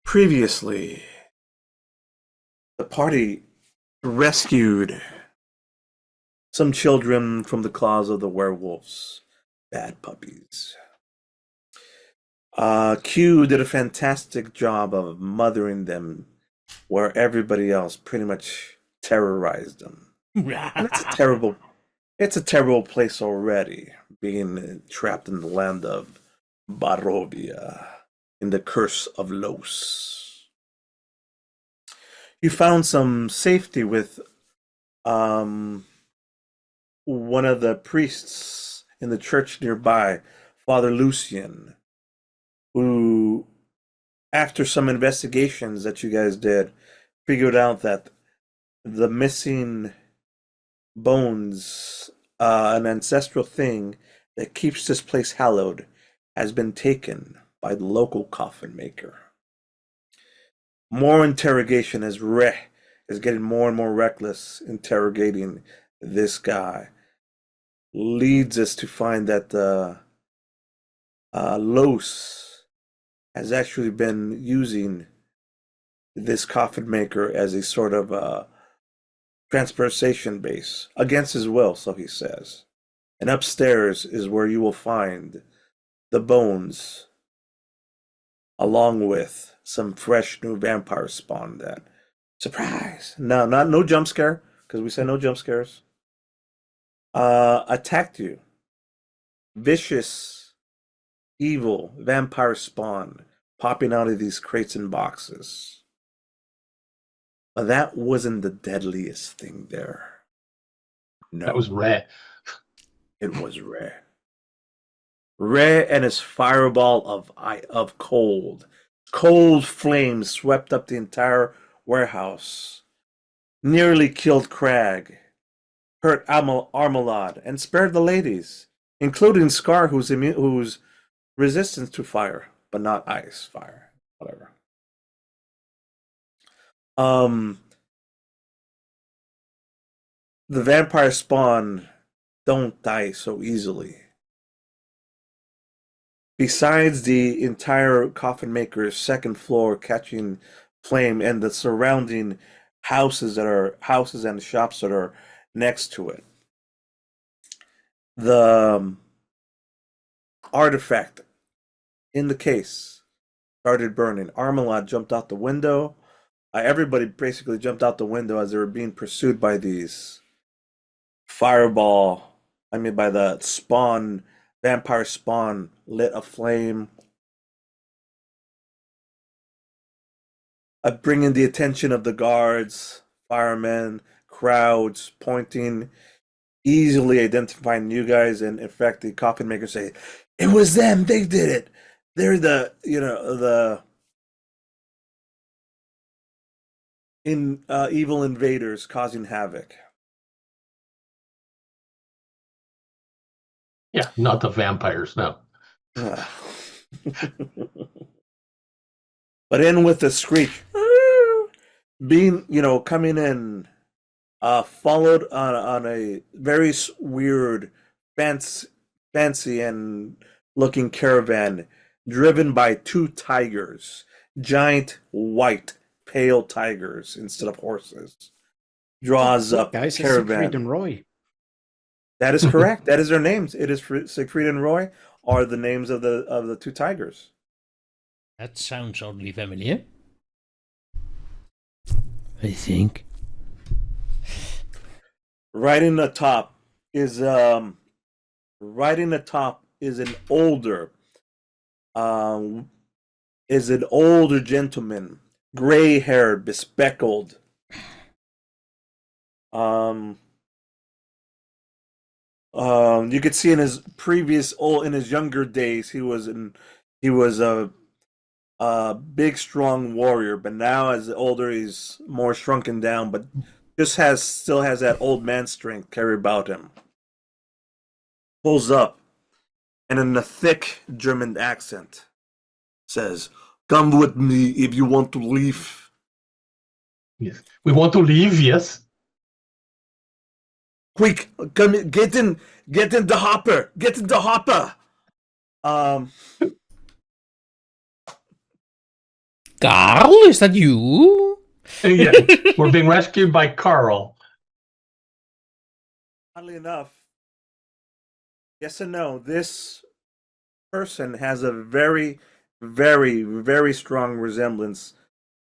Previously, the party rescued some children from the claws of the werewolves. Bad puppies. Q did a fantastic job of mothering them where everybody else pretty much terrorized them. And it's a terrible place already, being trapped in the land of Barovia, in the curse of Los. You found some safety with one of the priests in the church nearby, Father Lucian, who, after some investigations that you guys did, figured out that the missing bones, an ancestral thing that keeps this place hallowed, has been taken by the local coffin maker. More interrogation as Re is getting more and more reckless interrogating this guy leads us to find that Los has actually been using this coffin maker as a sort of transportation base against his will, so he says. And upstairs is where you will find the bones, along with some fresh new vampire spawn that, surprise, no jump scare, because we said no jump scares, attacked you. Vicious, evil vampire spawn popping out of these crates and boxes. But that wasn't the deadliest thing there. No. That was rare. It was rare. Rare and his fireball of cold. Cold flames swept up the entire warehouse. Nearly killed Crag. Hurt Armolad and spared the ladies, including Scar, who's resistant to fire, but not ice, fire, whatever. The vampire spawn don't die so easily. Besides the entire coffin maker's second floor catching flame and the surrounding houses and shops that are next to it, the artifact in the case started burning. Armolad jumped out the window. Everybody basically jumped out the window as they were being pursued by these by the spawn. Vampire spawn lit a flame, bringing the attention of the guards, firemen, crowds, pointing, easily identifying you guys, and in fact the coffin maker say, "It was them, they did it. They're the evil invaders causing havoc." Yeah, not the vampires, no. But in with the screech, coming in, followed on a very weird, fancy and looking caravan, driven by two tigers, giant white, pale tigers instead of horses. Draws up guys, caravan. Siegfried and Roy. That is correct. That is their names. It is Siegfried and Roy are the names of the two tigers. That sounds oddly familiar. I think. Right in the top is an older gentleman, gray-haired, bespectacled. You could see in his younger days, he was a big, strong warrior, but now as older, he's more shrunken down, but still has that old man strength carried about him. Pulls up, and in a thick German accent, says, "Come with me if you want to leave." Yes. We want to leave, yes. Quick, come in, get in the hopper. Get in the hopper. Carl, is that you? Yeah, we're being rescued by Carl. Oddly enough, yes and no. This person has a very, very, very strong resemblance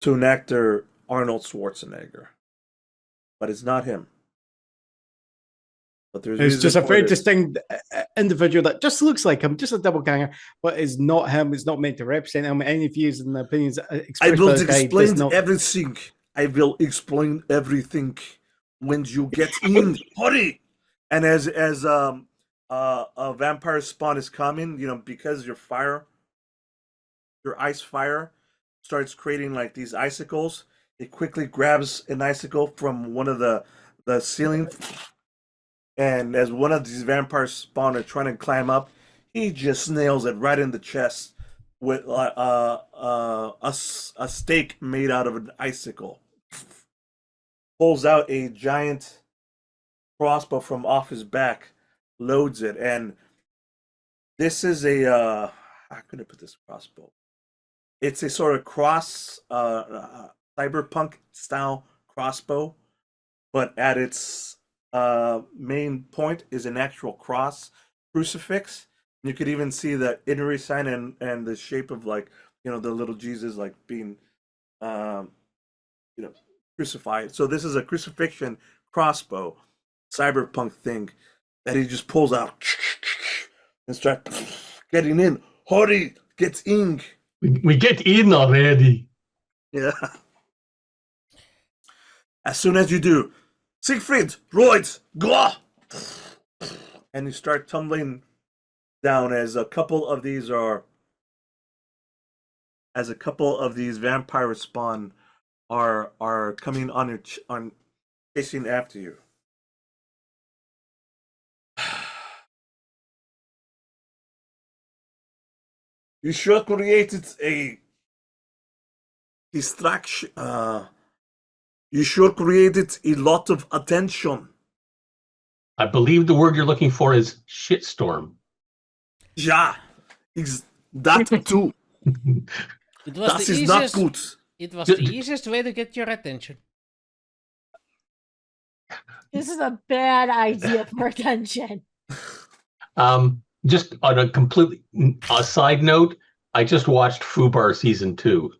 to an actor Arnold Schwarzenegger, but it's not him. But there's It's reason just a for very this. distinct individual that just looks like him, just a double ganger, but is not him. It's not meant to represent him. Any views and opinions I expressed will by the guy explain does not. everything. I will explain everything when you get in. Hurry! And as a vampire spawn is coming, because your ice fire starts creating like these icicles. It quickly grabs an icicle from one of the ceiling, and as one of these vampires spawn are trying to climb up, he just nails it right in the chest with a stake made out of an icicle. Pulls out a giant crossbow from off his back, loads it, and this is a how can I put this crossbow? It's a sort of cross cyberpunk style crossbow, but at its main point is an actual cross crucifix. You could even see the Inri sign and the shape of the little Jesus being crucified. So this is a crucifixion crossbow cyberpunk thing that he just pulls out and starts getting in. Hurry, get in. We get in already. Yeah. As soon as you do, Siegfried, Royd, go! And you start tumbling down as a couple of these vampire spawn are coming on chasing after you. You sure created a distraction. You sure created a lot of attention. I believe the word you're looking for is shitstorm. Yeah, that too. It was That the is not easiest. good. It was the easiest way to get your attention. This is a bad idea for attention. Just on a completely side note, I just watched Fubar season 2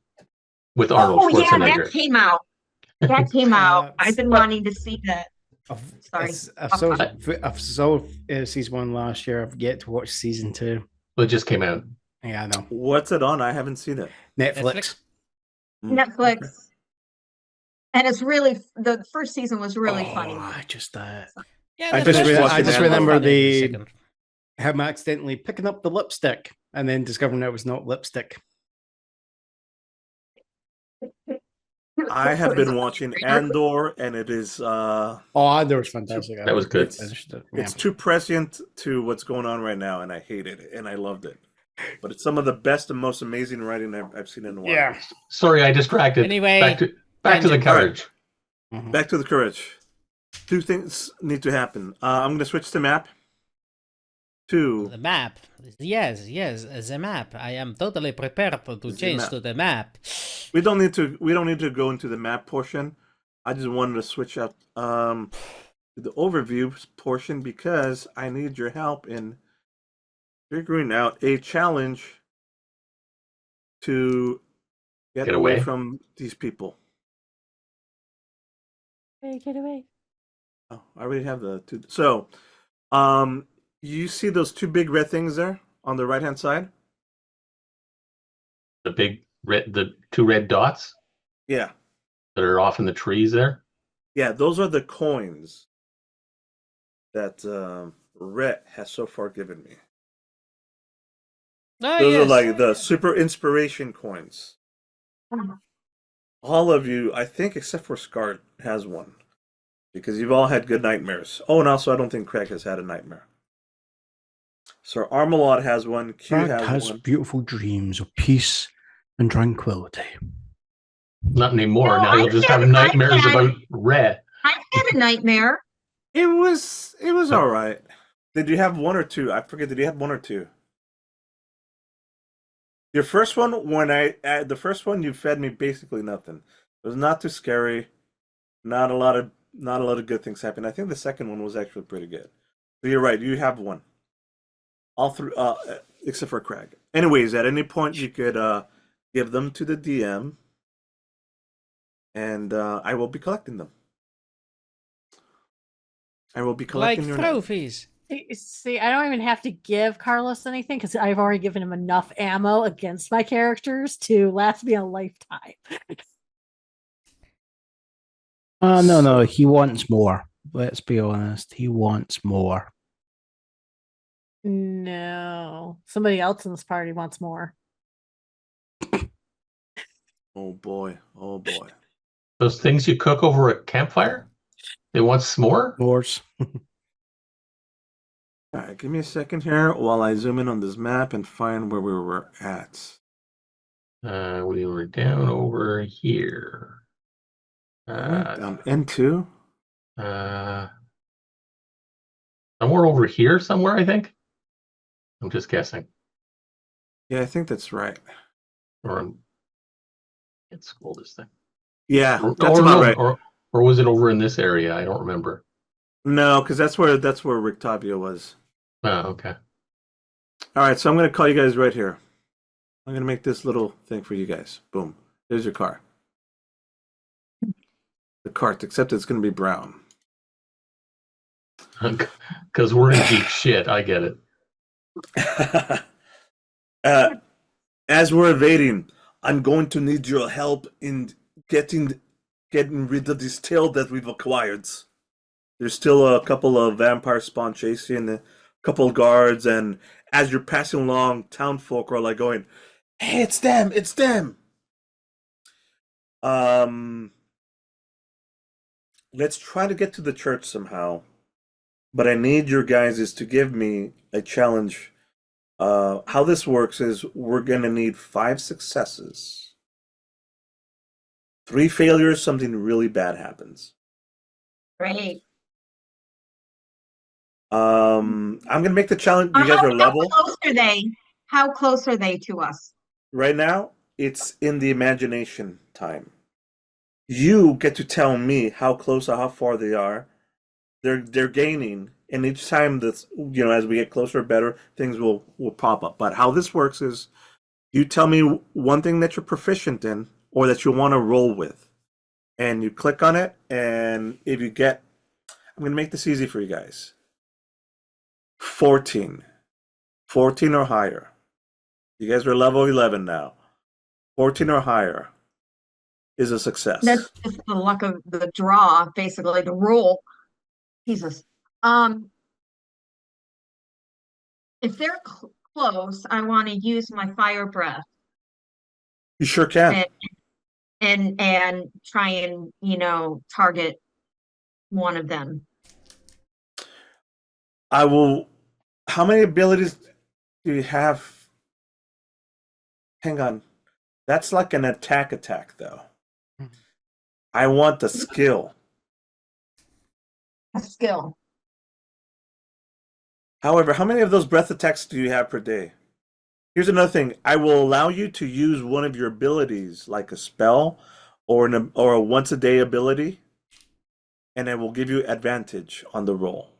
with Arnold Oh yeah, Schwarzenegger. that came out. That came out. I've been but- wanting to see that. Sorry. I saw season 1 last year. I've yet to watch season 2. It just came out. Yeah, I know. What's it on? I haven't seen it. Netflix. Netflix. And it's really the first season was really funny. I just Yeah, I the just first re- one I was just more remember funny than the- second. him accidentally picking up the lipstick and then discovering it was not lipstick. I have been watching Andor, and it is Oh, Andor was fantastic. That was good. Finished it. it's Yeah. too prescient to what's going on right now, and I hated it, and I loved it. But it's some of the best and most amazing writing I've seen in a while. Yeah. Sorry, I distracted. Anyway, back to the tangent. courage. Mhm. Back to the courage. Two things need to happen. I'm going to switch to map. The map. Yes, the map. I am totally prepared to The change map. to the map. We don't need to go into the map portion. I just wanted to switch up to the overview portion because I need your help in figuring out a challenge to get Get away away. from these people. Hey, get away. Oh, I already have the two. So, you see those two big red things there on the right-hand side? The big the 2 red dots Yeah. that are off in the trees there. Yeah, those are the coins that Rhett has so far given me. Oh, Those are yes. like the super inspiration coins. All of you, I think, except for Scarlet, has one. Because you've all had good nightmares. Oh, and also I don't think Crag has had a nightmare. So Armolad has one, Q Crag has has one. beautiful dreams of peace and tranquility. Not anymore. No, Now you'll I just had- have nightmares I had- about red. I had a nightmare. It was all right. Did you have one or two? I forget. Did you have one or two? Your first one, the first one, you fed me basically nothing. It was not too scary. Not a lot of good things happened. I think the second one was actually pretty good. So you're right. You have one. All three, except for Crag. Anyways, at any point you could give them to the DM, and I will be collecting them. I will be Like collecting your trophies. See, I don't even have to give Carlos anything because I've already given him enough ammo against my characters to last me a lifetime. No. He wants more. Let's be honest. He wants more. No, somebody else in this party wants more. Oh boy! Oh boy! Those things you cook over a campfire? They want s'more? Wars. All right, give me a second here while I zoom in on this map and find where we were at. We were down over here. N2. Somewhere over here, somewhere, I think. I'm just guessing. Yeah, I think that's right. Or let's scroll this thing. Yeah, Or, that's or about no, right. or was it over in this area? I don't remember. No, because that's where Rictavio was. Oh, okay. All right, so I'm gonna call you guys right here. I'm gonna make this little thing for you guys. Boom. There's your car. The cart, except it's gonna be brown. Because we're in deep shit. I get it. As we're evading, I'm going to need your help in getting rid of this tail that we've acquired. There's still a couple of vampire spawn chasing, a couple of guards, and as you're passing along, townfolk are like going, "Hey, it's them! It's them!" Let's try to get to the church somehow, but I need your guys to give me a challenge. How this works is we're gonna need 5 successes. 3 failures, something really bad happens. Great. I'm gonna make the challenge. You guys How are level close are they? How close are they to us? right now. It's in the imagination time. You get to tell me how close or how far they are. They're gaining, and each time that's as we get closer, better things will pop up. But how this works is, you tell me one thing that you're proficient in or that you want to roll with, and you click on it. And if you get, I'm gonna make this easy for you guys. 14 or higher. You guys are level 11 now. 14 or higher is a success. That's just the luck of the draw, basically, the roll. Jesus. If they're close, I want to use my fire breath You sure can. and try and target one of them. I will. How many abilities do you have? Hang on. That's like an attack, though. I want the skill. A skill. However, how many of those breath attacks do you have per day? Here's another thing. I will allow you to use one of your abilities, like a spell or a once-a-day ability, and it will give you advantage on the roll.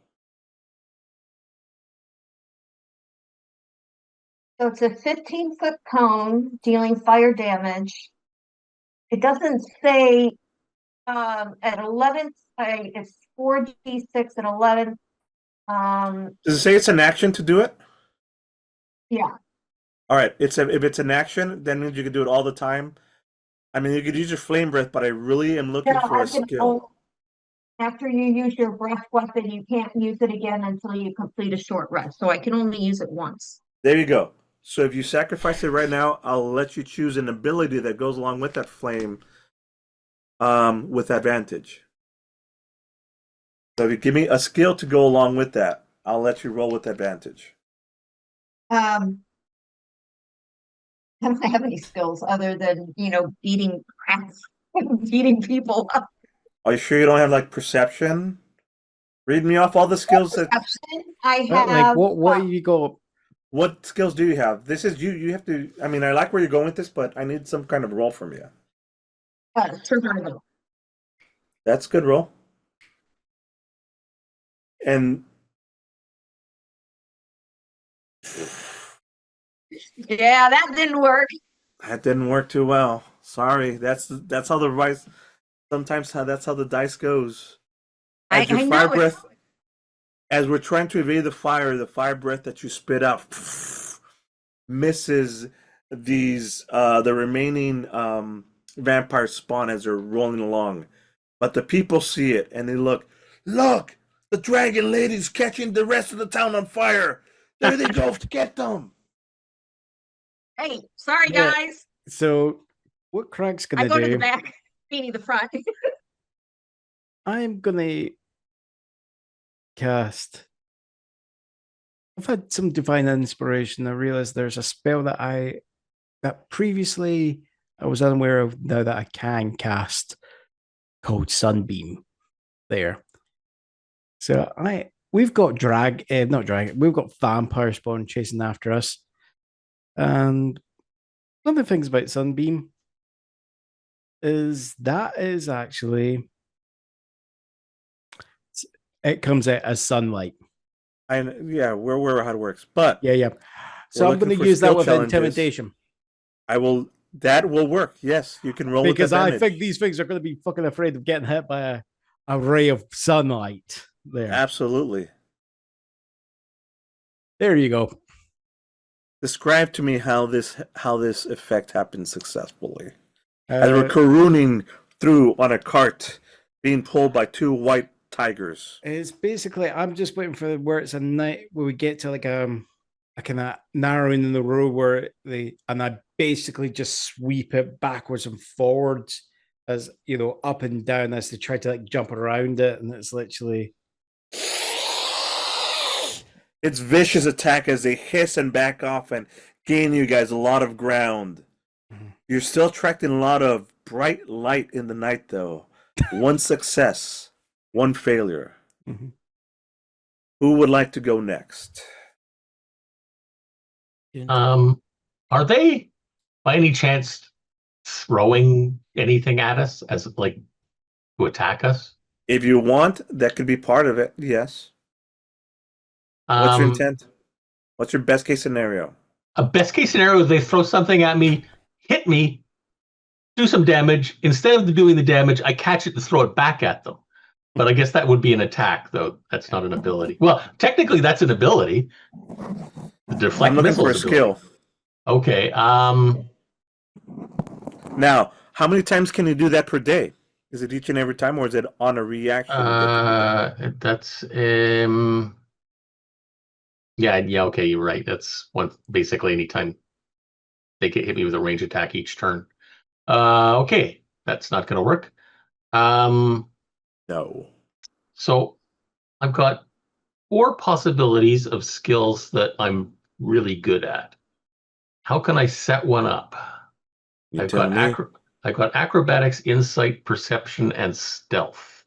So it's a 15-foot cone dealing fire damage. It doesn't say at 11, it's 4d6 at 11. Does it say it's an action to do it? Yeah. All right. If it's an action, that means you can do it all the time. I mean, you could use your flame breath, but I really am looking for a skill. After you use your breath weapon, you can't use it again until you complete a short rest. So I can only use it once. There you go. So if you sacrifice it right now, I'll let you choose an ability that goes along with that flame with advantage. So if you give me a skill to go along with that, I'll let you roll with advantage. I don't have any skills other than, beating rats, beating people up. Are you sure you don't have like perception? Read me off all the skills that. I Like have what have you got? What skills do you have? This is you. You have to. I mean, I like where you're going with this, but I need some kind of roll from you. Survival. That's a good roll. And Yeah, that didn't work. that didn't work too well. Sorry. That's how the dice. Sometimes that's how the dice goes. As your I fire know it. breath, as we're trying to evade the fire breath that you spit out misses these the remaining vampire spawn as they're rolling along. But the people see it and they look, the dragon lady's catching the rest of the town on fire. There they go to get them. Hey, sorry Yeah. guys. So what Crag's I gonna go to the do? back, Beanie the front. I'm gonna cast. I've had some divine inspiration. I realized there's a spell that previously I was unaware of. Now that I can cast, called Sunbeam. There. So we've got we've got vampire spawn chasing after us, and one of the things about Sunbeam is that is actually it comes out as sunlight. We're how it works. But Yeah. So We're I'm going looking to for use that skill with challenges. intimidation that will work. Yes, you can roll because with I advantage. think these things are going to be fucking afraid of getting hit by a ray of sunlight. Absolutely. There you go. Describe to me how this effect happens successfully. As we're Uh, carooning through on a cart, being pulled by two white tigers. it's basically I'm just waiting for where it's a night where we get to like a kind of narrowing in the road where and I basically just sweep it backwards and forwards as up and down as they try to like jump around it, and it's literally It's vicious attack as they hiss and back off and gain you guys a lot of ground. You're still attracting a lot of bright light in the night, though. One success, one failure. Mhm. Who would like to go next? Are they by any chance throwing anything at us as like to attack us? If you want, that could be part of it. Yes. What's your intent? What's your best case scenario? A best case scenario is they throw something at me, hit me, do some damage. Instead of doing the damage, I catch it and throw it back at them. But I guess that would be an attack, though. That's not an ability. Well, technically, that's an ability. The deflect I'm looking for a missiles skill. Okay. Now, how many times can you do that per day? Is it each and every time, or is it on a reaction? That's yeah. Okay, you're right. That's basically anytime they can hit me with a range attack each turn. Okay, that's not going to work. No. So I've got 4 possibilities of skills that I'm really good at. How can I set one up? I've got acrobatics, insight, perception, and stealth.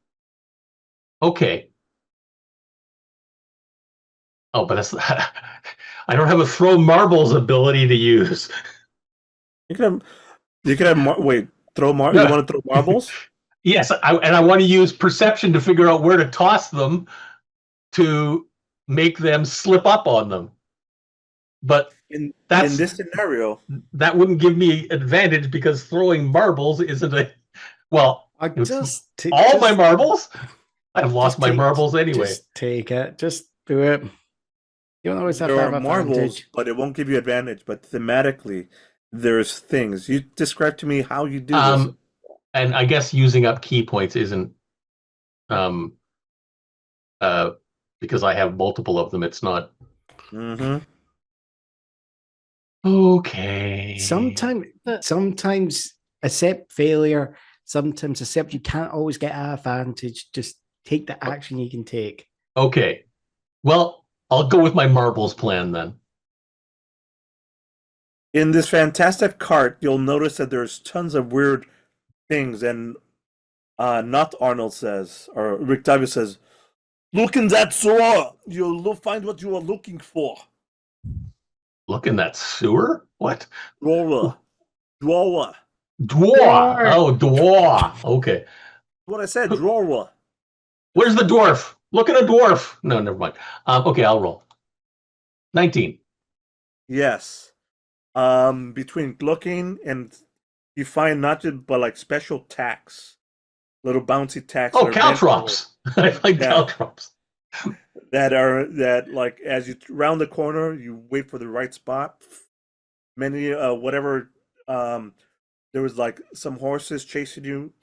Okay. Oh, but that's I don't have a throw marbles ability to use. You could have throw No. You want to throw marbles? Yes, I want to use perception to figure out where to toss them to make them slip up on them. But In this scenario, that wouldn't give me advantage because throwing marbles isn't a well. I just All my marbles. I've lost my marbles anyway. Just take it. Just do it. You don't always have there to have are marbles, advantage. but it won't give you advantage. But thematically, there's things. You describe to me how you do this. And I guess using up key points isn't because I have multiple of them. It's not. Mm-hmm. Okay. Sometimes accept failure. Sometimes accept you can't always get an advantage. Just take the action you can take. Okay. Well, I'll go with my marbles plan then. In this fantastic cart, you'll notice that there's tons of weird things, and not Arnold says, or Rictavio says, "Look in that drawer. You'll find what you are looking for." Look in that sewer? What? Dwarf. Dwarf. Dwarf. Oh, dwarf. Okay. What I said, dwarf. Where's the dwarf? Look at a dwarf. No, never mind. Okay, I'll roll. 19. Yes. Between looking and you find not just but like special tacks, little bouncy tacks. Oh, that are meant for- caltrops. I like Yeah. caltrops. that like as you round the corner, you wait for the right spot. Many whatever there was like some horses chasing you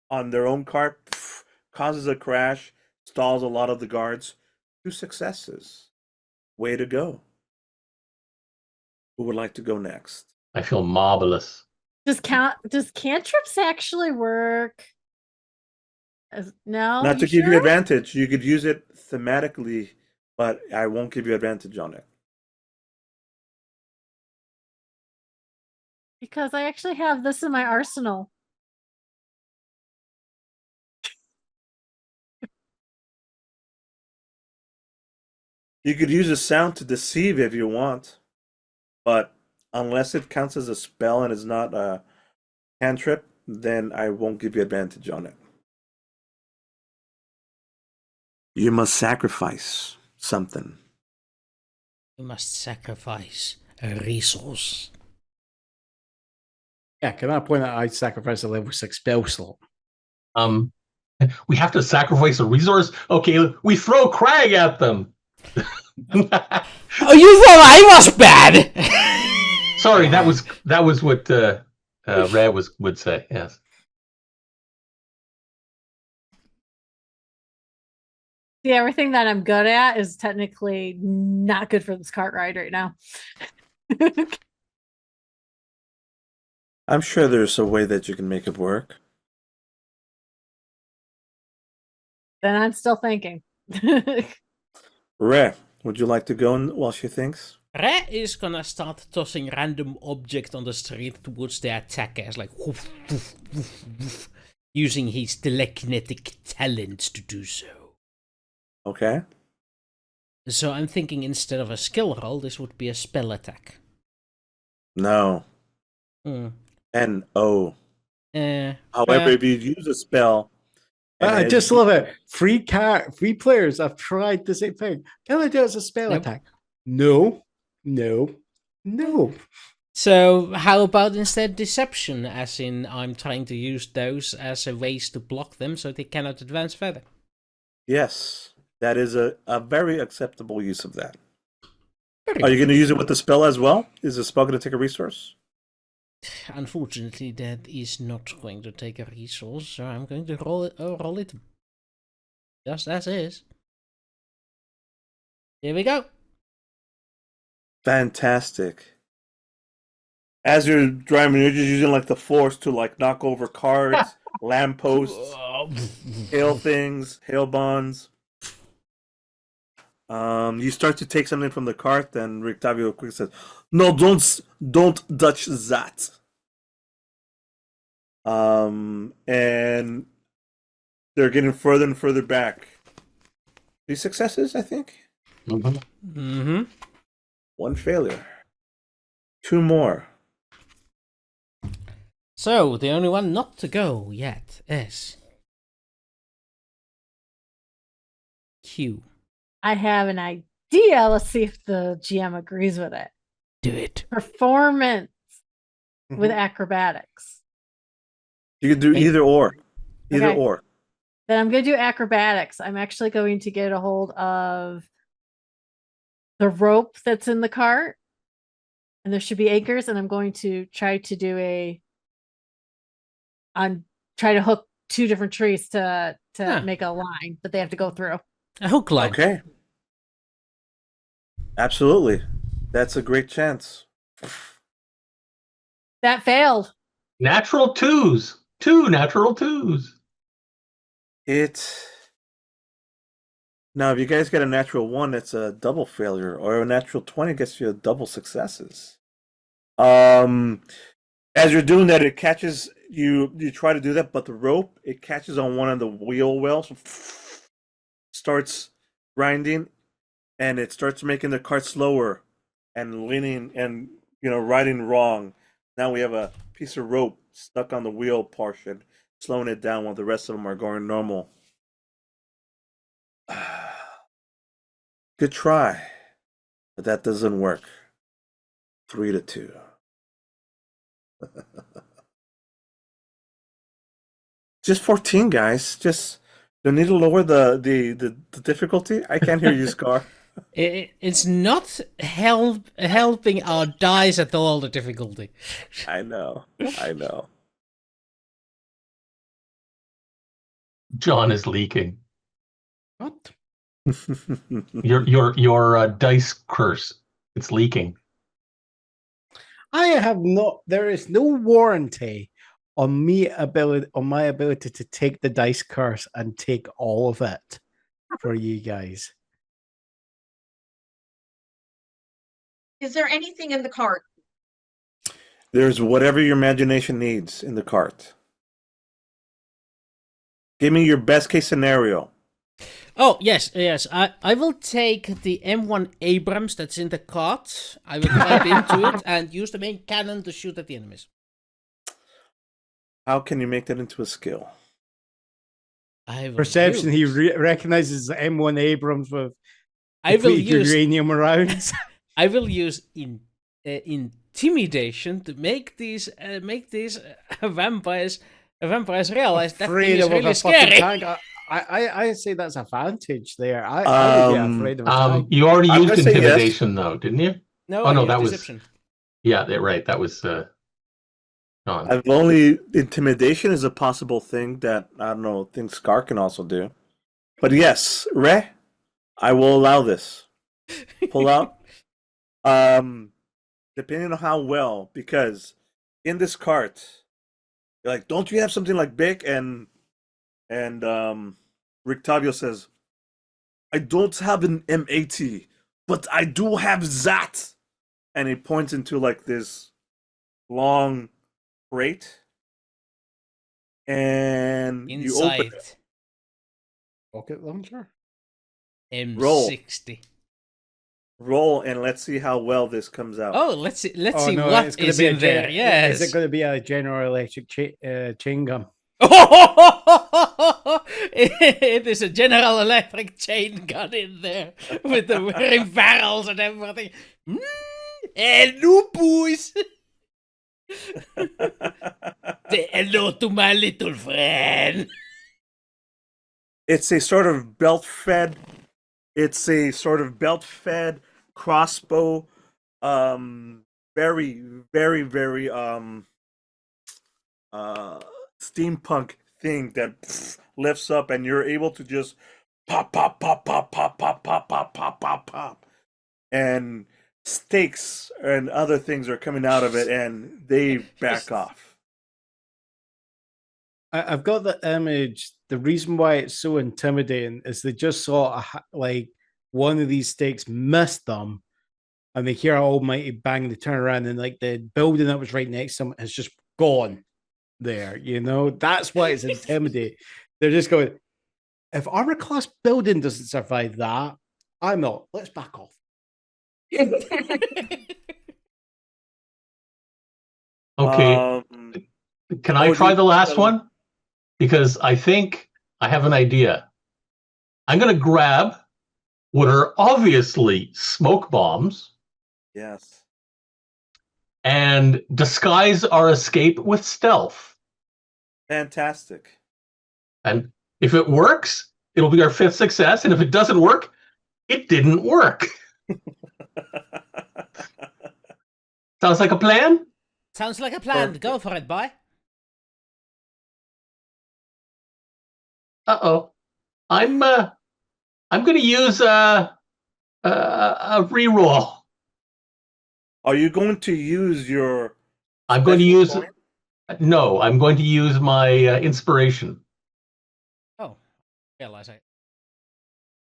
on their own cart, causes a crash, stalls a lot of the guards. 2 successes. Way to go. Who would like to go next? I feel marvelous. Does cantrips actually work? No, Not to you give you sure? advantage. You could use it thematically, but I won't give you advantage on it. Because I actually have this in my arsenal. You could use a sound to deceive if you want, but unless it counts as a spell and is not a cantrip, then I won't give you advantage on it. You must sacrifice something. You must sacrifice a resource. Yeah, can I point out I sacrificed a level 6 spell slot? We have to sacrifice a resource. Okay, we throw Crag at them. Oh, you thought I was bad? Sorry, that was what Rad would say. Yes. See, everything that I'm good at is technically not good for this cart ride right now. I'm sure there's a way that you can make it work. Then I'm still thinking. Rare, would you like to go while she thinks? Re is gonna start tossing random object on the street towards the attackers, like woof, woof, woof, woof, using his telekinetic talents to do so. Okay. So I'm thinking instead of a skill roll, this would be a spell attack. No. Hmm. N-O. However, well- if you use a spell... I and just love it. Free players have tried the same thing. Can I do it as a spell Nope. attack? No. So how about instead deception, as in I'm trying to use those as a ways to block them so they cannot advance further. Yes, that is a very acceptable use of that. Very Are you going to use it with the spell as well? Is the spell going to take a resource? Unfortunately, that is not going to take a resource, so I'm going to roll it just as is. Here we go. Fantastic. As you're driving, you're just using like the force to like knock over cards, lampposts, hail things, hail bonds. You start to take something from the cart, then Rictavio quickly says, "No, don't touch that." And they're getting further and further back. 3 successes, I think. Mm-hmm. 1 failure. 2 more. So the only one not to go yet is Q. I have an idea. Let's see if the GM agrees with it. Do it. Performance with acrobatics. You can do either or. Either Okay. or. Then I'm going to do acrobatics. I'm actually going to get a hold of the rope that's in the cart. And there should be anchors. And I'm going to try to do try to hook 2 different trees to make a line that they have to go through. A hook line. Okay. Absolutely. That's a great chance. That failed. Natural 2s. 2 natural 2s. Now, if you guys get a natural 1, it's a double failure, or a natural 20 gets you a double successes. As you're doing that, it catches you. You try to do that, but the rope it catches on one of the wheel wells, starts grinding, and it starts making the cart slower and leaning and riding wrong. Now we have a piece of rope stuck on the wheel portion, slowing it down while the rest of them are going normal. Good try, but that doesn't work. 3-2. Just 14, guys. Just don't need to lower the difficulty. I can't hear you, Scar. It's not helping our dice at all, the difficulty. I know. John is leaking. What? Your dice curse. It's leaking. I have not. There is no warranty on my ability to take the dice curse and take all of it for you guys. Is there anything in the cart? There's whatever your imagination needs in the cart. Give me your best case scenario. Oh, yes. I will take the M1 Abrams that's in the cart. I will climb into it and use the main cannon to shoot at the enemies. How can you make that into a skill? Perception, he recognizes the M1 Abrams with uranium rounds. I will use intimidation to make these vampires realize that thing is really scary. I say that's advantage there. I would be afraid of a tank. You already used intimidation, though, didn't you? No, that deception. Right. That was John. I've only intimidation is a possible thing that I don't know. Think Scar can also do, but yes, Re, I will allow this. Pull out. Depending on how well, because in this cart, you're like, don't you have something like big? And Rictavio says, I don't have an M80, but I do have that. And he points into like this long crate. And Inside. you open it. Rocket launcher? M60. Roll and let's see how well this comes out. Oh, let's see what it's is in there. Yes. Is it going to be a General Electric chain gun? It is a General Electric chain gun in there with the wearing barrels and everything. Hello, boys. Say hello to my little friend. It's a sort of belt-fed crossbow. Very, very, very steampunk thing that lifts up, and you're able to just pop, pop, pop, pop, pop, pop, pop, pop, pop, pop, pop, and stakes and other things are coming out of it, and they back off. I've got the image. The reason why it's so intimidating is they just saw one of these stakes missed them, and they hear almighty bang. They turn around and like the building that was right next to them has just gone. There, that's why it's intimidating. They're just going, if armor class building doesn't survive that, I'm not. Let's back off. Okay. Can I try the last one? Because I think I have an idea. I'm going to grab what are obviously smoke bombs. Yes. And disguise our escape with stealth. Fantastic. And if it works, it'll be our 5th success. And if it doesn't work, it didn't work. Sounds like a plan? Sounds like a plan. Go for it, boy. Uh-oh. I'm going to use a reroll. Are you going to use your... I'm going to use... No, I'm going to use my inspiration. Oh, I realize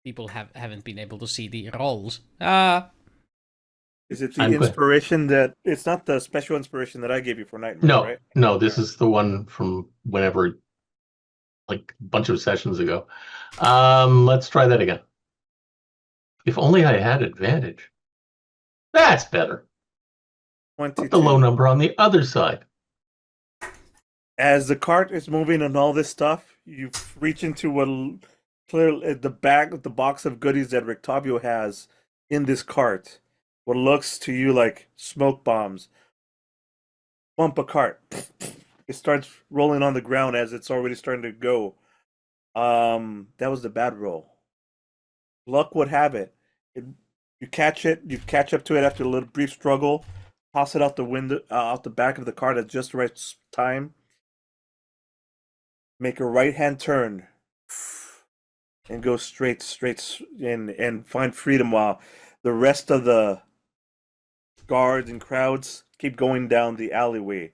people haven't been able to see the rolls. Is it the inspiration that... It's not the special inspiration that I gave you for Nightmare, no, right? No, this is the one from whenever, like a bunch of sessions ago. Let's try that again. If only I had advantage. That's better. Put 22. the low number on the other side. As the cart is moving and all this stuff, you reach into what clearly the box of goodies that Rictavio has in this cart. What looks to you like smoke bombs. Bump a cart. It starts rolling on the ground as it's already starting to go. That was the bad roll. Luck would have it. You catch up to it after a little brief struggle, toss it out the window, out the back of the cart at just the right time. Make a right-hand turn and go straight and find freedom while the rest of the guards and crowds keep going down the alleyway.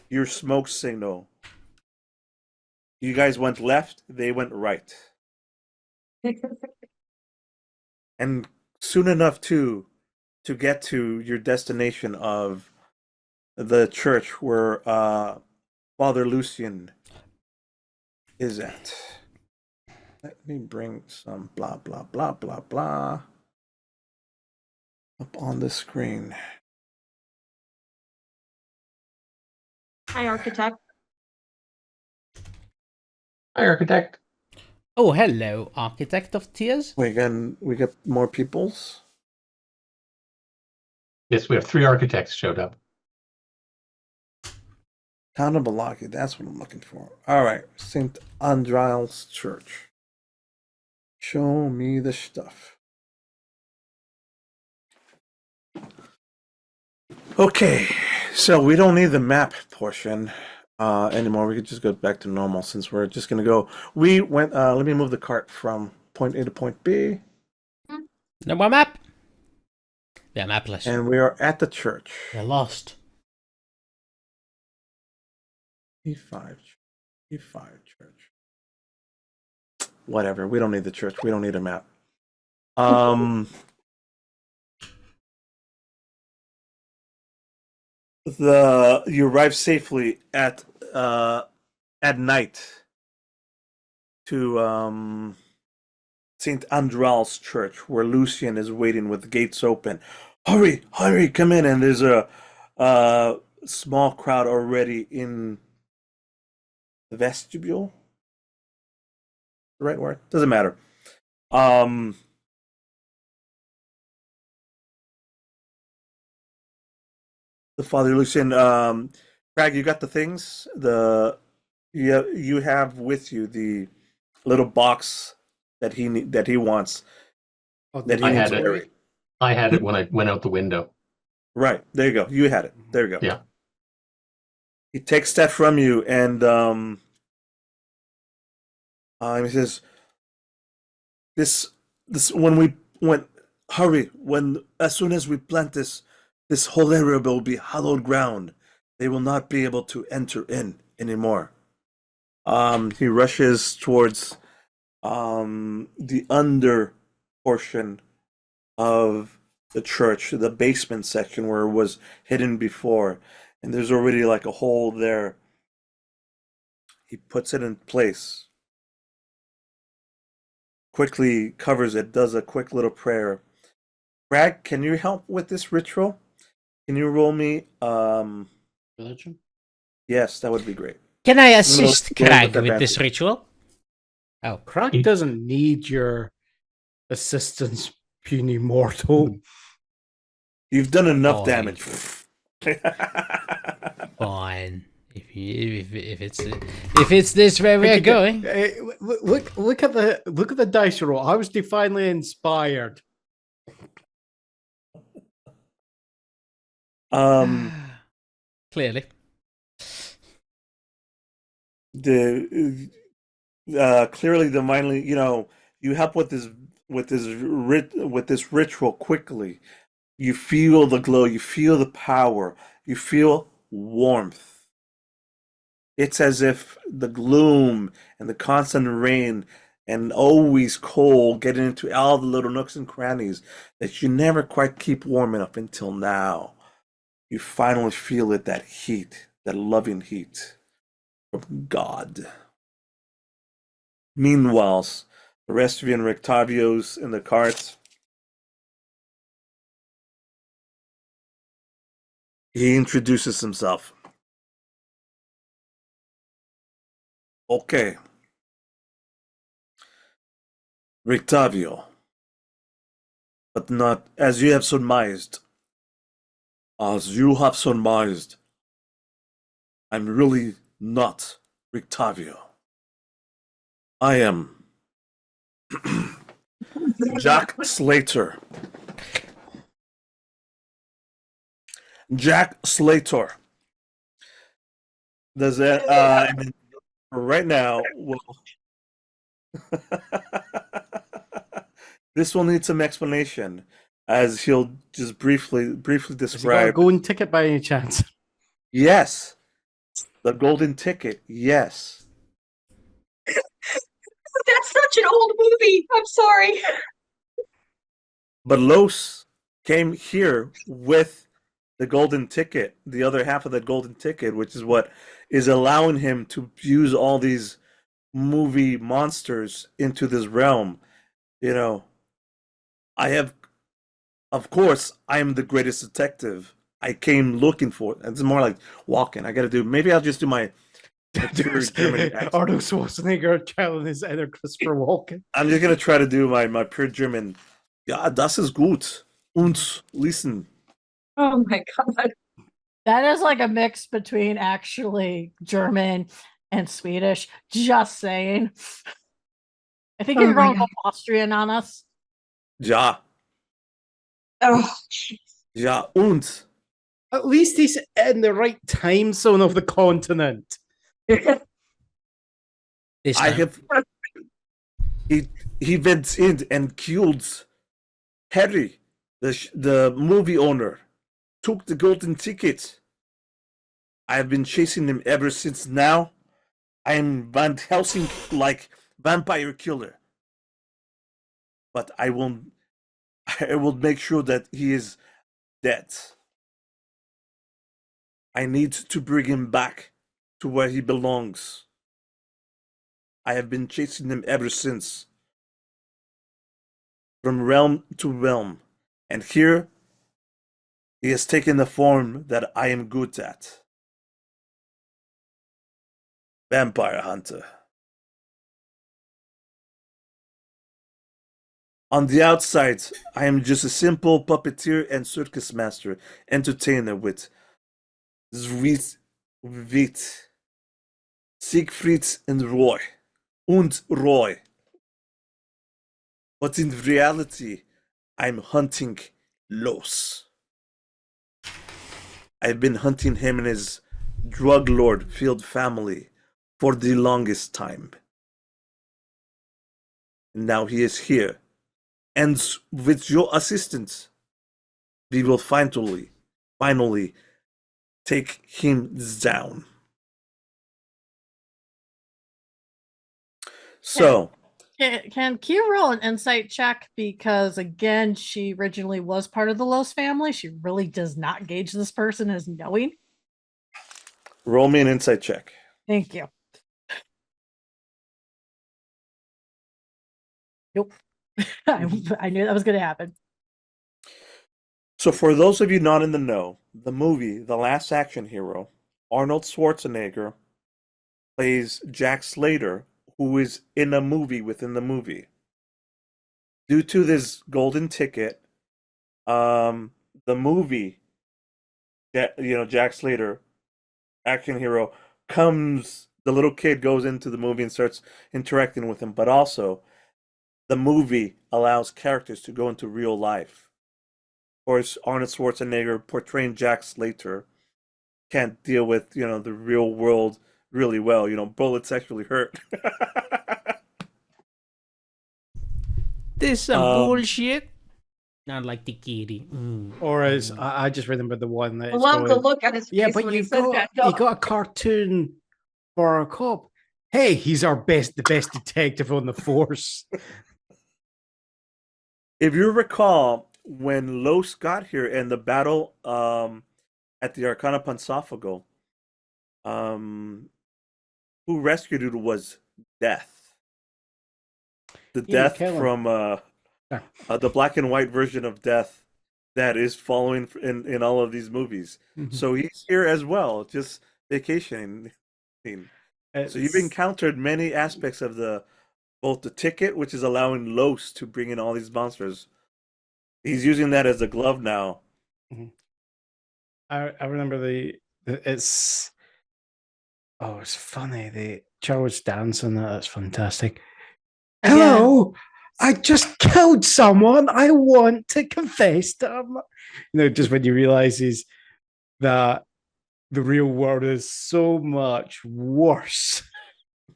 Your smoke signal. You guys went left, they went right. And soon enough to get to your destination of the church where Father Lucian is at. Let me bring some blah blah blah blah blah up on the screen. Hi, architect. Hi, architect. Oh, hello, Architect of Tears. We got more peoples. Yes, we have 3 architects showed up. Town of Balaki, that's what I'm looking for. All right, St. Andrile's Church. Show me the stuff. Okay, so we don't need the map portion anymore. We could just go back to normal since we're just gonna go. We went. Let me move the cart from point A to point B. No more map. They're mapless. And we are at the church. They're lost. E5 church. Whatever. We don't need the church. We don't need a map. You arrive safely at night to St. Andral's Church, where Lucian is waiting with the gates open. Hurry, come in! And there's a small crowd already in the vestibule. The right word? Doesn't matter. The Father Lucian, Crag, you got the things. You have with you the little box that he wants. That he I needs had to carry. I had it when I went out the window. Right there you go. You had it. There you go. Yeah. He takes that from you and he says, "This hurry as soon as we plant this whole area will be hallowed ground. They will not be able to enter in anymore." He rushes towards the under portion of the church, the basement section where it was hidden before, and there's already like a hole there. He puts it in place, quickly covers it, does a quick little prayer. Crag, can you help with this ritual? Can you roll me Religion? Yes, that would be great. Can I assist roll Crag with with this advantage. ritual? Oh, Crag doesn't need your assistance, puny mortal. You've done enough Oh, damage. fine. If it's this way we're going. Look at the dice roll. I was divinely inspired. Clearly. Clearly divinely, you help with this ritual quickly. You feel the glow, you feel the power, you feel warmth. It's as if the gloom and the constant rain and always cold getting into all the little nooks and crannies that you never quite keep warm enough until now. You finally feel it, that heat, that loving heat from God. Meanwhile, the rest of you and Rictavio's in the carts. He introduces himself. Okay. Rictavio. But not as you have surmised. As you have surmised. I'm really not Rictavio. I am Jack Slater. Jack Slater. Does that I mean, right now well, this will need some explanation as he'll just briefly Has he got a describe. golden ticket by any chance? Yes. The golden ticket, yes. That's such an old movie. I'm sorry. But Los came here with the golden ticket, the other half of the golden ticket, which is what is allowing him to use all these movie monsters into this realm. You know, of course, I am the greatest detective. I came looking for it. It's more like walking. I got to do, maybe I'll just do my pure German accent. Arnold Schwarzenegger telling his inner Christopher Walken. I'm just going to try to do my pure German. Ja, das ist gut. Und listen. Oh my god. That is like a mix between actually German and Swedish. Just saying. I think Oh you're my going God. Austrian on us. Ja, Oh, jeez. ja, und. At least he's in the right time zone of the continent. This I time. have. He went in and killed Harry, the movie owner. Took the golden ticket. I have been chasing him ever since. Now I am Van Helsing like vampire killer. But I will make sure that he is dead. I need to bring him back to where he belongs. I have been chasing him ever since. From realm to realm. And here he has taken the form that I am good at. Vampire hunter. On the outside, I am just a simple puppeteer and circus master, entertainer with Siegfried and Roy. Und Roy. But in reality, I'm hunting Los. I've been hunting him and his drug lord filled family for the longest time. And now he is here. And with your assistance, we will finally take him down. So, Can Q roll an insight check? Because again, she originally was part of the Los family. She really does not gauge this person as knowing. roll me an insight check. Thank you. Nope. I knew that was going to happen. So, for those of you not in the know, the movie The Last Action Hero, Arnold Schwarzenegger plays Jack Slater, who is in a movie within the movie. Due to this golden ticket, the movie that Jack Slater, action hero, comes. The little kid goes into the movie and starts interacting with him, but also the movie allows characters to go into real life. Of course, Arnold Schwarzenegger portraying Jack Slater can't deal with the real world really well. Bullets actually hurt. This some bullshit. Not like the kitty. Or as I just remember the one that I is love the going, look on his face yeah, but when he you said that. got a cartoon for a cop. Hey, he's the best detective on the force. If you recall, when Los got here in the battle at the Arcana Pansophago, who rescued it was Death. The Yeah, Death kill him. from the black and white version of Death that is following in all of these movies. So he's here as well, just vacationing. So you've encountered many aspects of both the ticket, which is allowing Los to bring in all these monsters. He's using that as a glove now. I remember it's funny, the Charles dance on that's fantastic. Hello, I just killed someone. I want to confess to him. Just when you realize that the real world is so much worse.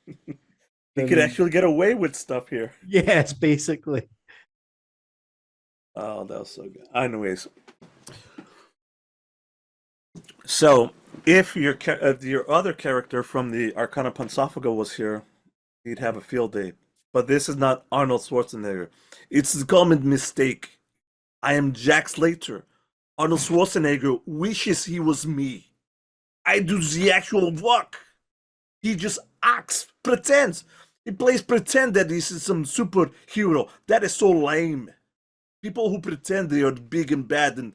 You could actually get away with stuff here. Yes, basically. Oh, that was so good. Anyways, so if your other character from the Arcana Pansophago was here, he'd have a field day. But this is not Arnold Schwarzenegger. It's a common mistake. I am Jack Slater. Arnold Schwarzenegger wishes he was me. I do the actual work. He just acts, pretends. He plays pretend that this is some superhero. That is so lame. People who pretend they are big and bad and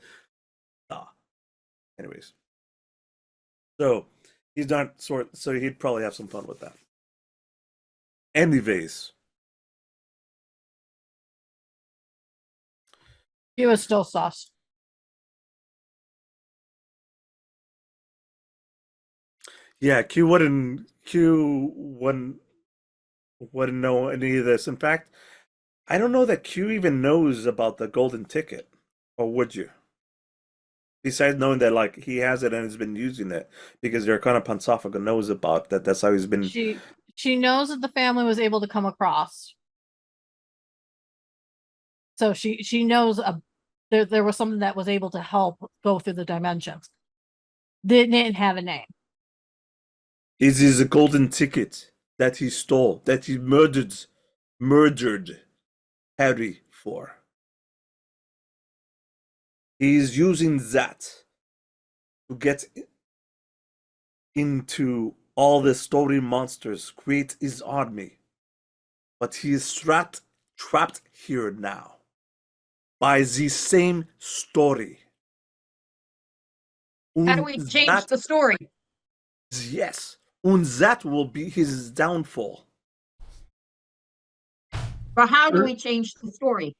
anyways. So he's not so he'd probably have some fun with that. Anyways. He was still sauce. Yeah, Q wouldn't know any of this. In fact, I don't know that Q even knows about the golden ticket. Or would you? Besides knowing that like he has it and has been using it because the Arcana Pansophago knows about that. That's how he's been. She knows that the family was able to come across. So she knows there was something that was able to help go through the dimensions. Didn't have a name. It is a golden ticket that he stole, that he murdered Harry for. He is using that to get into all the story monsters, create his army. But he is trapped here now by the same story. How do we change the story? Yes, and that will be his downfall. But how do we change the story?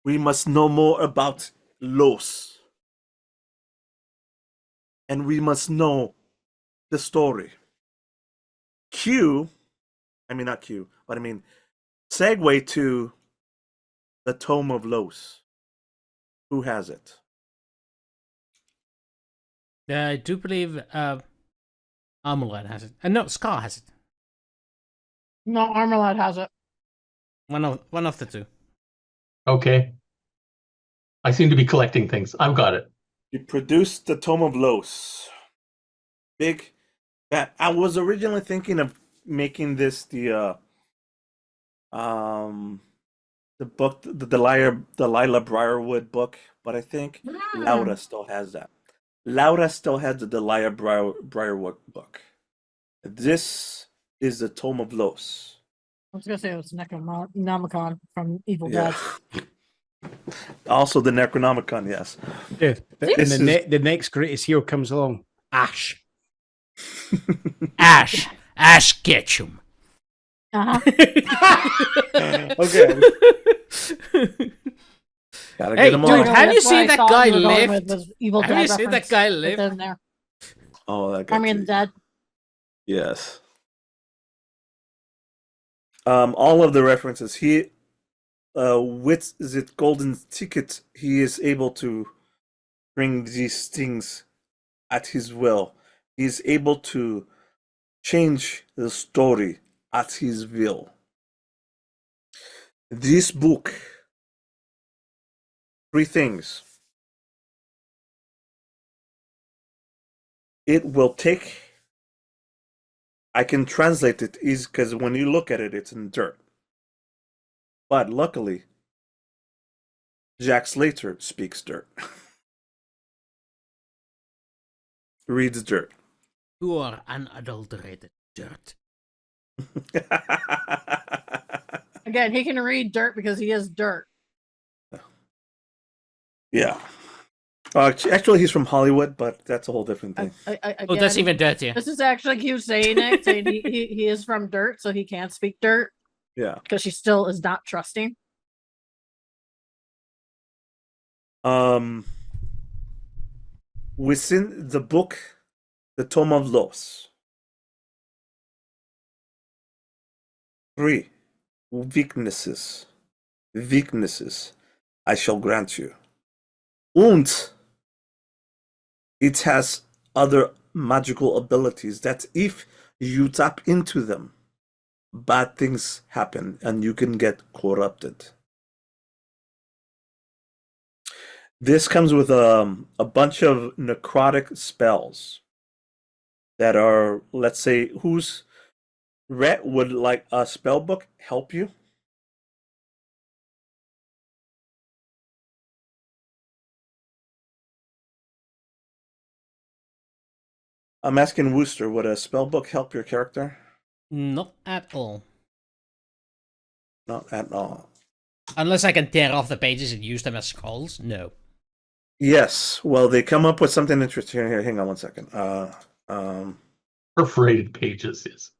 We must know more about Los. And we must know the story. Not Q, but segue to the Tome of Los. Who has it? I do believe Armolad has it. No, Scar has it. No, Armolad has it. One of the two. Okay. I seem to be collecting things. I've got it. You produced the Tome of Los. Big. I was originally thinking of making this the book, the Delilah Briarwood book, but I think Laura still has that. Laura still has the Delilah Briarwood book. This is the Tome of Los. I was gonna say it was Necronomicon from Evil Dead. Also the Necronomicon, yes. Yeah, the next greatest hero comes along. Ash. Ash Ketchum. Okay. Gotta Hey, get them dude, all. have you seen that guy lift? Have you seen that guy lift? Oh, that guy. Army of the Dead. Yes. All of the references. He, with the golden ticket, he is able to bring these things at his will. He's able to change the story at his will. This book, 3 things. It will take. I can translate it easy because when you look at it, it's in dirt. But luckily, Jack Slater speaks dirt. Reads dirt. Pure unadulterated dirt. Again, he can read dirt because he is dirt. Yeah. Actually, he's from Hollywood, but that's a whole different thing. Oh, that's even dirtier. This is actually cute saying it. Saying he is from dirt, so he can't speak dirt Yeah. because she still is not trusting. Within the book, the Tome of Los, 3 weaknesses I shall grant you. And it has other magical abilities that if you tap into them, bad things happen and you can get corrupted. This comes with a bunch of necrotic spells that are, let's say, whose Rhett would like a spell book help you? I'm asking Wooster, would a spell book help your character? Not at all. Not at all. Unless I can tear off the pages and use them as skulls, no. Yes. Well, they come up with something interesting here. Hang on one second. Perforated pages, yes.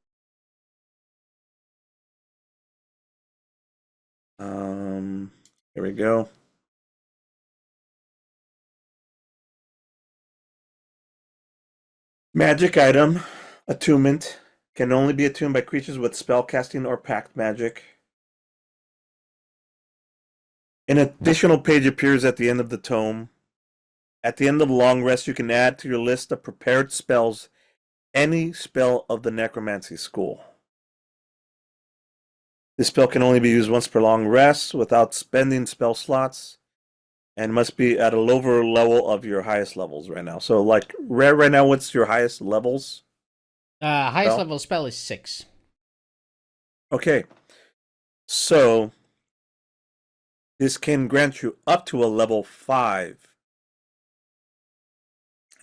Here we go. Magic item, attunement, can only be attuned by creatures with spellcasting or pact magic. An additional page appears at the end of the tome. At the end of long rest, you can add to your list of prepared spells any spell of the necromancy school. This spell can only be used once per long rest without spending spell slots and must be at a lower level of your highest levels right now. So, like, right now, what's your highest levels? Highest level spell is 6. Okay. So, this can grant you up to a level 5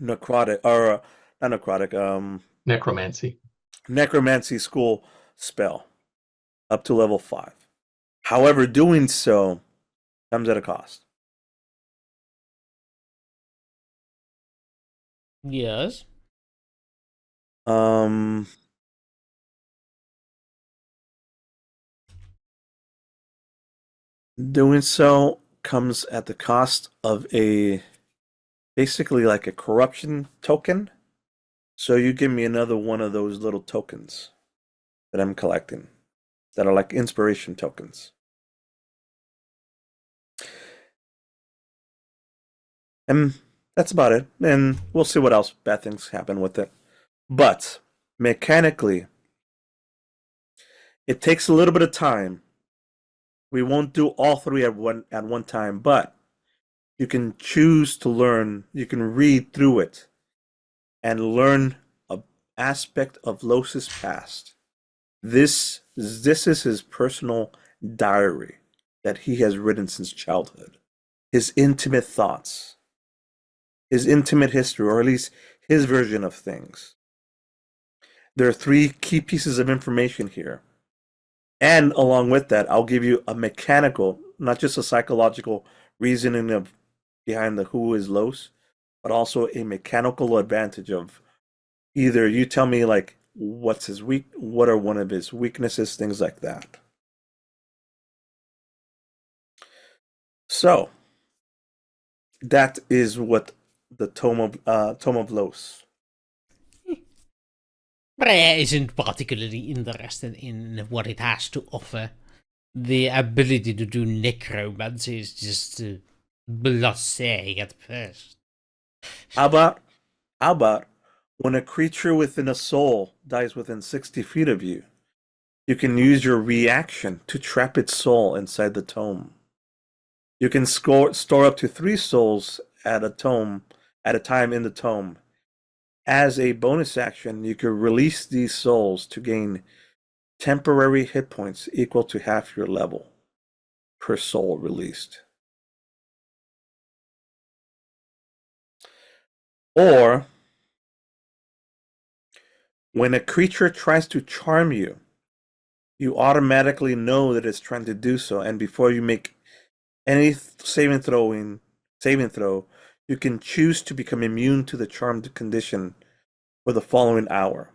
necrotic, or not necrotic, necromancy school spell. Up to level 5. However, doing so comes at a cost. Yes. Doing so comes at the cost of basically like a corruption token. So you give me another one of those little tokens that I'm collecting that are like inspiration tokens. And that's about it. And we'll see what else bad things happen with it. But mechanically, it takes a little bit of time. We won't do all 3 at one time, but you can choose to learn. You can read through it and learn an aspect of Los's past. This is his personal diary that he has written since childhood. His intimate thoughts, his intimate history, or at least his version of things. There are 3 key pieces of information here. And along with that, I'll give you a mechanical, not just a psychological reasoning behind the who is Los, but also a mechanical advantage of either you tell me like what are one of his weaknesses, things like that. So that is what the Tome of Los. Freya isn't particularly interested in what it has to offer. The ability to do necromancy is just blasé at best. How about when a creature within a soul dies within 60 feet of you, you can use your reaction to trap its soul inside the tome. You can store up to 3 souls at a time in the tome. As a bonus action, you can release these souls to gain temporary hit points equal to half your level per soul released. Or, when a creature tries to charm you, you automatically know that it's trying to do so, and before you make any saving throwing saving throw, you can choose to become immune to the charmed condition for the following hour.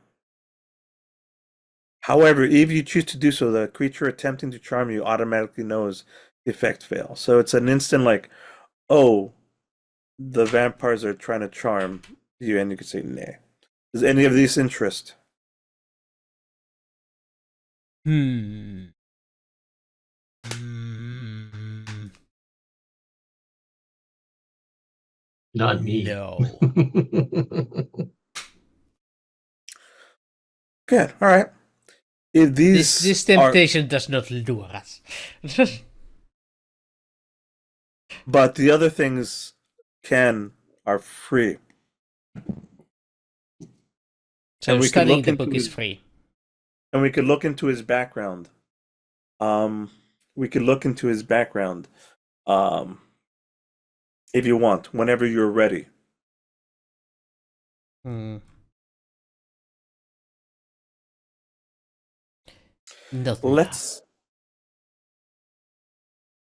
However, if you choose to do so, the creature attempting to charm you automatically knows the effect fail. So it's an instant like, oh, the vampires are trying to charm you, and you can say, nay. Does any of these interest? Hmm. Not me. No. Good. All right. If these This are, temptation does not lure us. but the other things are free. So And we could studying look the into book is his- free. And we could look into his background. We could look into his background, if you want, whenever you're ready. Hmm. Not Let's.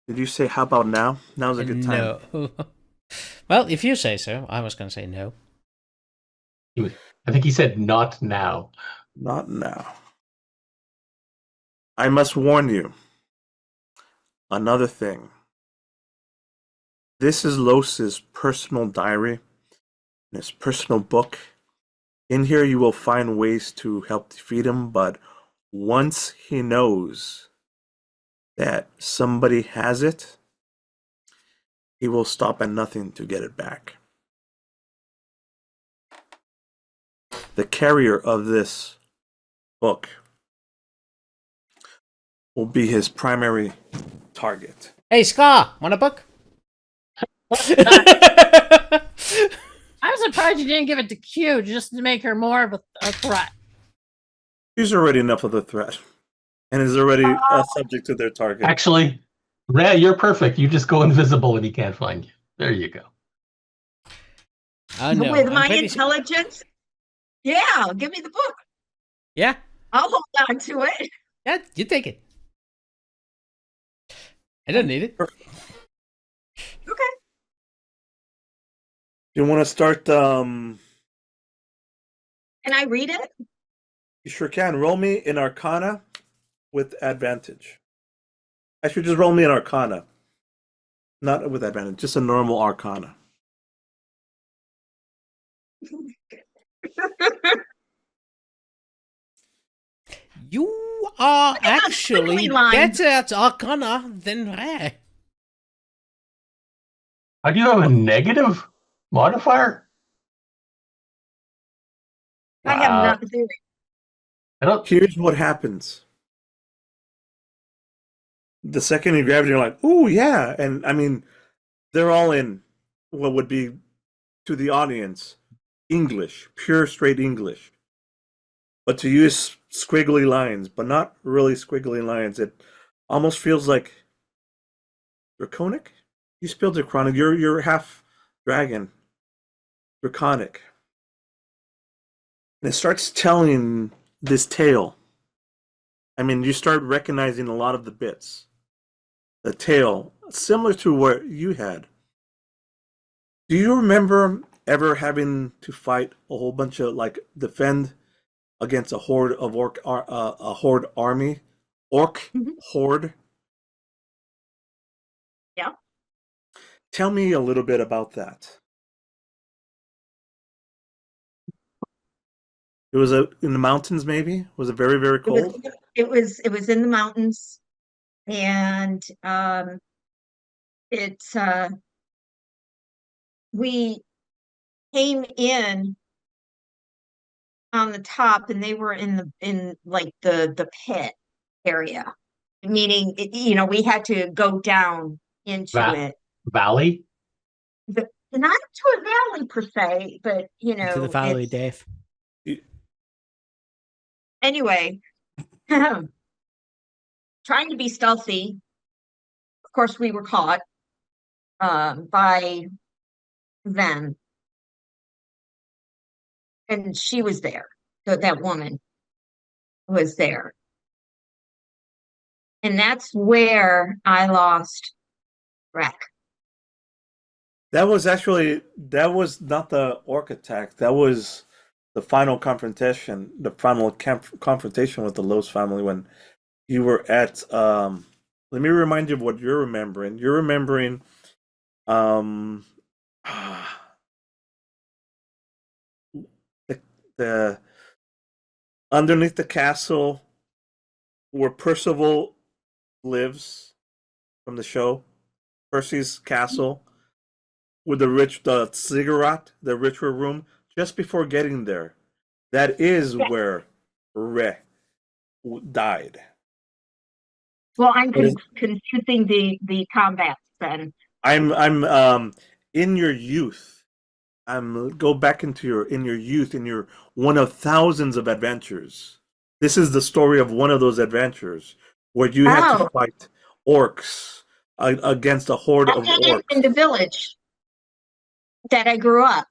Did you say how about now? Now's a good time. No. Well, if you say so, I was going to say no. I think he said not now. Not now. I must warn you. Another thing. This is Los's personal diary, his personal book. In here, you will find ways to help defeat him, but once he knows that somebody has it, he will stop at nothing to get it back. The carrier of this book will be his primary target. Hey, Scar, want a book? I'm surprised you didn't give it to Q just to make her more of a threat. He's already enough of a threat, and is already subject to their target. Actually, Ray, you're perfect. You just go invisible and he can't find you. There you go. No, With I'm my pretty intelligence? Yeah, give me the book. Yeah, I'll hold on to it. yeah, you take it. I don't need it. Okay. You want to start? Can I read it? You sure can. Roll me in Arcana with advantage. Actually, just roll me an Arcana. Not with advantage, just a normal Arcana. You are at that actually squiggly line. better at Arcana than Rare. How do you have a negative modifier? I have Wow. nothing. I don't. Here's what happens. The second you grab it, you're like, ooh, yeah. And I mean, they're all in what would be, to the audience, English, pure straight English. But to use squiggly lines, but not really squiggly lines, it almost feels like draconic. You spelled draconic. You're half dragon. Draconic. And it starts telling this tale. I mean, you start recognizing a lot of the bits. The tale, similar to what you had. Do you remember ever having to fight a whole bunch of, like, defend against a horde of a horde army? Orc Mhm. horde? Yeah. Tell me a little bit about that. It was in the mountains, maybe? Was it very, very cold? It was in the mountains, and it's we came in on the top, and they were in like the pit area, meaning we had to go down into it. Valley? Not to a valley per se, but Into the valley, it's- Dave. Anyway, trying to be stealthy. Of course, we were caught by them, and she was there. So that woman was there, and that's where I lost Rec. That was not the orc attack. That was the final confrontation. The final confrontation with the Lowe's family when you were at. Let me remind you of what you're remembering. You're remembering. The the underneath the castle where Percival lives from the show, Percy's castle, with the cigarette, the ritual room, just before getting there. That is where Re died. Well, I'm confusing the combats then. I'm in your youth. Go back into your youth, in your one of thousands of adventures. This is the story of one of those adventures where you had to fight orcs against a horde of orcs in the village that I grew up.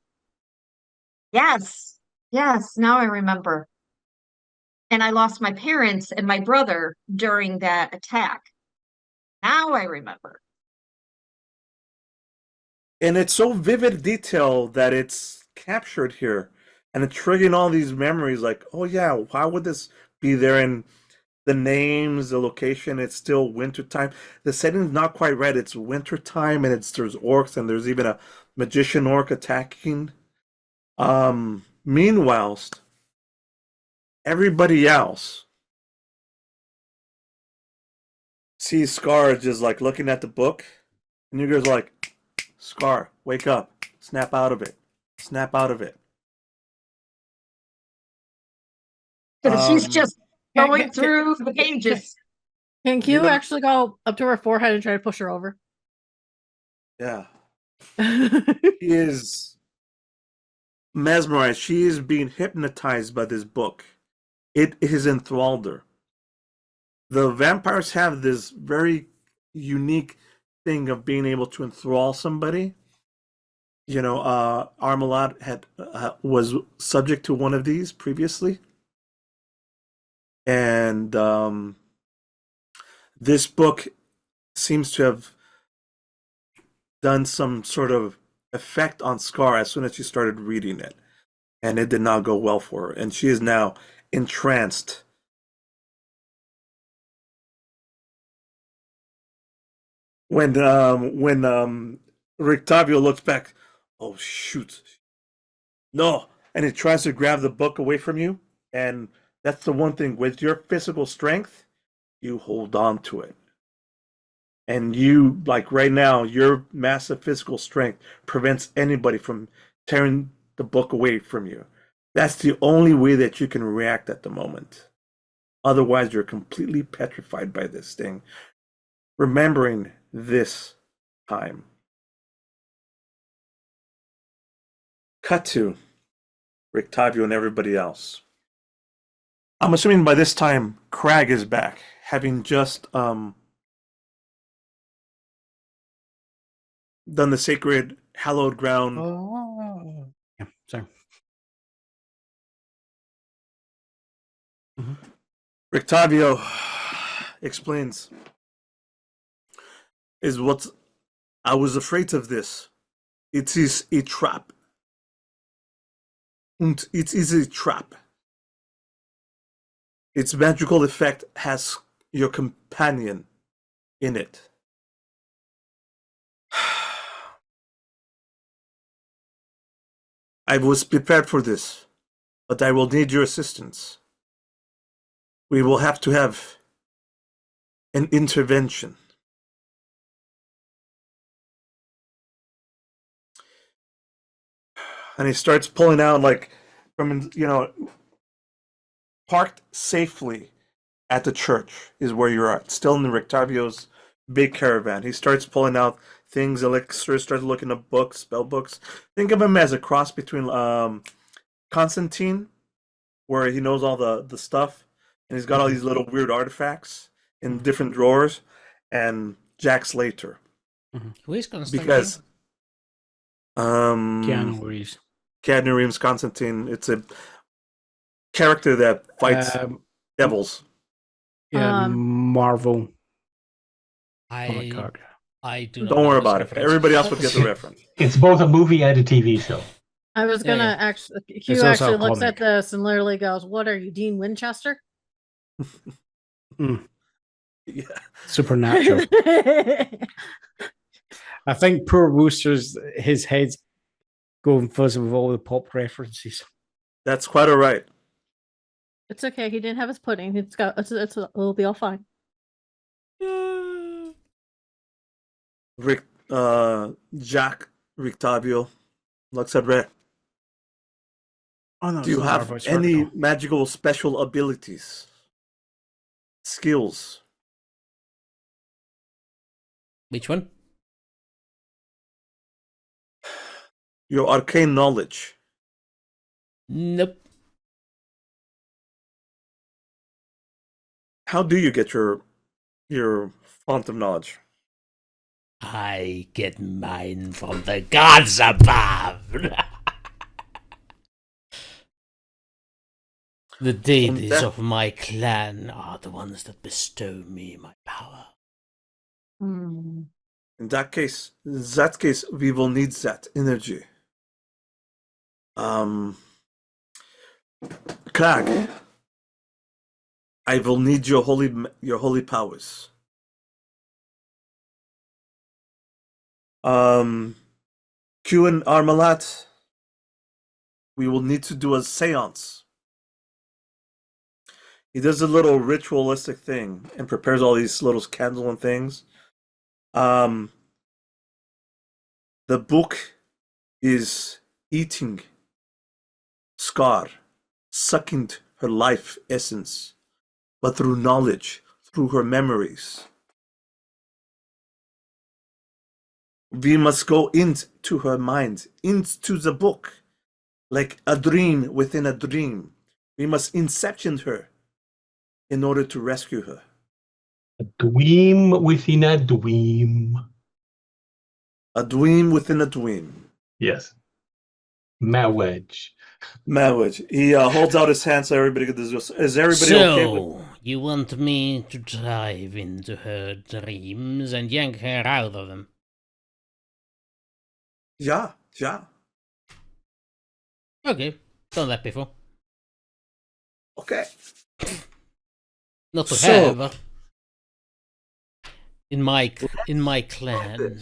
Yes, now I remember. And I lost my parents and my brother during that attack. Now I remember. And it's so vivid detail that it's captured here. And it's triggering all these memories like, oh yeah, why would this be there? And the names, the location, it's still wintertime. The setting's not quite right. It's wintertime and there's orcs and there's even a magician orc attacking. Meanwhile, everybody else sees Scar just like looking at the book, and you guys are like, Scar, wake up, snap out of it, snap out of it. Because she's just going through the pages. Can Q actually go up to her forehead and try to push her over? Yeah. She is mesmerized. She is being hypnotized by this book. It has enthralled her. The vampires have this very unique thing of being able to enthrall somebody. You know, Armolad was subject to one of these previously. And this book seems to have done some sort of effect on Scar as soon as she started reading it. And it did not go well for her. And she is now entranced. When Rictavio looks back, oh shoot. No. And he tries to grab the book away from you. And that's the one thing, with your physical strength, you hold on to it. And you, like right now, your massive physical strength prevents anybody from tearing the book away from you. That's the only way that you can react at the moment. Otherwise, you're completely petrified by this thing. Remembering this time. Cut to Rictavio and everybody else. I'm assuming by this time, Crag is back, having just done the sacred hallowed ground. Oh, yeah, sorry. Rictavio explains, is what I was afraid of this. It is a trap. And it is a trap. Its magical effect has your companion in it. I was prepared for this, but I will need your assistance. We will have to have an intervention. And he starts pulling out, like, from, you know, parked safely at the church is where you're at, still in the Rictavio's big caravan. He starts pulling out things, elixirs, starts looking at books, spell books. Think of him as a cross between Constantine, where he knows all the stuff, and he's got all these little weird artifacts in different drawers, and Jack Slater. Who is Constantine? Because Keanu Reeves. Keanu Reeves, Constantine, it's a character that fights devils. Yeah, Marvel. I I do not Don't know worry this about it. reference. Everybody else would get the reference. It's both a movie and a TV show. I was Yeah, gonna yeah. actually. It's Q also a actually looks at comic. this and literally goes, "What are you, Dean Winchester?" Yeah. Supernatural. I think poor Wooster's his head's going fuzzy with all the pop references. That's quite all right. It's okay. He didn't have his pudding. It'll be all fine. Jack Rictavio looks at Red. Oh no! Do you have any magical special abilities? Skills? Which one? Your arcane knowledge? Nope. How do you get your font of knowledge? I get mine from the gods above. The deities of my clan are the ones that bestow me my power. Hmm. In that case, we will need that energy. Crag, I will need your holy powers. Q and Armolad, we will need to do a seance. He does a little ritualistic thing and prepares all these little candles and things. The book is eating Scar, sucking her life essence, but through knowledge, through her memories. We must go into her mind, into the book, like a dream within a dream. We must inception her in order to rescue her. A dweem within a dweem. A dream within a dream. Yes. Marriage. Marriage. He holds out his hand so everybody can do this. Is everybody okay with? So, you want me to dive into her dreams and yank her out of them? Yeah. Okay, done that before. Okay. Not to So- have. But in my clan,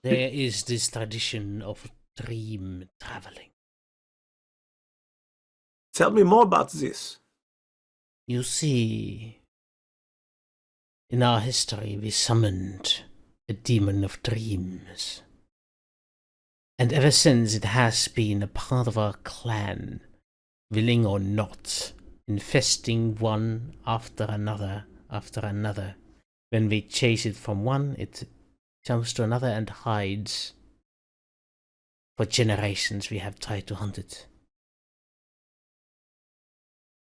there is this tradition of dream traveling. Tell me more about this. You see, in our history, we summoned a demon of dreams. And ever since, it has been a part of our clan, willing or not, infesting one after another. When we chase it from one, it jumps to another and hides. For generations, we have tried to hunt it.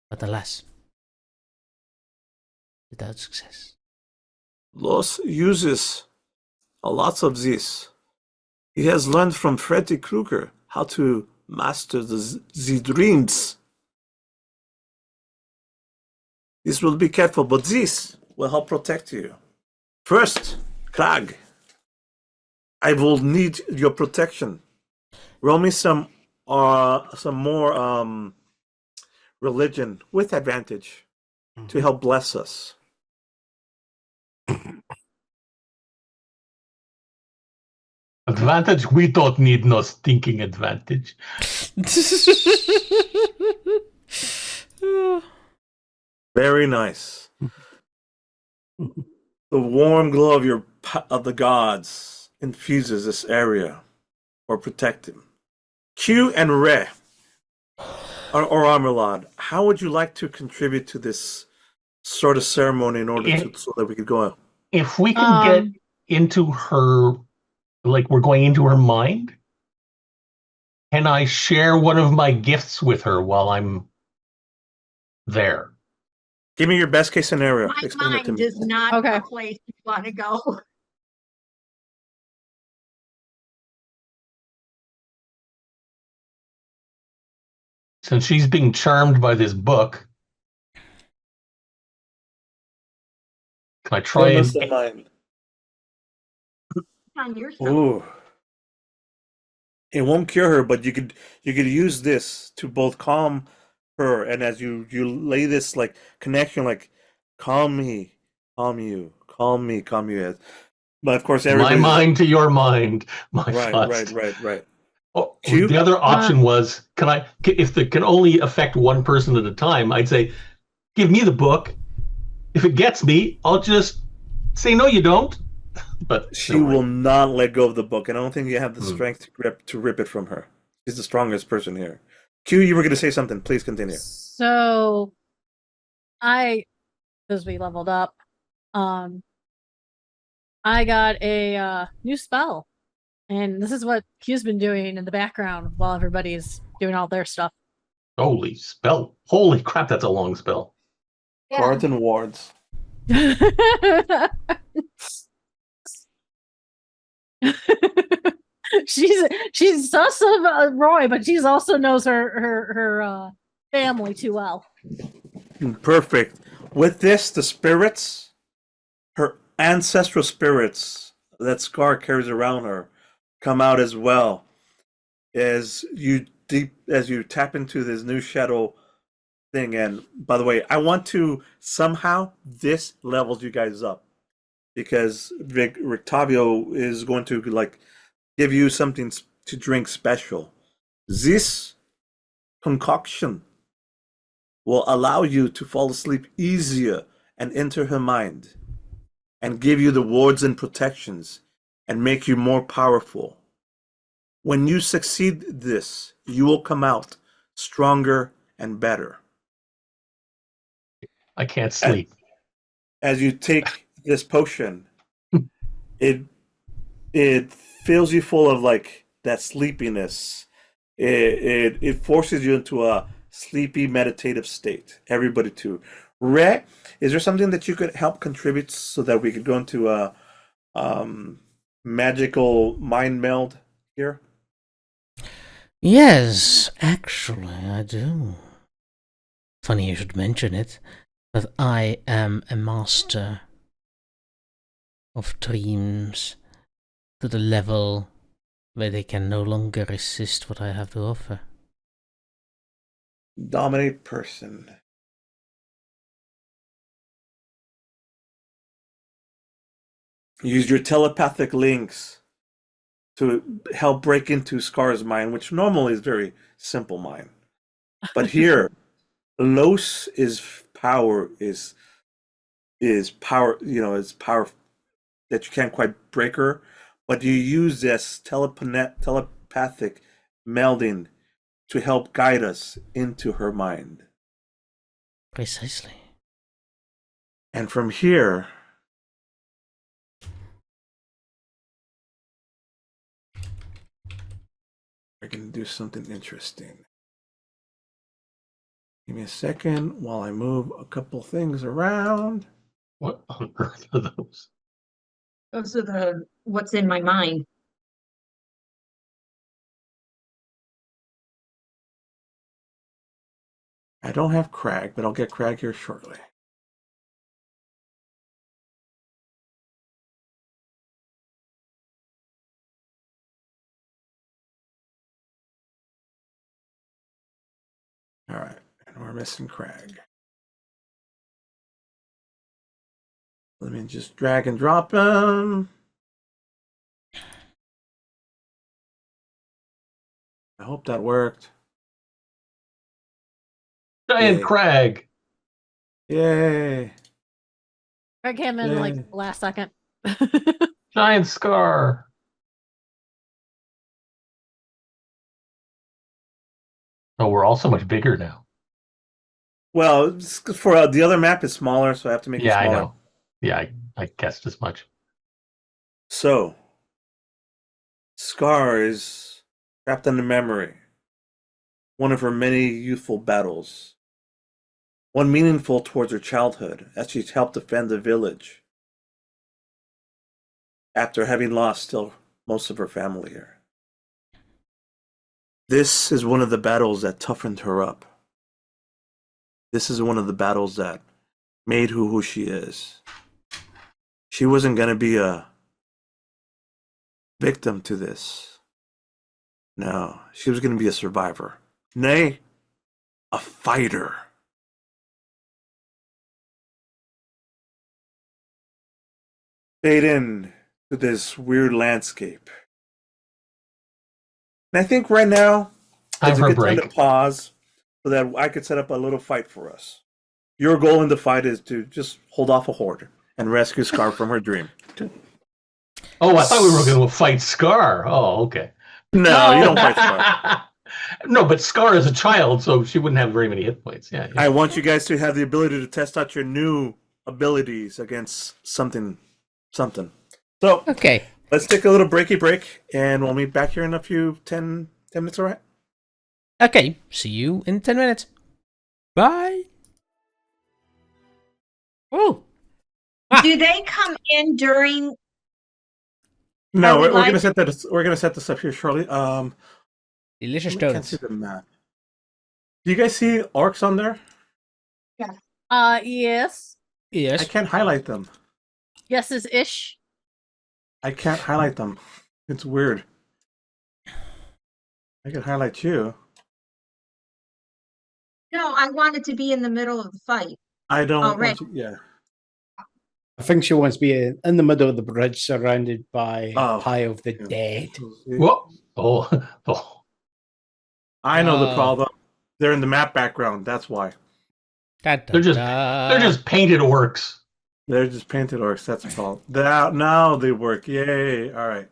But alas, without success. Los uses a lot of this. He has learned from Freddy Krueger how to master the dreams. This will be careful, but this will help protect you. First, Crag, I will need your protection. Roll me some more religion with advantage to help bless us. Advantage? We don't need no stinking advantage. Very nice. The warm glow of the gods infuses this area or protect him. Q and Re or Armolad, how would you like to contribute to this sort of ceremony in order so that we could go out? If we can get into her, like we're going into her mind, can I share one of my gifts with her while I'm there? Give me your best case scenario. My Explain it to mind me. is not Okay. a place you want to go. Since she's being charmed by this book, can I try Illness and of mind. on yourself. Ooh. It won't cure her, but you could use this to both calm her, and as you lay this like connection, like calm me, calm you, calm me, calm you. But of course, My everybody's mind to your mind, my right, thoughts. right. Oh, Q? the other option was, if it can only affect one person at a time, I'd say, give me the book. If it gets me, I'll just say, no, you don't. But She never mind. will not let go of the book. I don't think you have the strength to rip it from her. She's the strongest person here. Q, you were going to say something. Please continue. So, because we leveled up, I got a new spell, and this is what Q's been doing in the background while everybody's doing all their stuff. Holy spell. Holy crap, that's a long spell. Yeah. Guards and wards. she's sus of Roy, but she's also knows her family too well. Perfect. With this, the spirits, her ancestral spirits that Scar carries around her, come out as well. As you tap into this new shadow thing. And by the way, I want to somehow this levels you guys up, because Rictavio is going to like give you something to drink special. This concoction will allow you to fall asleep easier and enter her mind, and give you the wards and protections, and make you more powerful. When you succeed this, you will come out stronger and better. I can't sleep. As you take this potion, it fills you full of like that sleepiness. It forces you into a sleepy meditative state. Everybody too. Rhett, is there something that you could help contribute so that we could go into a magical mind meld here? Yes, actually, I do. Funny you should mention it, but I am a master of dreams to the level where they can no longer resist what I have to offer. Dominate person. Use your telepathic links to help break into Scar's mind, which normally is very simple mind. But here, Los is power, is power, is power that you can't quite break her, but you use this telepathic melding to help guide us into her mind. Precisely. And from here, we're going to do something interesting. Give me a second while I move a couple things around. What on earth are those? Those are what's in my mind. I don't have Crag, but I'll get Crag here shortly. All right, and we're missing Crag. Let me just drag and drop him. I hope that worked. Giant Yay. Crag. Yay. Greg came in like last second. Giant Scar. Oh, we're all so much bigger now. Well, for the other map is smaller, so I have to make it smaller. I know. Yeah, I guessed as much. So, Scar is trapped in the memory. One of her many youthful battles. One meaningful towards her childhood, as she's helped defend the village after having lost still most of her family here. This is one of the battles that toughened her up. This is one of the battles that made her who she is. She wasn't going to be a victim to this. No, she was going to be a survivor. Nay, a fighter. Fade in to this weird landscape. And I think right now Time it's a for a good time break. to pause so that I could set up a little fight for us. Your goal in the fight is to just hold off a horde and rescue Scar from her dream. Oh, I thought we were going to fight Scar. Oh, okay. No, you don't fight Scar. No, but Scar is a child, so she wouldn't have very many hit points. Yeah. I want you guys to have the ability to test out your new abilities against something. So, Okay. let's take a little break, and we'll meet back here in a few 10 minutes, all right? Okay. See you in 10 minutes. Bye. Oh. Do they come in during? No, Are we we're live? gonna set that. We're gonna set this up here shortly. Delicious I can't see donuts. the map. Do you guys see orcs on there? Yes. Yes. I can't highlight them. Yes is ish. I can't highlight them. It's weird. I can highlight you. No, I wanted to be in the middle of the fight. I don't Oh, right. want to. Yeah. I think she wants to be in the middle of the bridge, surrounded by Oh, a pile of the yeah. dead. Whoa. Oh. I know the Oh. problem. They're in the map background. That's why. Da, da, They're da. just painted orcs. They're just painted orcs. That's the problem. Now they work. Yay! All right.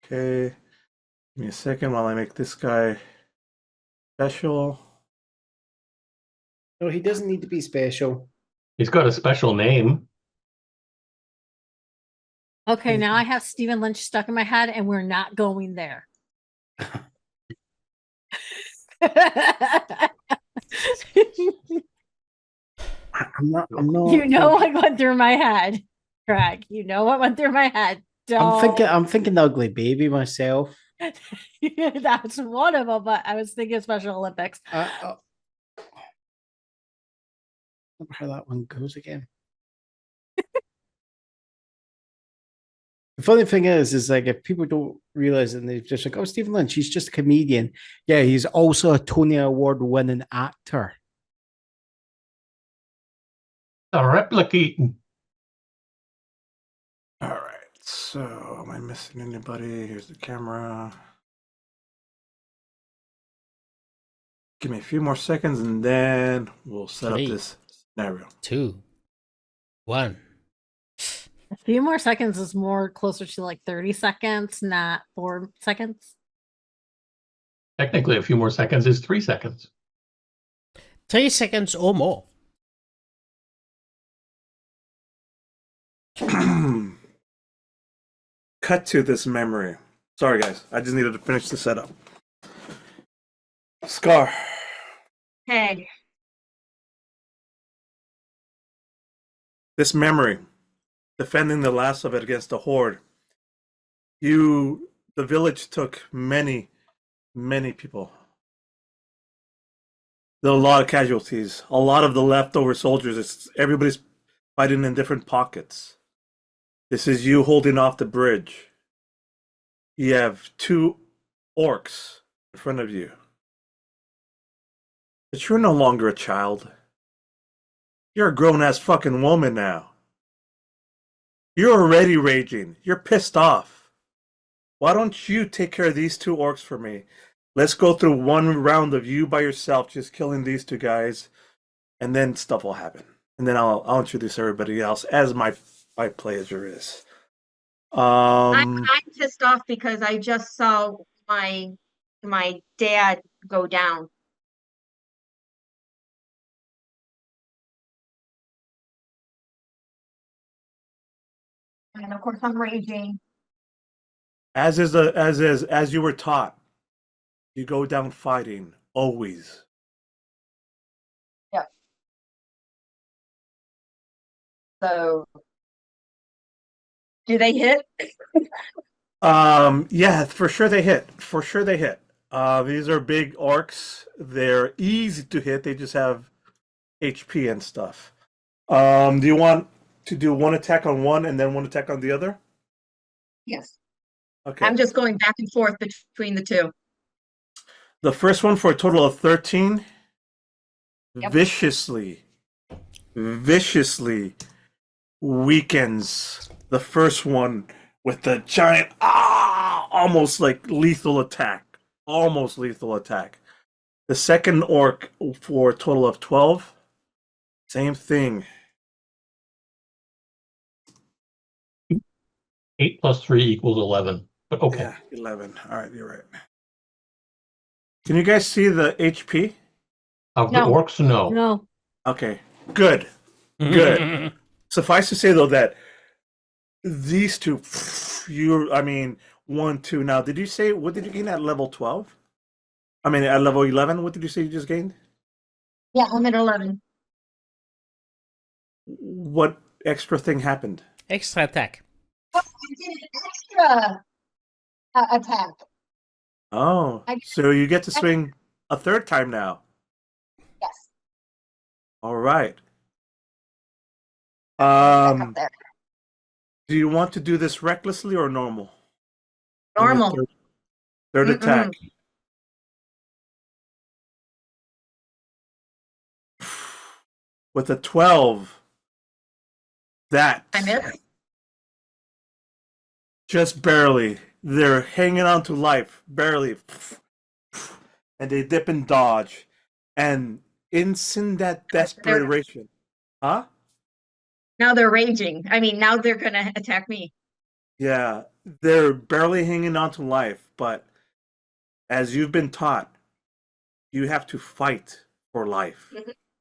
Okay. Give me a second while I make this guy special. No, he doesn't need to be special. He's got a special name. Okay, now I have Stephen Lynch stuck in my head, and we're not going there. I'm not. You know what went through my head, Crag. You know what went through my head. I'm thinking ugly baby myself. That's one of them, but I was thinking Special Olympics. Remember how that one goes again. The funny thing is like if people don't realize it and they're just like, oh, Stephen Lynch, he's just a comedian. Yeah, he's also a Tony Award winning actor. A replicating. All right. So, am I missing anybody? Here's the camera. Give me a few more seconds, and then we'll set up 3, this scenario. 2, 1. A few more seconds is more closer to like 30 seconds, not 4 seconds. Technically, a few more seconds is 3 seconds. 3 seconds or more. Cut to this memory. Sorry, guys. I just needed to finish the setup. Scar. Hey, This memory. Defending the last of it against the horde. The village took many people. There are a lot of casualties. A lot of the leftover soldiers. Everybody's fighting in different pockets. This is you holding off the bridge. You have 2 orcs in front of you. But you're no longer a child. You're a grown-ass fucking woman now. You're already raging. You're pissed off. Why don't you take care of these 2 orcs for me? Let's go through one round of you by yourself, just killing these 2 guys, and then stuff will happen. And then I'll introduce everybody else as my pleasure is. I'm pissed off because I just saw my dad go down. And of course I'm raging. As you were taught, you go down fighting always. Yeah. So do they hit? Yeah, for sure they hit. These are big orcs. They're easy to hit. They just have HP and stuff. Do you want to do one attack on one and then one attack on the other? Yes. Okay. I'm just going back and forth between the two. The first one for a total of 13. Yep. Viciously weakens the first one with the giant, almost like lethal attack. Almost lethal attack. The second orc for a total of 12. Same thing. 8 plus 3 equals 11. But okay. Yeah, 11. All right, you're right. Can you guys see the HP? Of the No. orcs, no. No. Okay, good. Good. Suffice to say, though, that these two, I mean, 1, 2. Now, did you say, what did you gain at level 12? I mean, at level 11, what did you say you just gained? Yeah, I'm at 11. What extra thing happened? Extra attack. Oh, I did an extra attack. Oh, so you get to swing a third time now. Yes. All right. Back up there. Do you want to do this recklessly or normal? Normal. On the third attack. With a 12. That. I missed. Just barely. They're hanging on to life. Barely. And they dip and dodge. And in that desperation. Huh? Now they're raging. I mean, now they're going to attack me. Yeah. They're barely hanging on to life. But as you've been taught, you have to fight for life.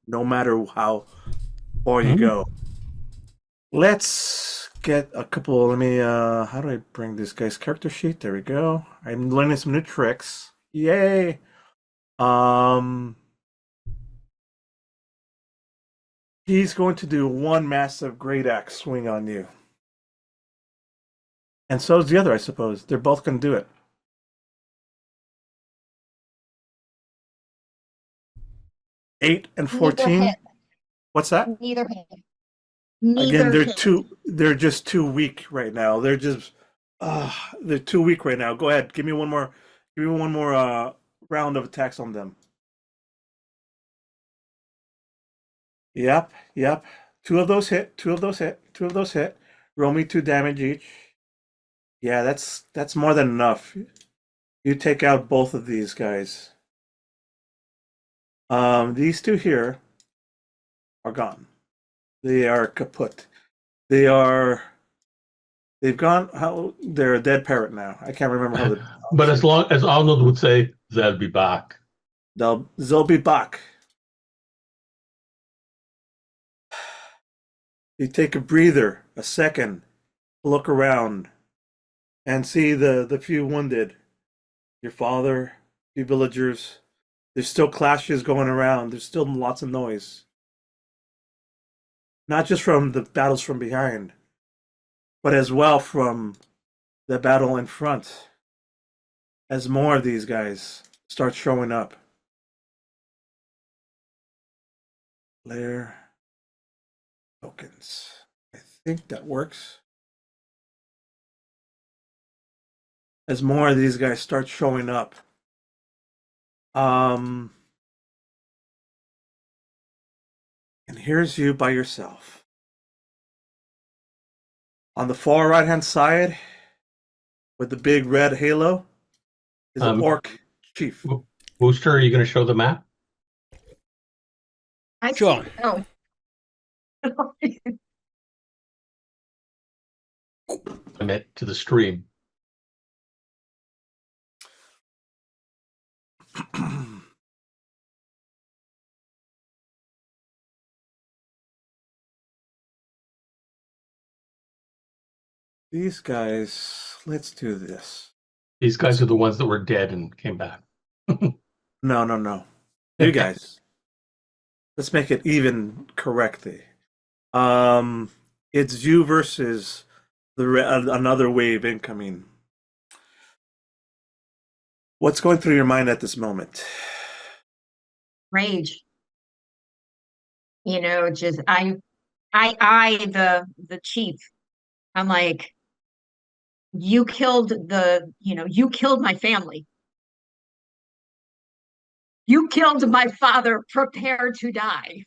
No matter how far you go. Let's get a couple. Let me. How do I bring this guy's character sheet? There we go. I'm learning some new tricks. Yay! He's going to do one massive great axe swing on you, and so is the other. I suppose they're both going to do it. Eight and 14. What's that? Neither hit. Again, Neither hit. they're just too weak right now. They're just they're too weak right now. Go ahead. Give me one more round of attacks on them. Yep. 2 of those hit. 2 of those hit. 2 of those hit. Roll me 2 damage each. Yeah, that's more than enough. You take out both of these guys. These 2 here are gone. They are kaput. They've gone. They're a dead parrot now. I can't remember how. But as long as Arnold would say, they'll be back. They'll be back. You take a breather, a second, look around, and see the few wounded. Your father, few villagers. There's still clashes going around. There's still lots of noise. Not just from the battles from behind, but as well from the battle in front. As more of these guys start showing up. Lair tokens. I think that works. As more of these guys start showing up. And here's you by yourself. On the far right-hand side, with the big red halo, is an orc chief. Wooster, are you going to show the map? Sure. Oh. I meant to the stream. These guys, let's do this. These guys are the ones that were dead and came back. No. You guys. Let's make it even correctly. It's you versus another wave incoming. What's going through your mind at this moment? Rage. You know, just I the chief. I'm like, you killed you killed my family. You killed my father. Prepare to die.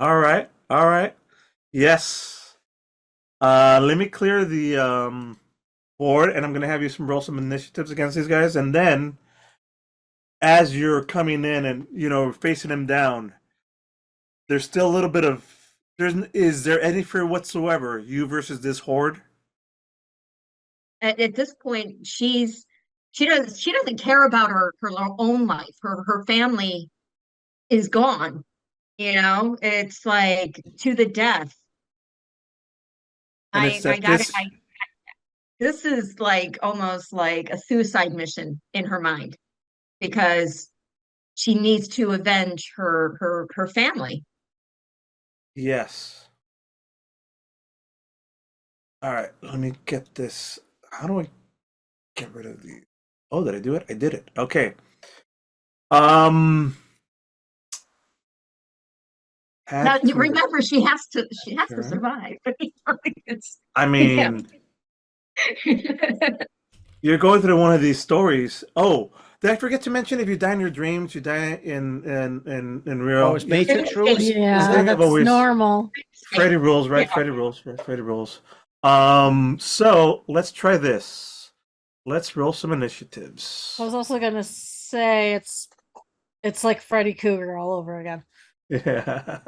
All right. All right. Yes. Let me clear the board, and I'm gonna have you roll some initiatives against these guys, and then as you're coming in and facing him down, there's still a little bit of is there any fear whatsoever, you versus this horde? At this point, she doesn't care about her own life. Her family is gone. It's like to the death. And I it's at got it. this This is like almost like a suicide mission in her mind because she needs to avenge her family. Yes. All right, let me get this. How do I get rid of these? Oh, did I do it? I did it. Okay. Now, Had to. remember, she has to Sure. survive. I mean, you're going through one of these stories. Oh, did I forget to mention if you die in your dreams, you die in real? Oh, it's Matrix rules. Yeah, They have that's always- normal. Freddy rules, right? Yeah. Freddy rules, right? Freddy rules. So let's try this. Let's roll some initiatives. I was also gonna say it's like Freddy Cougar all over again. Yeah.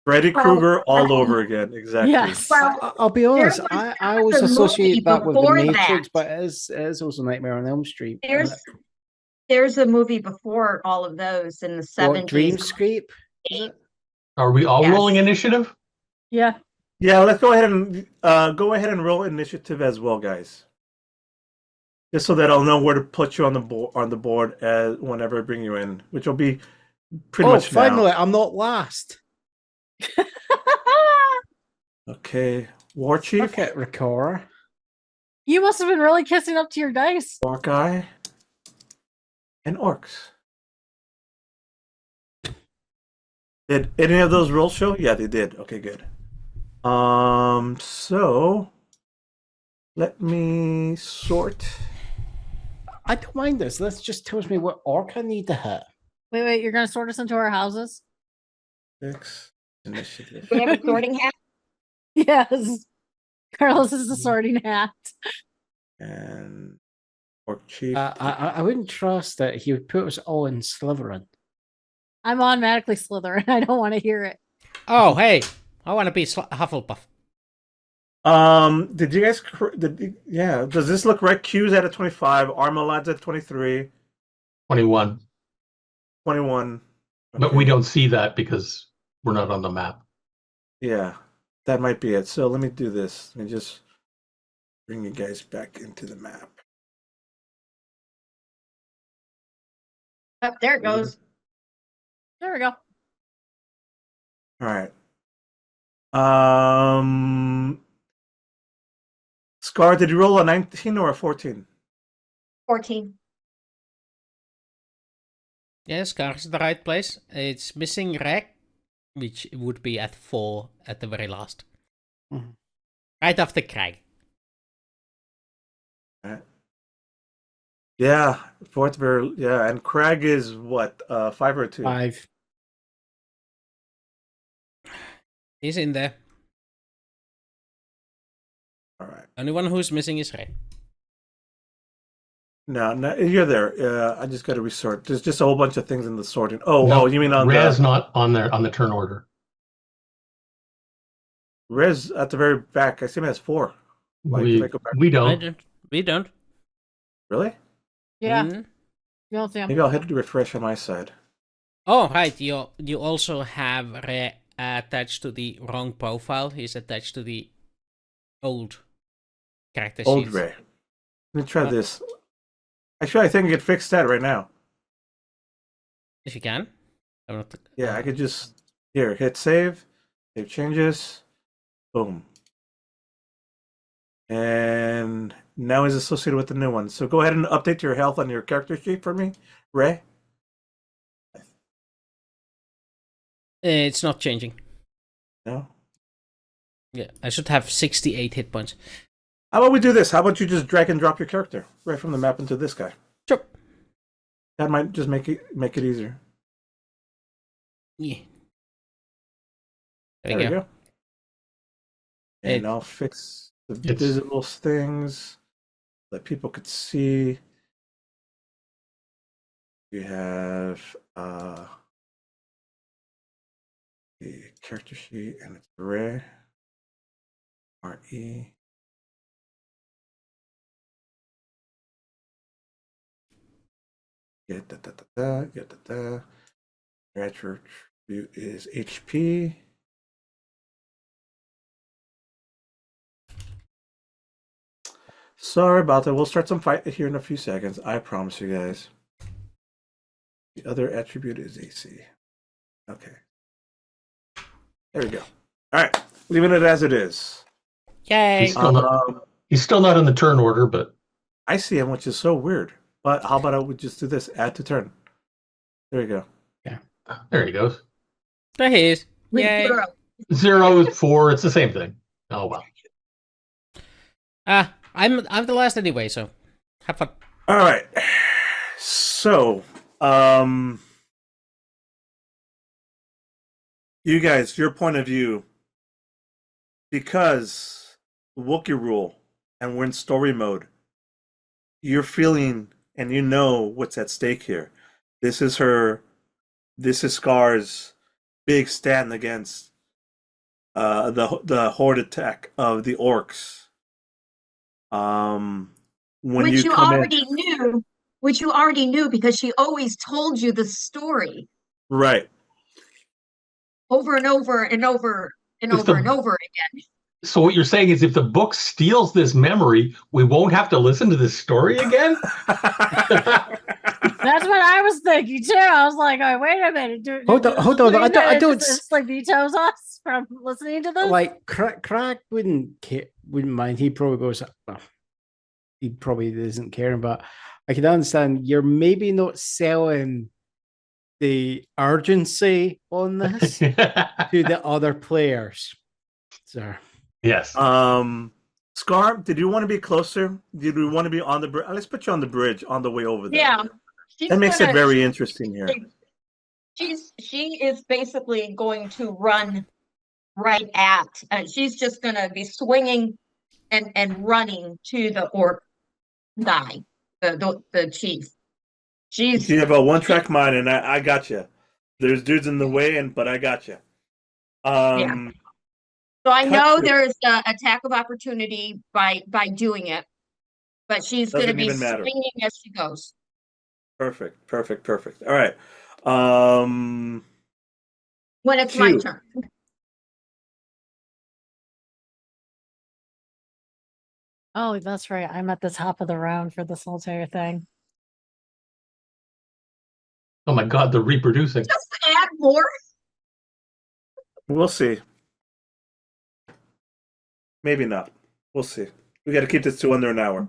Freddy Krueger all over again. Exactly. Yes. Well, I'll be honest. there was I always a movie associate that with the before Matrix, that. but it is also Nightmare on Elm Street. There's a movie before all of those in the What, 70s. Dreamscape? Is it? Are we all Yes. rolling initiative? Yeah. Yeah, let's go ahead and roll initiative as well, guys. Just so that I'll know where to put you on the board as whenever I bring you in, which will be pretty much finally, now. I'm not last. Okay, War Chief, Okay, Ricora. You must have been really kissing up to your dice. Orc Guy, and Orcs. Did any of those rolls show? Yeah, they did. Okay, good. So let me sort. I don't mind this. This just tells me what orc I need to hit. Wait, you're gonna sort us into our houses? 6 initiative. We have a sorting hat. Yes. Carlos is the sorting hat. And Orc Chief. I wouldn't trust that he would put us all in Slytherin. I'm automatically Slytherin. I don't want to hear it. Oh, hey, I want to be Hufflepuff. Did you guys? Yeah. Does this look right? Q's at a 25. Armolad's at 23. 21. 21. But Okay. we don't see that because we're not on the map. Yeah, that might be it. So let me do this. Let me just bring you guys back into the map. Oh, there it goes. There we go. All right. Scar, did you roll a 19 or a 14? 14. Yes, Car is the right place. It's missing Crag, which would be at 4 at the very last. Mhm. Right after Crag. Yeah, fourth very. Yeah, and Crag is what? 5 or 2? 5. He's in there. All right. Only one who's missing is Crag. No, you're there. I just got to resort. There's just a whole bunch of things in the sorting. Oh, No, you mean on Rez the not on there on the turn order. Rez at the very back? I see him as 4. Why We, did I go back? we don't. We don't. Really? Yeah. Mhm. You don't see him. Maybe I'll head to refresh on my side. Oh, right. You also have Re attached to the wrong profile. He's attached to the old character Old sheet. Ray. Let me try What? this. Actually, I think I could fix that right now. If you can. I'm not, Yeah, I could just hit save changes, boom, and now he's associated with the new one. So go ahead and update your health on your character sheet for me, Ray. It's not changing. No. Yeah, I should have 68 hit points. How about we do this? How about you just drag and drop your character right from the map into this guy? Sure. That might just make it easier. Yeah. There we go. And It- I'll fix the It's- visible things that people could see. You have the character sheet, and it's gray. RE. Get da. Attribute is HP. Sorry about that. We'll start some fight here in a few seconds. I promise you guys. The other attribute is AC. Okay. There we go. All right. Leaving it as it is. Yay. He's still not in the turn order, but I see him, which is so weird. But how about I would just do this? Add to turn. There you go. there he goes. There he is. With Yay. 0 is 4. It's the same thing. Oh well. I'm the last anyway, so have fun. All right. So, you guys, your point of view, because Wookiee rule and we're in story mode, you're feeling and you know what's at stake here. This is Scar's big stand against the horde attack of the orcs. When Which you come already knew, which you already knew because she always told you the story right. over and over and over and It's over the- and over again. So what you're saying is, if the book steals this memory, we won't have to listen to this story again. That's what I was thinking too. I was like, oh, wait a minute. Hold on. I don't It's like vetoes us from listening to this. like Crag wouldn't mind. He probably goes, well, he probably isn't caring, but I can understand you're maybe not selling the urgency on this to the other players. So Yes. Scar, did you want to be closer? Did we want to be on the bridge? Let's put you on the bridge on the way over there. Yeah. she's That makes it gonna- very interesting here. She is basically going to run right at, she's just gonna be swinging and running to the orc guy, the chief. She's You have a one-track mind, and I got you. There's dudes in the way, but I got you. so I cut know to- there's an attack of opportunity by doing it, but she's gonna Doesn't be even matter. swinging as she goes. Perfect. All right. When it's my Q. turn. Oh, that's right. I'm at the top of the round for this whole entire thing. Oh my God, they're reproducing. Just add more. We'll see. Maybe not. We'll see. We got to keep this to under an hour.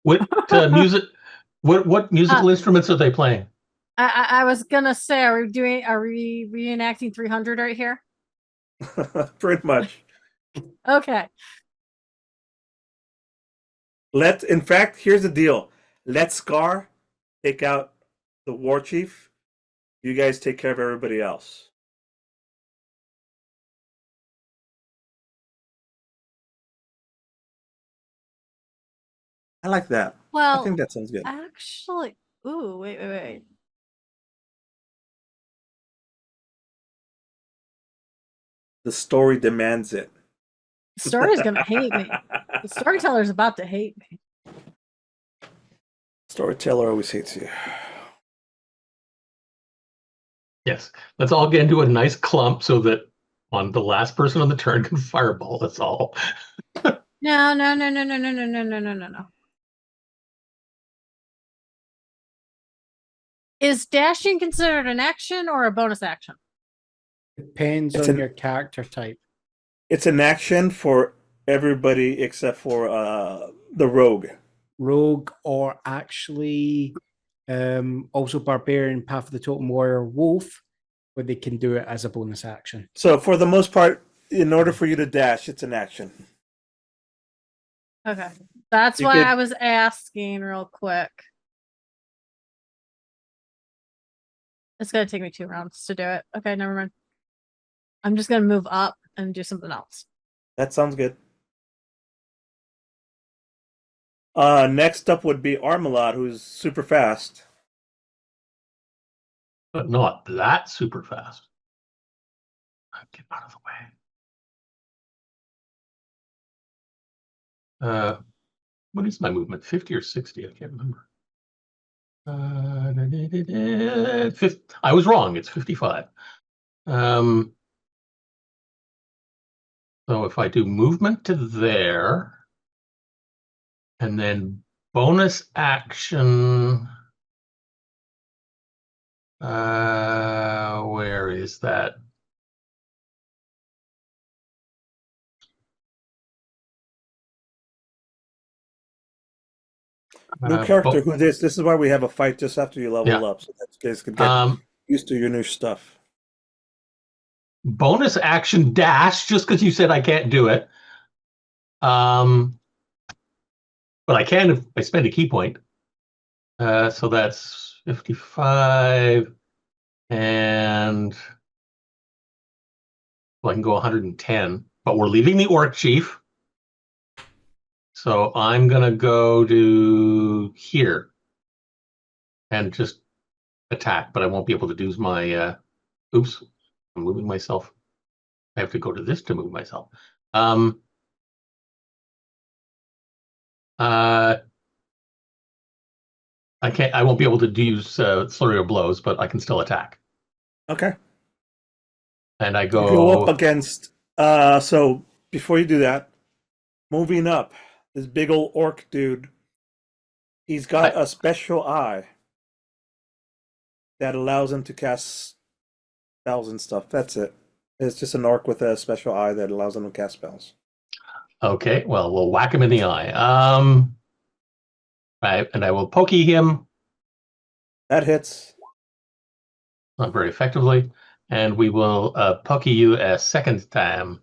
What music? What musical instruments are they playing? I was gonna say, are we reenacting 300 right here? Pretty much. Okay. In fact, here's the deal. Let Scar take out the war chief. You guys take care of everybody else. I like that. Well, I think that sounds good. actually, ooh, wait. The story demands it. The story's gonna hate me. The storyteller's about to hate me. Storyteller always hates you. Yes. Let's all get into a nice clump so that on the last person on the turn can fireball. That's all. No. Is dashing considered an action or a bonus action? depends It's on an- your character type. It's an action for everybody except for the rogue. Rogue or actually also Barbarian, Path of the Totem Warrior, Wolf, where they can do it as a bonus action. So for the most part, in order for you to dash, it's an action. Okay. That's You why could- I was asking real quick. It's gonna take me 2 rounds to do it. Okay, never mind. I'm just gonna move up and do something else. That sounds good. Next up would be Armolad, who's super fast. But not that super fast. Get out of the way. What is my movement? 50 or 60? I can't remember. 50, I was wrong. It's 55. So if I do movement to there, and then bonus action, where is that? New character, who this? This is why we have a fight just after you level up, so that you guys can get used to your new stuff. Bonus action dash, just because you said I can't do it. But I can if I spend a key point. So that's 55, and well, I can go 110. But we're leaving the orc chief. So I'm going to go to here and just attack, but I won't be able to do my, oops, I'm moving myself. I have to go to this to move myself. I won't be able to use flurry of blows, but I can still attack. Okay. And I You go up go, against, so before you do that, moving up, this big old orc dude, he's got a special eye that allows him to cast spells and stuff. That's it. It's just an orc with a special eye that allows him to cast spells. okay, well, we'll whack him in the eye. Right, and I will pokey him. That hits. Not very effectively. And we will pokey you a second time.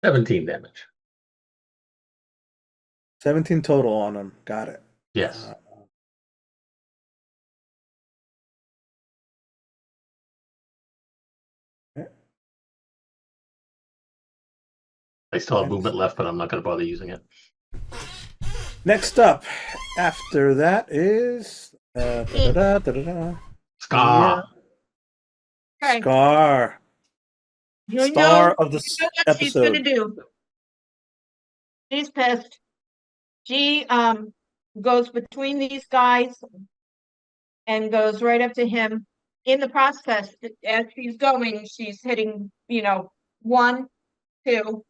17 damage. 17 total on him. Got it. Yes. I still have movement left, but I'm not going to bother using it. Next up, after that is Scar. Okay. Scar. You Star know, of the you know what she's gonna episode. do. She's pissed. She goes between these guys and goes right up to him. In the process, as she's going, she's hitting, 1, 2,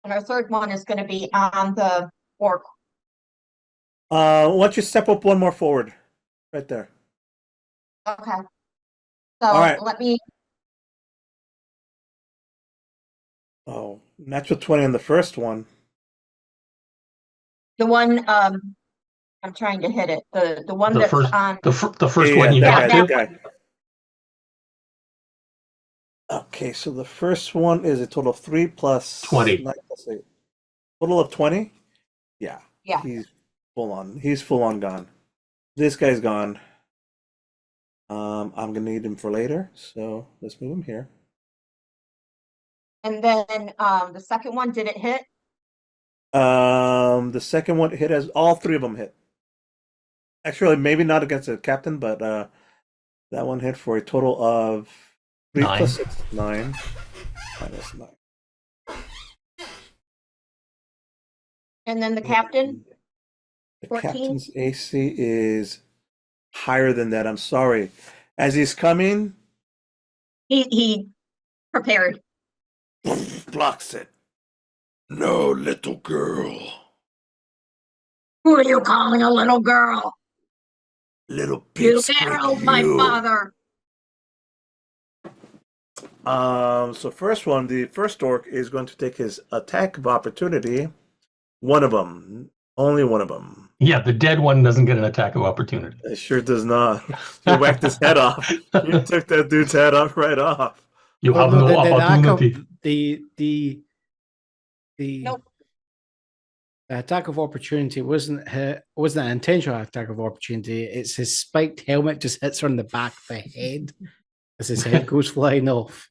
and our third one is going to be on the orc. Why don't you step up one more forward? Right there. Okay. So All right. let me. Oh, natural 20 on the first one. The one I'm trying to hit it. The one The that's first, on. the first one you that have guy, to. that guy. Okay, so the first one is a total of 3 plus 20. 9 plus 8. Total of 20? Yeah. Yeah. He's full on. He's full on gone. This guy's gone. I'm gonna need him for later, so let's move him here. And then the second one, did it hit? The second one hit as all 3 of them hit. Actually, maybe not against the captain, but that one hit for a total of 3 9. plus 6, 9. Minus 9. And then the captain? The 14? captain's AC is higher than that. I'm sorry. As he's coming, He prepared. blocks it. No, little girl. Who are you calling a little girl? Little You pipsqueak, arrowed my you. father. So first one, the first orc is going to take his attack of opportunity. One of them. Only one of them. Yeah, the dead one doesn't get an attack of opportunity. It sure does not. He whacked his head off. You took that dude's head off right off. You Oh, have no, no the lack of opportunity. the The Nope. attack of opportunity wasn't an intentional attack of opportunity. It's his spiked helmet just hits her in the back of the head as his head goes flying off.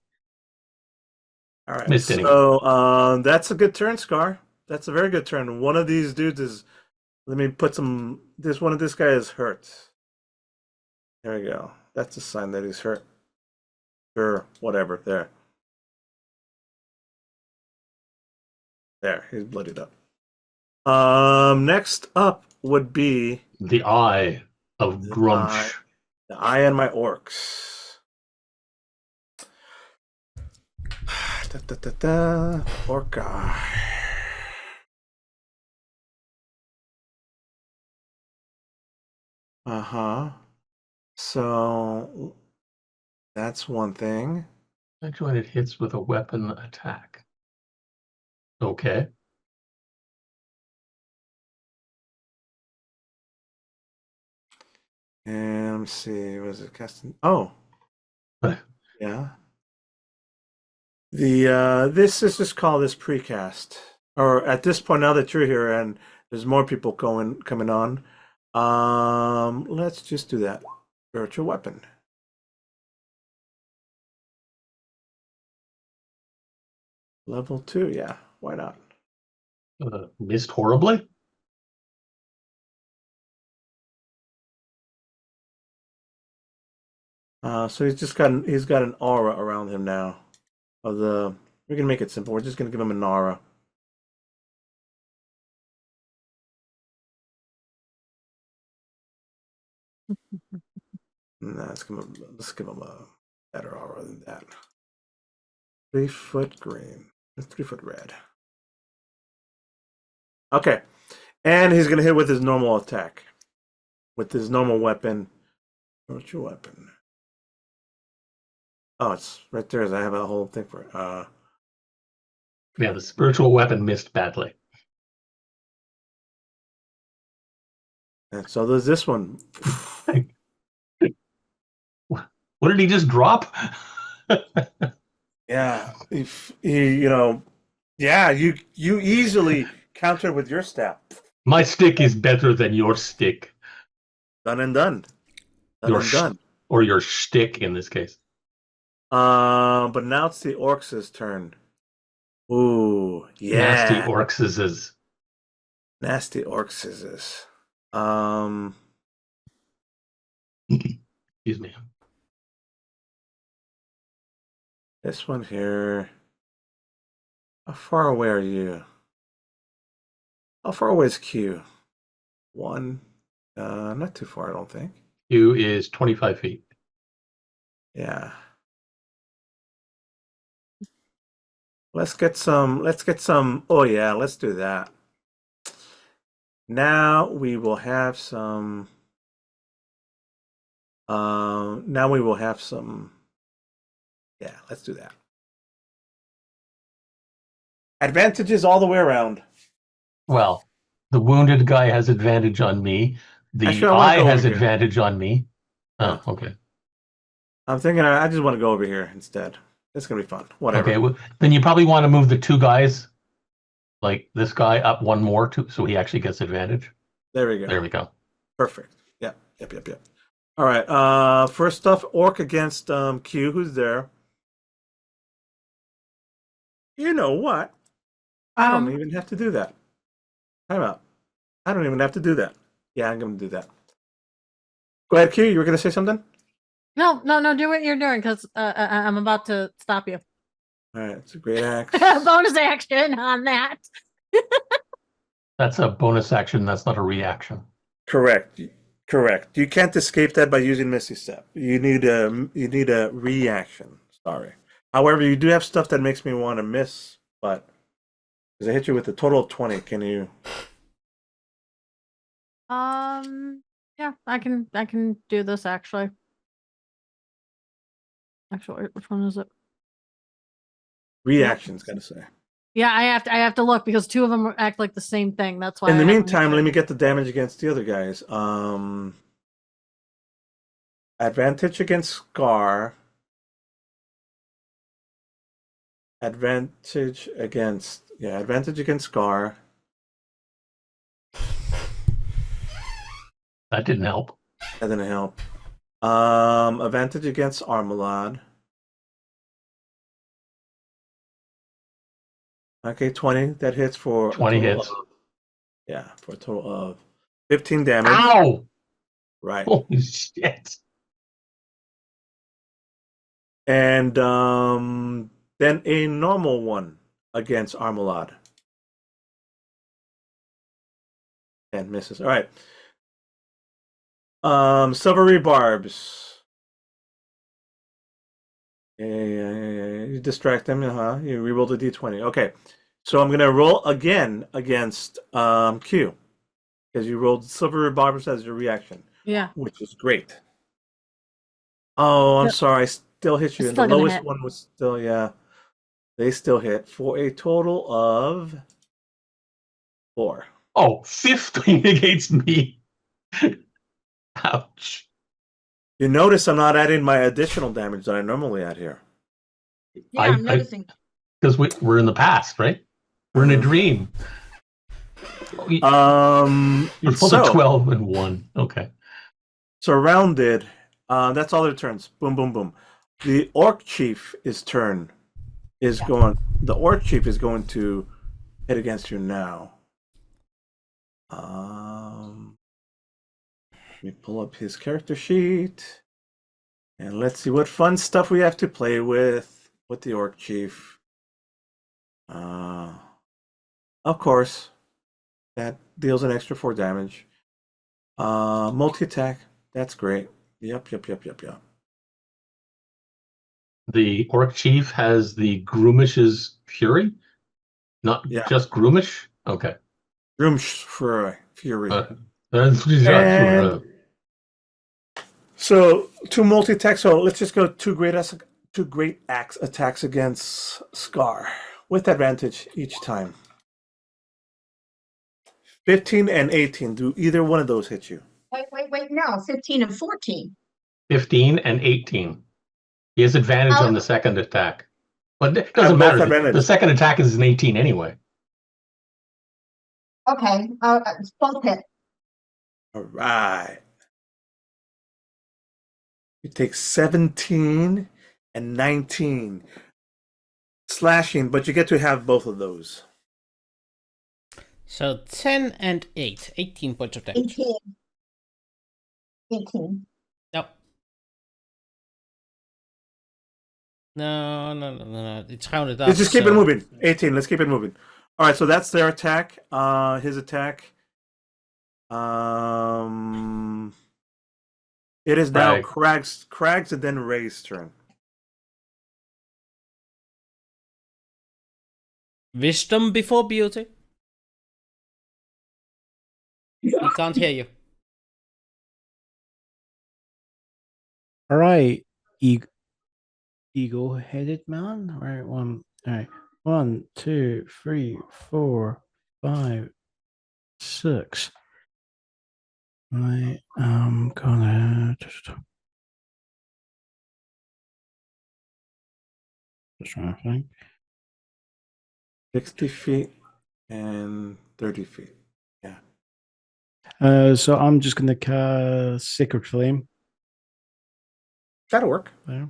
All right. Missed anyway. So that's a good turn, Scar. That's a very good turn. One of these dudes is. Let me put some. This one of this guy is hurt. There we go. That's a sign that he's hurt. Sure, whatever. There. There, he's bloodied up. Next up would be The eye of the Grunch. the eye and my orcs. Da, da, da, da. Orc eye. Uh-huh. So that's one thing. Actually, when it hits with a weapon attack. Okay. And let's see, was it casting? Oh, What? yeah. The this is just call this precast. Or at this point, now that you're here and there's more people coming on, let's just do that. Spiritual weapon. Level 2, yeah, why not? Missed horribly? So he's got an aura around him now. We're gonna make it simple. We're just gonna give him an aura. No, let's give him a better aura than that. 3 foot green. 3 foot red. Okay. And he's gonna hit with his normal attack. With his normal weapon. What's your weapon? Oh, it's right there. I have a whole thing for it. Yeah, the spiritual weapon missed badly. And so there's this one. What did he just drop? Yeah, if yeah, you easily counter with your staff. My stick is better than your stick. Done and done. Done Your and done. Or your shtick in this case. But now it's the orcs' turn. Ooh, yeah. Nasty orcs is. Nasty orcs is this. Excuse me. This one here. How far away are you? How far away is Q? 1. Not too far, I don't think. Q is 25 feet. Yeah. Let's get some. Oh yeah, let's do that. Now we will have some. Now we will have some. Yeah, let's do that. Advantages all the way around. Well, the wounded guy has advantage on me. The Actually, I wanna eye go has over here. advantage on me. Yeah. Oh, okay. I'm thinking I just want to go over here instead. It's gonna be fun. Whatever. Okay, well, then you probably want to move the two guys, like this guy, up one more, so he actually gets advantage. There we go. There we go. Perfect. Yep. All right. First off, orc against Q. Who's there? You know what? I don't even have to do that. Time out. I don't even have to do that. Yeah, I'm going to do that. Go ahead, Q. You were going to say something? No, do what you're doing because I'm about to stop you. All right. It's a great axe. Bonus action on that. That's a bonus action. That's not a reaction. Correct. You can't escape that by using Misty Step. You need a reaction. Sorry. However, you do have stuff that makes me want to miss, but because I hit you with a total of 20, can you? Yeah, I can do this actually. Actually, which one is it? Reactions, gotta say. Yeah, I have to look because two of them act like the same thing. That's why. In the I have to make meantime, sure. let me get the damage against the other guys. Advantage against Scar. Advantage against Yeah, advantage against Scar. That didn't help. That didn't help. Advantage against Armolad. Okay, 20. That hits for 20 a total hits. of, yeah, for a total of 15 damage. Ow! Right. Holy shit. And then a normal one against Armolad. And misses. All right. Silvery barbs. Yeah. You distract them, You reroll the d20. Okay. So I'm gonna roll again against Q. Because you rolled silvery barbs as your reaction. Yeah. Which is great. Oh, I'm Yep. sorry. I still hit you. It's And the still gonna lowest hit. one was still, yeah. They still hit for a total of 4. Oh, 15 against me. Ouch. You notice I'm not adding my additional damage that I normally add here. Yeah, I- I'm noticing. Because we're in the past, right? We're in a dream. You rolled a So 12 and 1. Okay. surrounded. That's all their turns. Boom, boom, boom. The orc chief's turn is going. The orc chief is going to hit against you now. Let me pull up his character sheet, and let's see what fun stuff we have to play with the orc chief. Of course, that deals an extra 4 damage. Multi-attack. That's great. Yep. The Orc Chief has the Groomish's Fury? Not Yeah. just Groomish? Okay. Room for Fury. And So 2 multi-attack. So let's just go 2 great axe attacks against Scar with advantage each time. 15 and 18. Do either one of those hit you? Wait, no, 15 and 14. 15 and 18. He has advantage Oh. on the second attack. But it Have doesn't both matter. advantage. The second attack is an 18 anyway. Okay, it's both hit. All right. You take 17 and 19 slashing, but you get to have both of those. So 10 and 8. 18 points of damage. 18. No. No. It's rounded up. Let's just keep it so- moving. 18. Let's keep it moving. All right, so that's their attack. His attack. It is now Crag's and then Ray's turn. Wisdom before beauty. He can't hear you. All right, eagle-headed man. All right, all right, 1, 2, 3, 4, 5, 6. Right, I'm gonna just trying to think. 60 feet and 30 feet. Yeah. So I'm just gonna cast Sacred Flame That'll work. there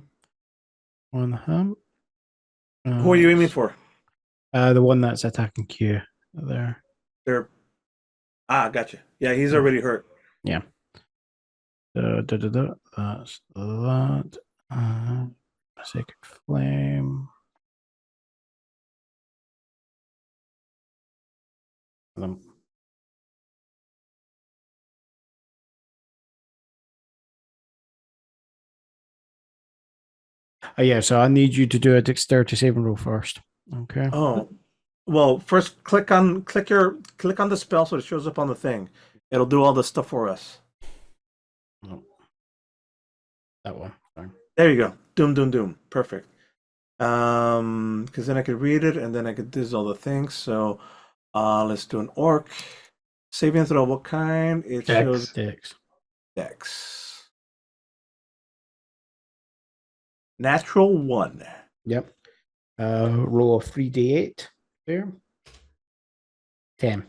on him. Who are you aiming for? The one that's attacking Q there. Gotcha. Yeah, he's already hurt. Yeah. That's that. Sacred Flame. Yeah, so I need you to do a dexterity saving roll first. Okay. Oh, well, first click on the spell so it shows up on the thing. It'll do all the stuff for us. No. That one. Sorry. There you go. Doom. Perfect. Because then I could read it and then I could do all the things. So, let's do an orc saving throw. What kind? It Dex. shows Dex. Dex. Natural 1. Yep. Roll of 3d8 there. 10.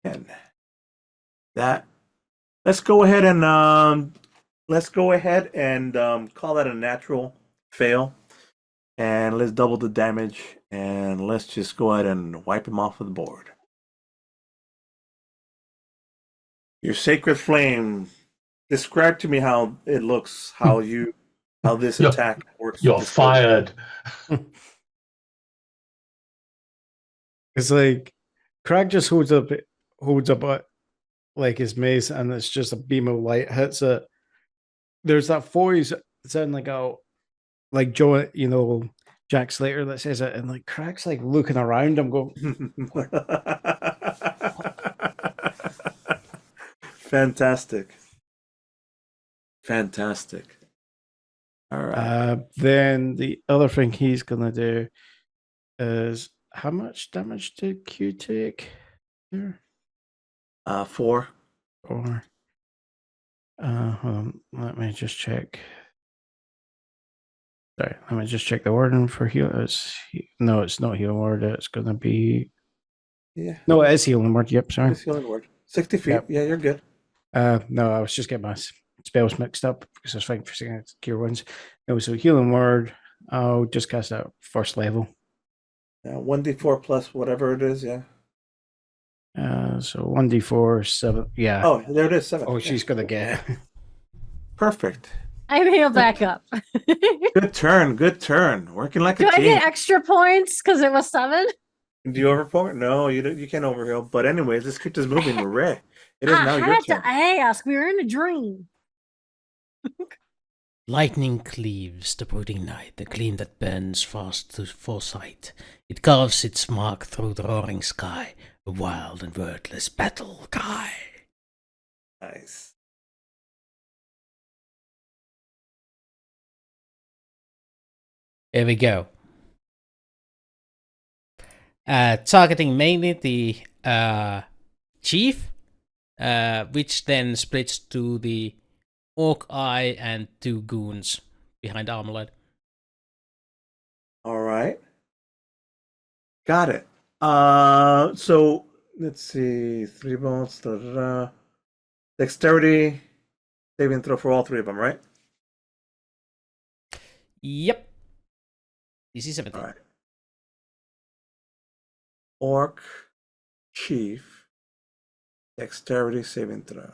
10. That. Let's go ahead and call that a natural fail, and let's double the damage, and let's just go ahead and wipe him off of the board. Your sacred flame. Describe to me how it looks. How this You're- attack works. You're fired. It's like Crag just holds up like his mace, and it's just a beam of light hits it. There's that voice sounding like Joe, Jack Slater that says it, and like Crag's like looking around him, going, Fantastic. All right. Then the other thing he's gonna do is how much damage did Q take here? 4. Or hold on, let me just check. Sorry, let me just check the wording for heal. No, it's not healing word. It's gonna be Yeah. no, it is healing word. Yep, sorry. It's healing word. 60 feet. Yep. Yeah, you're good. No, I was just getting my spells mixed up because I was fighting for second cure ones. No, so healing word. I'll just cast that first level. 1d4 plus whatever it is. Yeah. So 1d4 7. Yeah. Oh, there it is. 7. Oh, she's gonna get it. Perfect. I'm healed back up. Good turn. Working like Do a I team. get extra points because it was 7? Do you overpower? No, you can't overheal. But anyways, this creature's moving. We're ready. It is now I your had turn. to ask. We were in a dream. Lightning cleaves the brooding night, the gleam that burns fast to foresight. It carves its mark through the roaring sky, a wild and wordless battle cry. Nice. Here we go. Targeting mainly the chief, which then splits to the orc eye and 2 goons behind Armolad. All right. Got it. So let's see. 3 bolts. Dexterity saving throw for all 3 of them, right? Yep. DC 17. All right. Orc, chief, dexterity saving throw.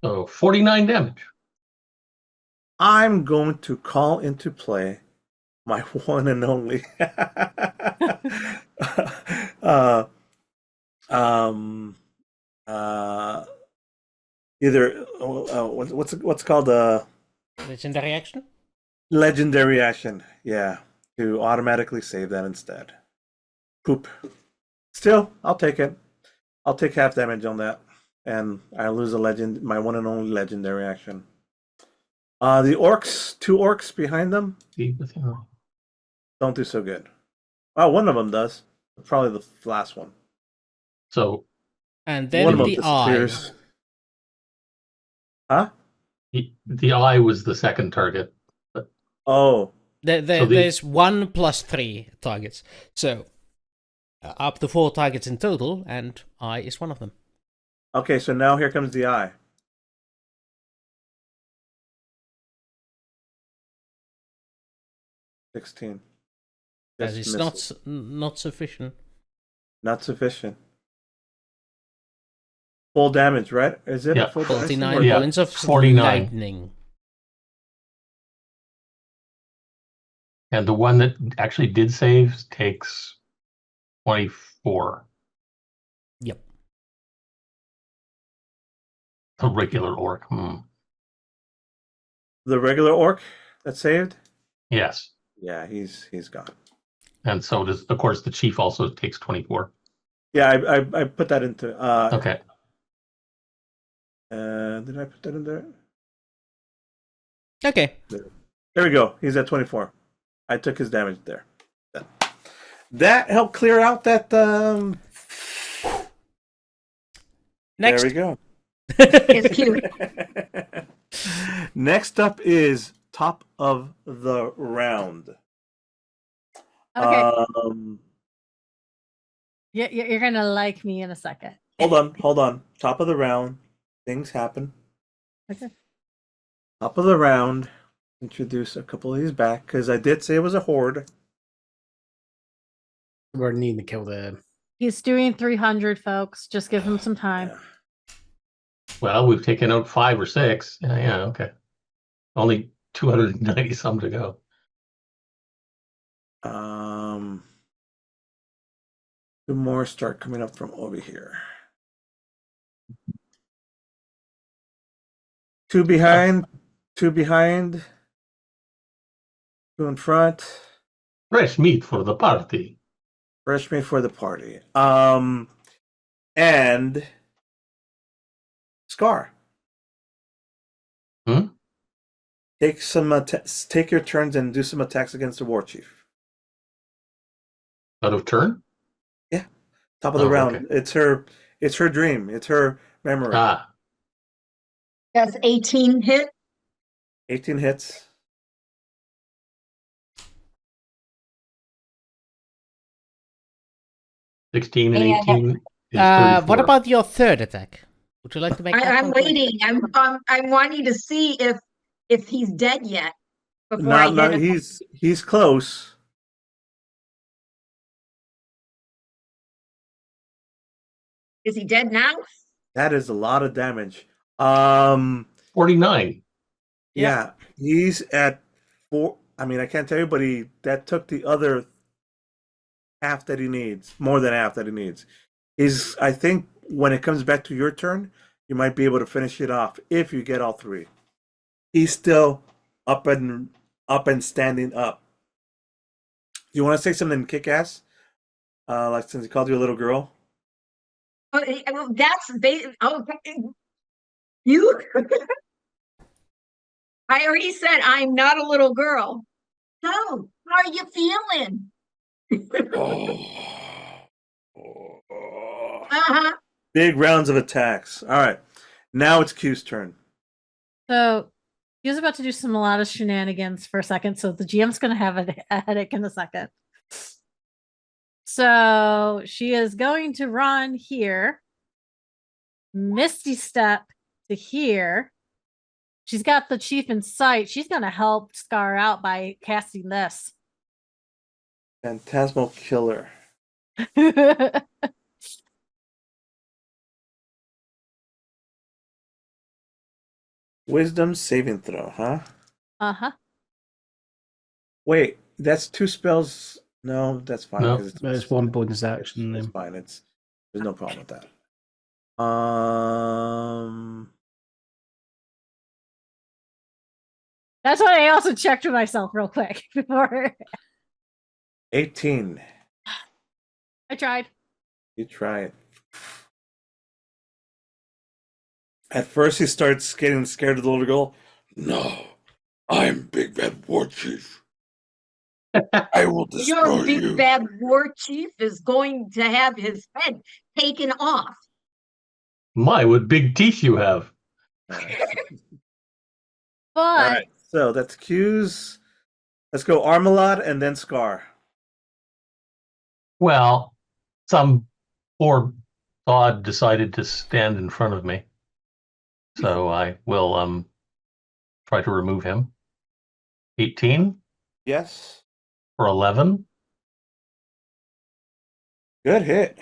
So 49 damage. I'm going to call into play my one and only either what's called a Legendary action? legendary action, yeah, to automatically save that instead. Poop. Still, I'll take it. I'll take half damage on that, and I lose my one and only legendary action. The orcs, 2 orcs behind them, don't do so good. Oh, one of them does. Probably the last one. So And One then of them the eye. disappears. Huh? the eye was the second target. Oh, There's 1 plus 3 targets. So up to 4 targets in total, and eye is one of them. okay. So now here comes the eye. 16. That Just is misses. not sufficient. Not sufficient. Full damage, right? Is it Yeah, full damage? 49 Yeah, points of 49. lightning. And the one that actually did save takes 24. Yep. A regular orc. The regular orc that saved? Yes. Yeah, he's gone. And so does, of course, the chief also takes 24. Yeah, I put that into. Okay. Did I put that in there? Okay. There we go. He's at 24. I took his damage there. That helped clear out that Next. There we go. It's cute. Next up is top of the round. Okay. You're gonna like me in a second. Hold on. Top of the round. Things happen. Okay. Top of the round. Introduce a couple of these back because I did say it was a horde. We're needing to kill the. He's doing 300, folks. Just give him some time. Yeah. Well, we've taken out 5 or 6. Yeah, okay. Only 290 some to go. Two more start coming up from over here. 2 behind, 2 behind, 2 in front. Fresh meat for the party. Fresh meat for the party. And Scar. Take some take your turns and do some attacks against the war chief. Out of turn? Yeah. Top of the round. Okay. It's her dream. It's her memory. Does 18 hit? 18 hits. $16 and 18 is What 34. about your third attack? Would you like to make that I'm one, Craig? waiting. I'm wanting to see if he's dead yet before I No, hit him. he's close. Is he dead now? That is a lot of damage. 49. Yeah, he's at 4. I mean, I can't tell you, but that took the other half that he needs, more than half that he needs. I think when it comes back to your turn, you might be able to finish it off if you get all 3. He's still up and standing up. Do you want to say something kick-ass? Like since he called you a little girl? That's you. I already said I'm not a little girl. So, how are you feeling? Big rounds of attacks. All right. Now it's Q's turn. So he was about to do a lot of shenanigans for a second. So the GM's going to have a headache in a second. So she is going to run here. Misty step to here. She's got the chief in sight. She's going to help Scar out by casting this. Phantasmal Killer. Wisdom saving throw, huh? Uh-huh. Wait, that's 2 spells. No, that's fine. No. 'cause There's one bonus action. It's fine. There's no problem with that. That's what I also checked with myself real quick before. 18. I tried. You try it. At first, he starts getting scared of the little girl. No, I'm Big Bad War Chief. I will destroy Your big bad war chief is going to have his head taken off. My, what big teeth you have. But All right, so that's Q's. Let's go Armolad and then Scar. Well, some poor god decided to stand in front of me. So I will try to remove him. 18 Yes. for 11. Good hit.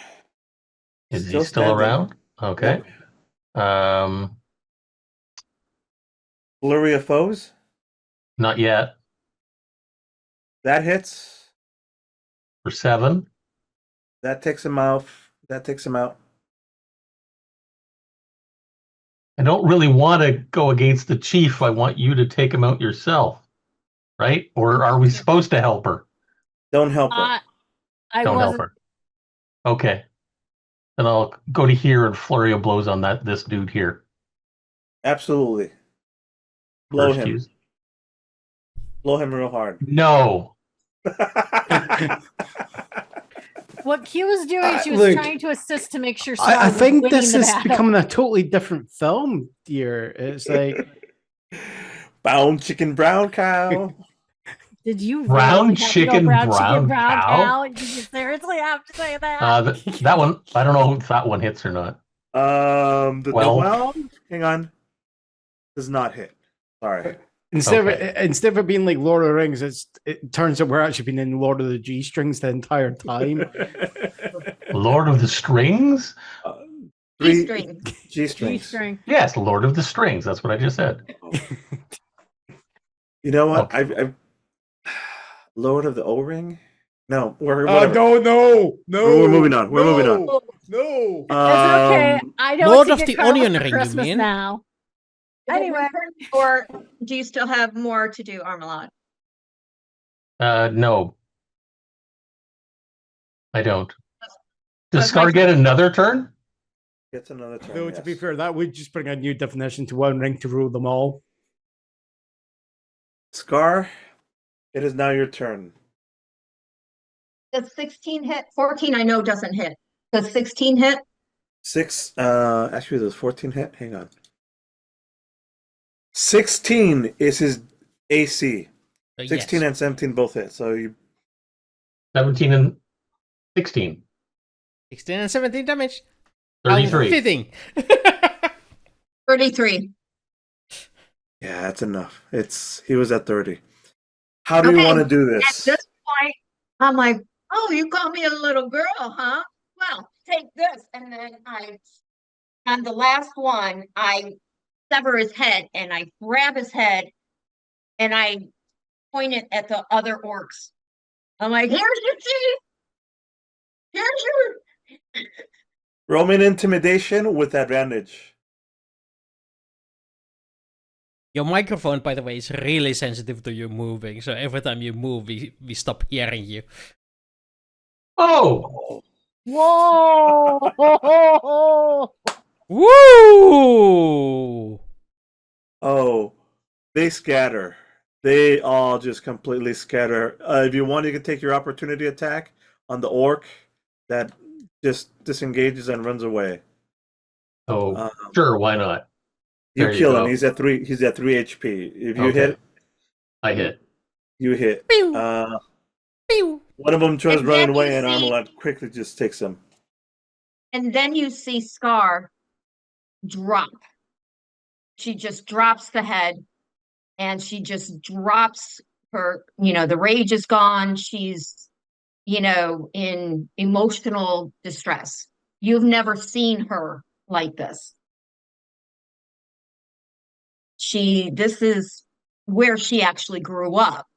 Is he Still still standing. around? Okay. Flurry of foes. Not yet. That hits. For 7. That takes him out. That takes him out. I don't really want to go against the chief. I want you to take him out yourself. Right? Or are we supposed to help her? Don't help her. I Don't help wasn't. her. Okay. Then I'll go to here and flurry of blows on this dude here. Absolutely. Blow First him. use. Blow him real hard. No. What What Q was doing, she was Look, trying to assist to make sure Scar I was think winning this the is battle. becoming a totally different film here. It's like Bound chicken, brown cow. Did you Brown really have to go chicken, brown brown chicken, brown cow? cow? Did you seriously have to say that? That one, I don't know if that one hits or not. Well, hang on. Does not hit. Sorry. instead Okay. of it being like Lord of the Rings, it turns out we're actually been in Lord of the G Strings the entire time. Lord of the Strings? G-string. G-strings. G-string. Yes, Lord of the Strings. That's what I just said. You know what? Okay. I've Lord of the O-ring. No, we're Oh whatever. no! We're moving on. We're moving on. No. It's okay. I don't Lord to of get the Carla Onion for Ring, you Christmas mean? now. Anyway. Or do you still have more to do, Armolad? No, I don't. Does That's my Scar get another turn? Gets another turn. Though to be yes. fair, that would just bring a new definition to One Ring to rule them all. Scar, it is now your turn. Does 16 hit? 14 I know doesn't hit. Does 16 hit? Actually, there's 14 hit. Hang on. 16 is his AC. 16 Yes. and 17 both hit. So you 17 and 16. 16 and 17 damage. How 33. fitting. 33. Yeah, that's enough. He was at 30. How do you Okay, want to do At this? this point, I'm like, oh, you call me a little girl, huh? Well, take this. And then on the last one, I sever his head and I grab his head and I point it at the other orcs. I'm like, here's your teeth. Here's your. Roll me an intimidation with advantage. Your microphone, by the way, is really sensitive to you moving. So every time you move, we stop hearing you. Oh! Whoa! Woo! Oh, they scatter. They all just completely scatter. If you want, you can take your opportunity attack on the orc that just disengages and runs away. Oh, sure, why not? You There you kill him. go. He's at 3 HP. If you Okay. hit, I hit. you hit. Pew! Pew! One of them tries And running then away, you and see- Armolad quickly just takes him. And then you see Scar drop. She just drops the head and she just drops her, the rage is gone. She's, in emotional distress. You've never seen her like this. This is where she actually grew up.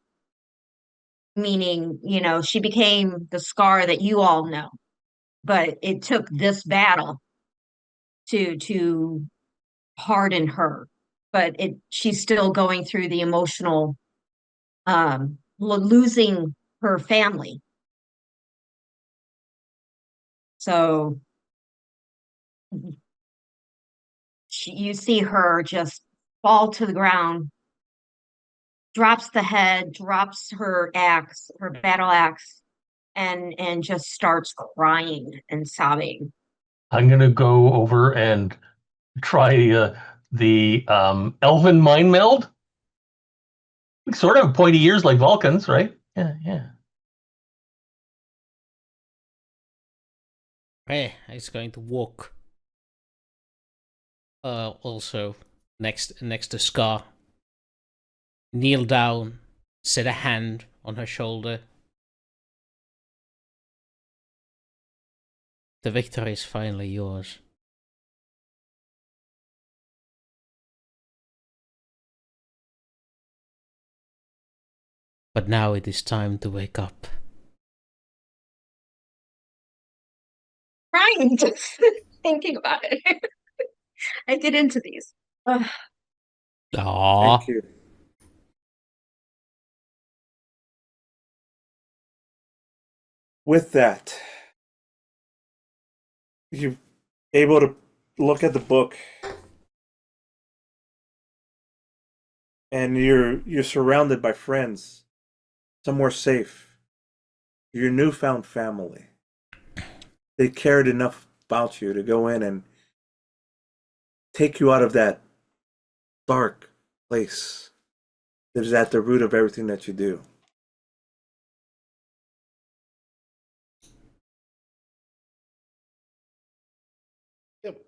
Meaning, she became the Scar that you all know. But it took this battle to harden her. But she's still going through the emotional losing her family. So you see her just fall to the ground, drops the head, drops her axe, her battle axe, and just starts crying and sobbing. I'm going to go over and try the Elven Mind Meld. Sort of pointy ears like Vulcans, right? Yeah. Hey, he's going to walk. Also next to Scar. Kneel down, set a hand on her shoulder. The victory is finally yours. But now it is time to wake up. Crying just thinking about it. I get into these. Ugh. Aww. Thank you. With that, you're able to look at the book, and you're surrounded by friends, somewhere safe, your newfound family. they cared enough about you to go in and take you out of that dark place that is at the root of everything that you do.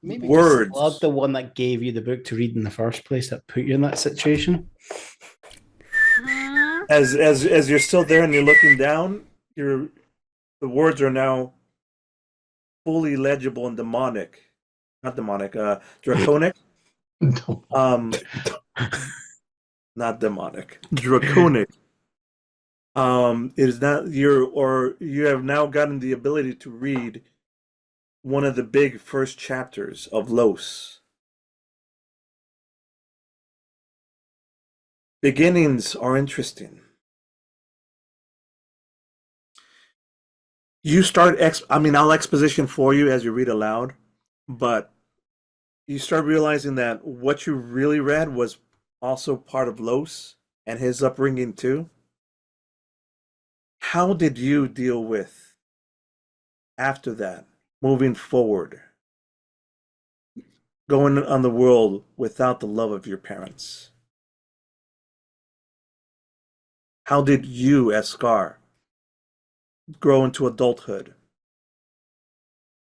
Maybe Words. just slug the one that gave you the book to read in the first place that put you in that situation. As you're still there and you're looking down, the words are now fully legible and demonic. Not demonic, draconic. Not demonic. Draconic. It is not you have now gotten the ability to read one of the big first chapters of Los. Beginnings are interesting. You start I'll exposition for you as you read aloud, but you start realizing that what you really read was also part of Los and his upbringing too. How did you deal with, after that, moving forward, going on the world without the love of your parents? How did you, as Scar, grow into adulthood,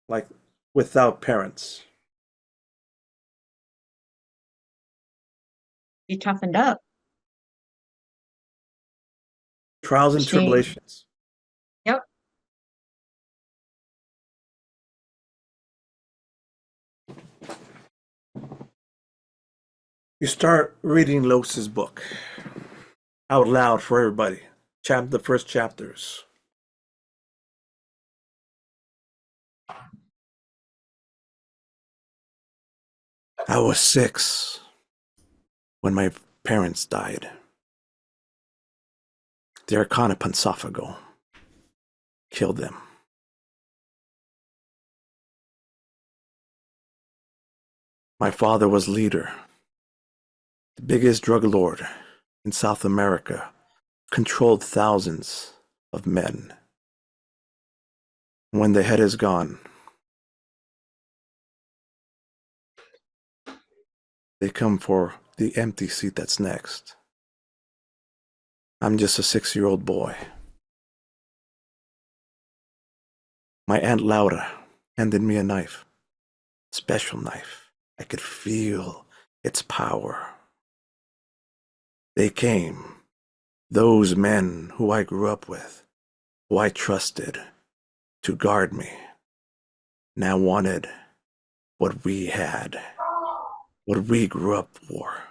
like without parents? You toughened up. Trials and tribulations. Yep. You start reading Los's book out loud for everybody. The first chapters. I was 6 when my parents died. The Arcana Pansophago killed them. My father was leader, the biggest drug lord in South America, controlled thousands of men. When the head is gone, they come for the empty seat that's next. I'm just a 6-year-old boy. My Aunt Laura handed me a knife, special knife. I could feel its power. They came, those men who I grew up with, who I trusted to guard me, now wanted what we had, what we grew up for,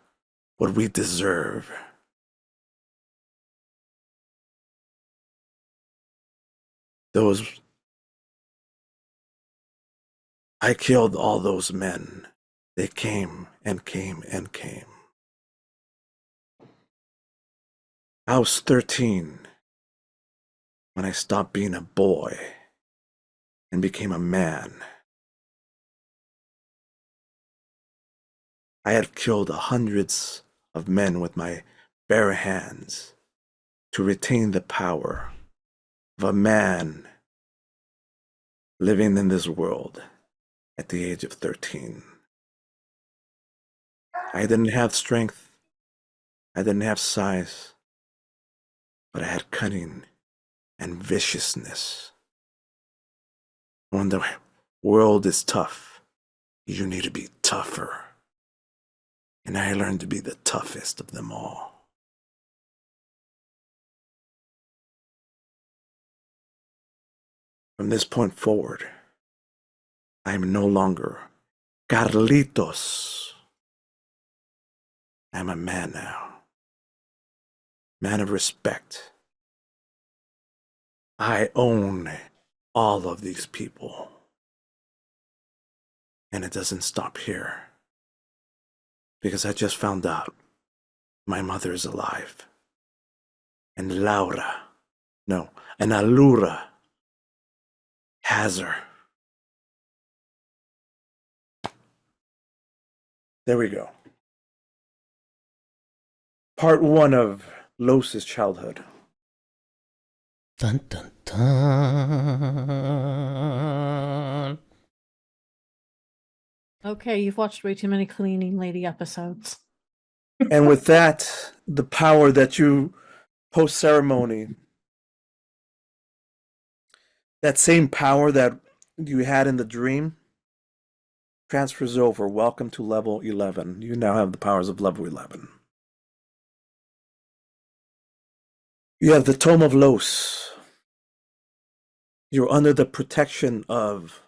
what we deserve. I killed all those men. They came and came and came. I was 13 when I stopped being a boy and became a man. I had killed hundreds of men with my bare hands to retain the power of a man living in this world at the age of 13. I didn't have strength, I didn't have size, but I had cunning and viciousness. When the world is tough, you need to be tougher. And I learned to be the toughest of them all. From this point forward, I am no longer Carlitos. I'm a man now. Man of respect. I own all of these people. And it doesn't stop here. Because I just found out my mother is alive. And Allura has her. There we go. Part 1 of Los's childhood. Dun dun dun. Okay, you've watched way too many cleaning lady episodes. And with that, the power that you post ceremony, that same power that you had in the dream, transfers over. Welcome to level 11. You now have the powers of level 11. You have the Tome of Los. You're under the protection of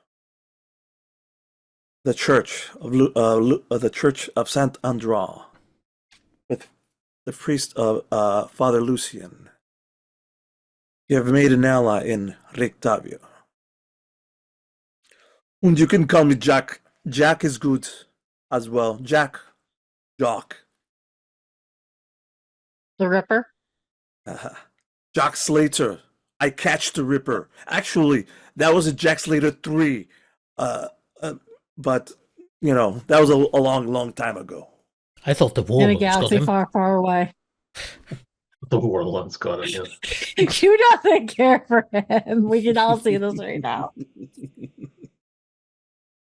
the Church of the Church of Saint Andra, with the priest of Father Lucian. You have made an ally in Rictavio. And you can call me Jack. Jack is good as well. Jack. The Ripper. Jack Slater. I catch the Ripper. Actually, that was a Jack Slater 3. But, you know, that was a long time ago. I thought the In a warlords got galaxy him. far, far away. The warlord's got it. Yes. You doesn't care for him. We can all see this right now.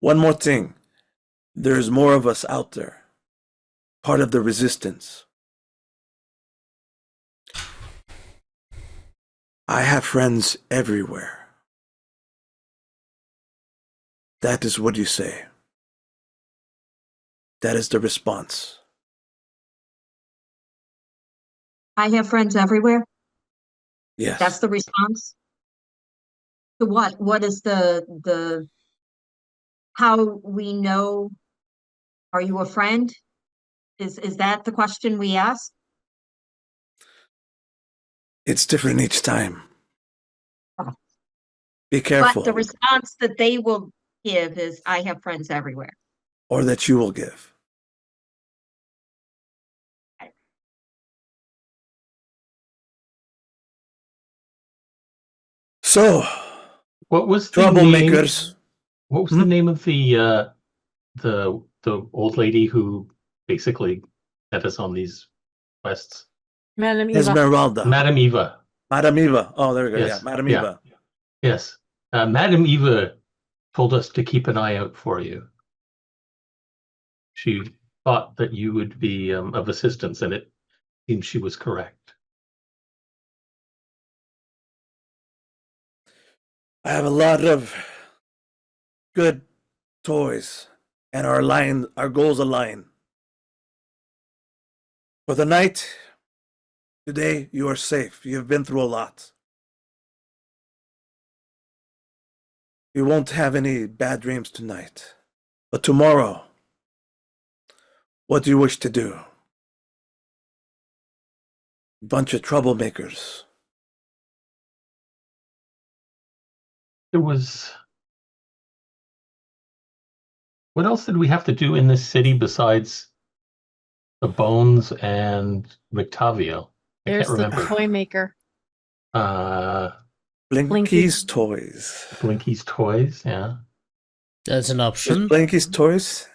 One more thing. There's more of us out there. Part of the resistance. I have friends everywhere. That is what you say. That is the response. I have friends everywhere. Yes. That's the response. To what? What is the how we know? Are you a friend? Is that the question we ask? It's different each time. Oh. Be careful. But the response that they will give is, I have friends everywhere. Or that you will give. So, What was the name? troublemakers. What was the name of the old lady who basically sent us on these quests? Madam Eva. Esmeralda. Madam Eva. Madam Eva. Oh, there we go. Yes. Yeah, Madam Yeah. Eva. Yes. Madam Eva told us to keep an eye out for you. She thought that you would be of assistance, and it seems she was correct. I have a lot of good toys, and our goals align. For the night, today you are safe. You have been through a lot. You won't have any bad dreams tonight. But tomorrow, what do you wish to do? Bunch of troublemakers. There was. What else did we have to do in this city besides the bones and Rictavio? I There's can't the remember. toy maker. Blinky's Toys. Blinky's Toys, yeah. That's an There's option. Blinky's Toys.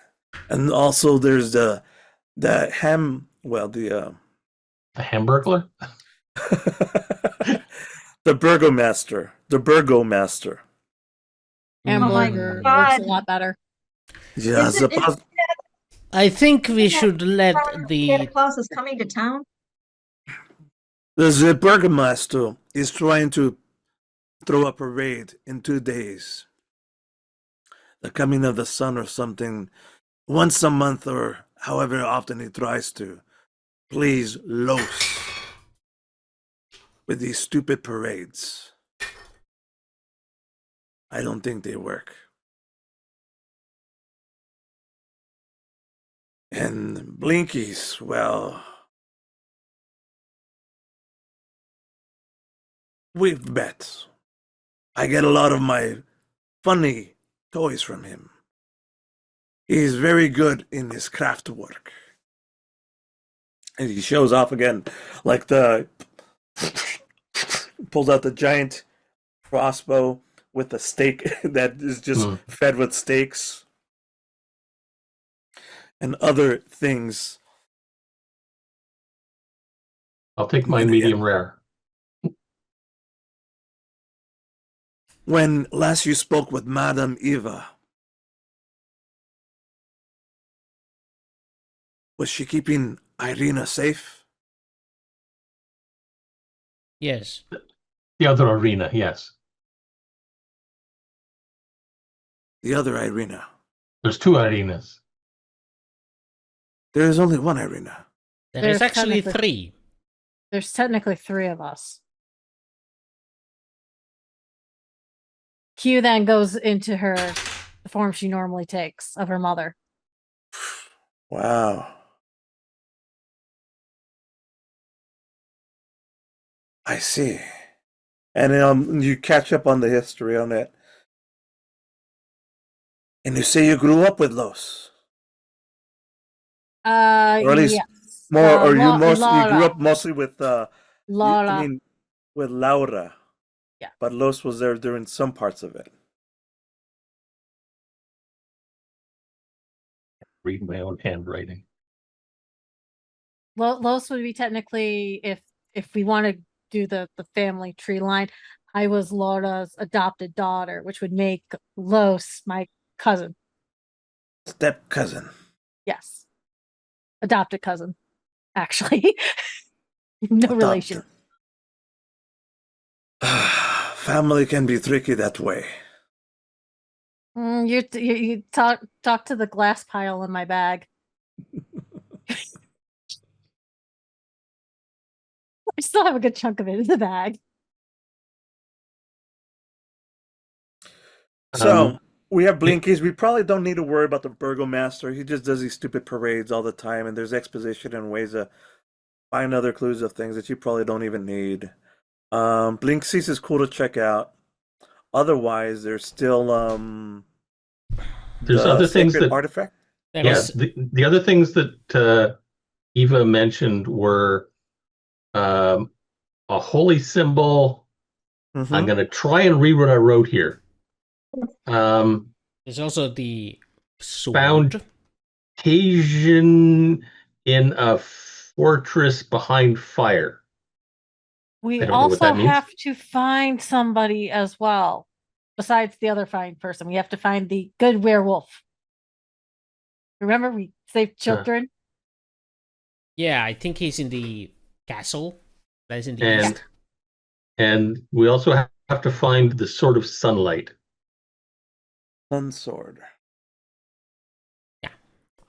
And also there's the A Hamburglar? the Burgomaster. The Burgomaster. Hamburger works God. a lot better. Yeah, Is it- I think we should let Santa the Claus is coming to town. the Burgomaster is trying to throw a parade in 2 days. The coming of the sun or something, once a month or however often he tries to. Please, Los, with these stupid parades. I don't think they work. And Blinkies, well, we've met. I get a lot of my funny toys from him. He's very good in his craft work. And he shows off again, like pulls out the giant crossbow with a stake that is just fed with stakes. And other things. I'll take mine medium rare. when last you spoke with Madame Eva, was she keeping Irina safe? Yes. The other Irina, yes. The other Irina. There's two Irinas. There is only one Irina. There's There's actually technically- 3. There's technically 3 of us. Q then goes into the form she normally takes of her mother. Wow. I see. And you catch up on the history on it. And you say you grew up with Los. Or at least Yes. more, or you Laura. grew up mostly with Laura. I mean, with Laura. Yeah. But Los was there during some parts of it. Read my own handwriting. Los would be technically, if we want to do the family tree line, I was Laura's adopted daughter, which would make Los my cousin. Step cousin. Yes. Adopted cousin, actually. No relation. Family can be tricky that way. You talk to the glass pile in my bag. I still have a good chunk of it in the bag. So we have Blinkies. We probably don't need to worry about the Burgomaster. He just does these stupid parades all the time, and there's exposition and ways to find other clues of things that you probably don't even need. Blinksies is cool to check out. Otherwise, there's still There's the other things sacred that artifact. There Yes, is- the other things that Eva mentioned were a holy symbol. Mhm. I'm going to try and read what I wrote here. There's also the sword. Found Cajun in a fortress behind fire. We I don't know what also that means. have to find somebody as well, besides the other fine person. We have to find the good werewolf. Remember, we saved children. Yeah, I think he's in the castle. That is in the east. And we also have to find the Sword of Sunlight. Sun sword.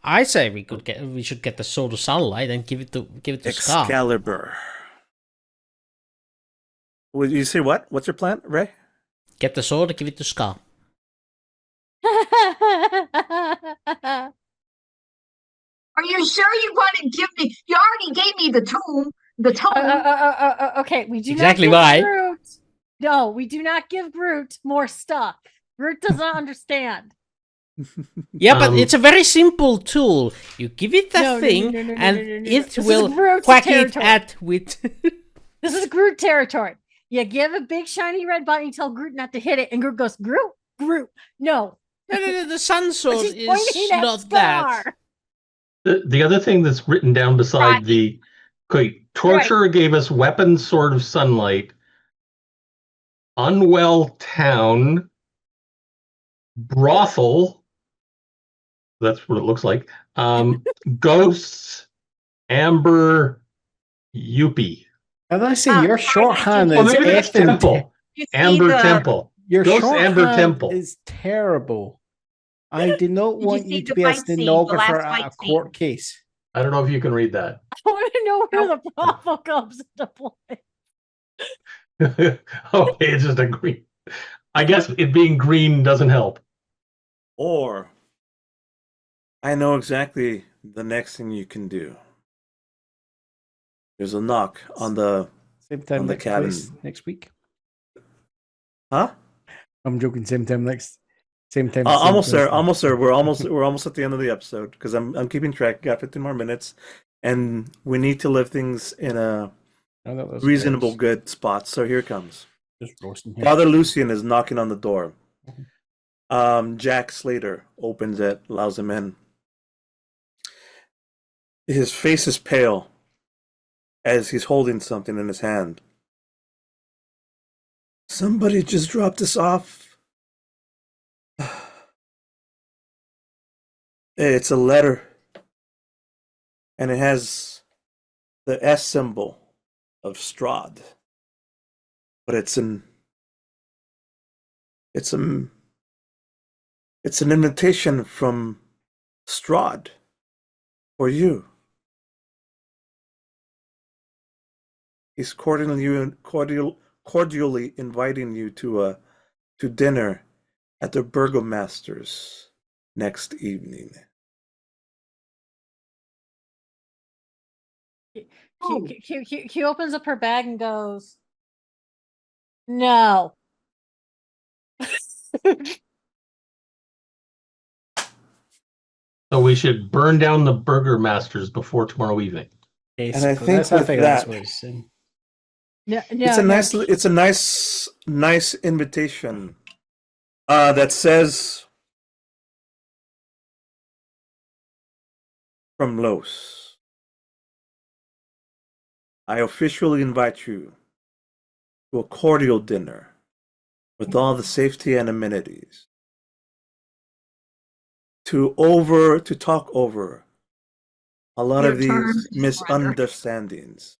I say we should get the sword of sunlight and give it to Scar. Excalibur. Would you say what? What's your plan, Ray? Get the sword and give it to Scar. Are you sure you want to give me? You already gave me the tome. The tome. Okay, we do Exactly not why. give Groot. No, we do not give Groot more stuff. Groot does not understand. Yeah, but it's a very simple tool. You give it that thing, and it This is will Groot's whack it territory. at with. This is Groot territory. You give a big shiny red button, you tell Groot not to hit it, and Groot goes, Groot, Groot, no. No, the sun sword But she's is pointing at not that. Scar. The other thing that's written down beside the torturer gave us weapon, sword of sunlight, unwell town, brothel. That's what it looks like. Ghosts, amber, yuppie. And I say Ah, your shorthand Oh, is maybe that's effing temple. You see Amber the- temple. Your Ghost Amber shorthand Temple. is terrible. I do not Did you want see you to the be a fight scene, the stenographer last at fight a scene? court case. I don't know if you can read that. I want to know where the brothel comes into play. Okay, it's just a green. I guess it being green doesn't help. Or I know exactly the next thing you can do. There's a knock on the Same time On the next cabin. next week. huh? I'm joking. Same time next. Same time. Almost same there. place. Almost there. We're almost at the end of the episode because I'm keeping track. Got 15 more minutes, and we need to live things in a Oh, that was reasonable, close. good spot. So here it comes. Just roasting here. Father Lucian is knocking on the door. Jack Slater opens it, allows him in. His face is pale as he's holding something in his hand. Somebody just dropped us off. It's a letter. And it has the S symbol of Strahd. But it's an invitation from Strahd for you. He's cordially inviting you to dinner at the Burgomaster's next evening. Q opens up her bag and goes, "No." So we should burn down the Burger Masters before tomorrow evening. And I think that's, I with think that, that's what he's saying. No, it's a nice invitation that says from Los. I officially invite you to a cordial dinner with all the safety and amenities to talk over a lot Your of these terms, misunderstandings.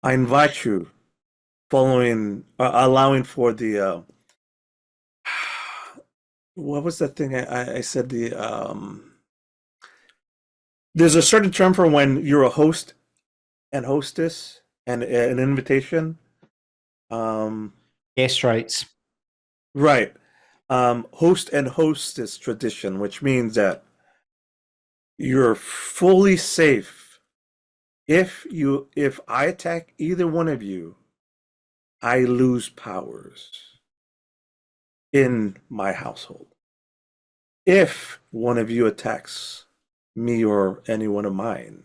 I invite you, allowing for the what was that thing I said? There's a certain term for when you're a host and hostess and an invitation. Guest rights. Right. Host and hostess tradition, which means that you're fully safe. If I attack either one of you, I lose powers in my household. If one of you attacks me or any one of mine,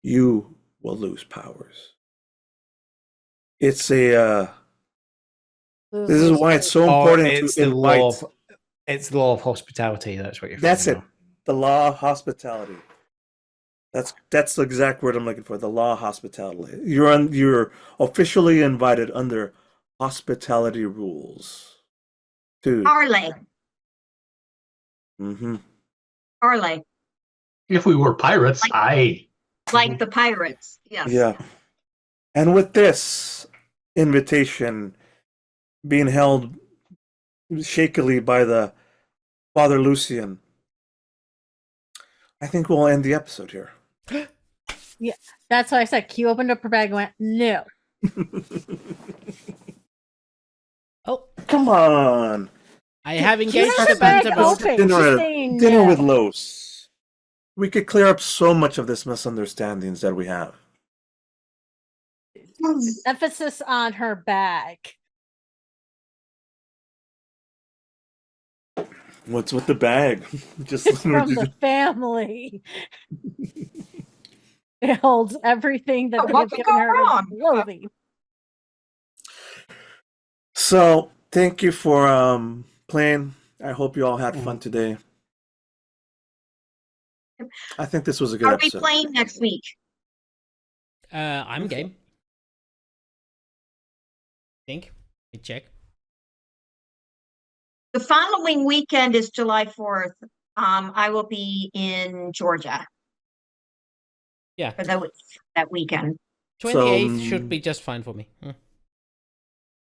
you will lose powers. It's this is why it's so important it's to the law invite. it's the law of hospitality. That's what you're. That's it. now. The law of hospitality. That's the exact word I'm looking for. The law of hospitality. You're officially invited under hospitality rules. Parlay. Mm-hmm. Parlay. If we were pirates, Like the pirates. Yes. Yeah. And with this invitation being held shakily by the Father Lucian, I think we'll end the episode here. Yeah, that's what I said. Q opened up her bag and went, "No." Oh, Come on. I have Q engaged has the the bag banter boat. open. She's saying Dinner no. with Los. We could clear up so much of this misunderstandings that we have. Emphasis on her bag. What's with the bag? Just It's from the family. It holds everything that But they what have could given go her wrong? as clothing. So thank you for playing. I hope you all had fun today. I think this was a good Are we episode. playing next week? I'm game. Think. Let me check. The following weekend is July 4th. I will be in Georgia Yeah. for that weekend. 28th should be just fine for me.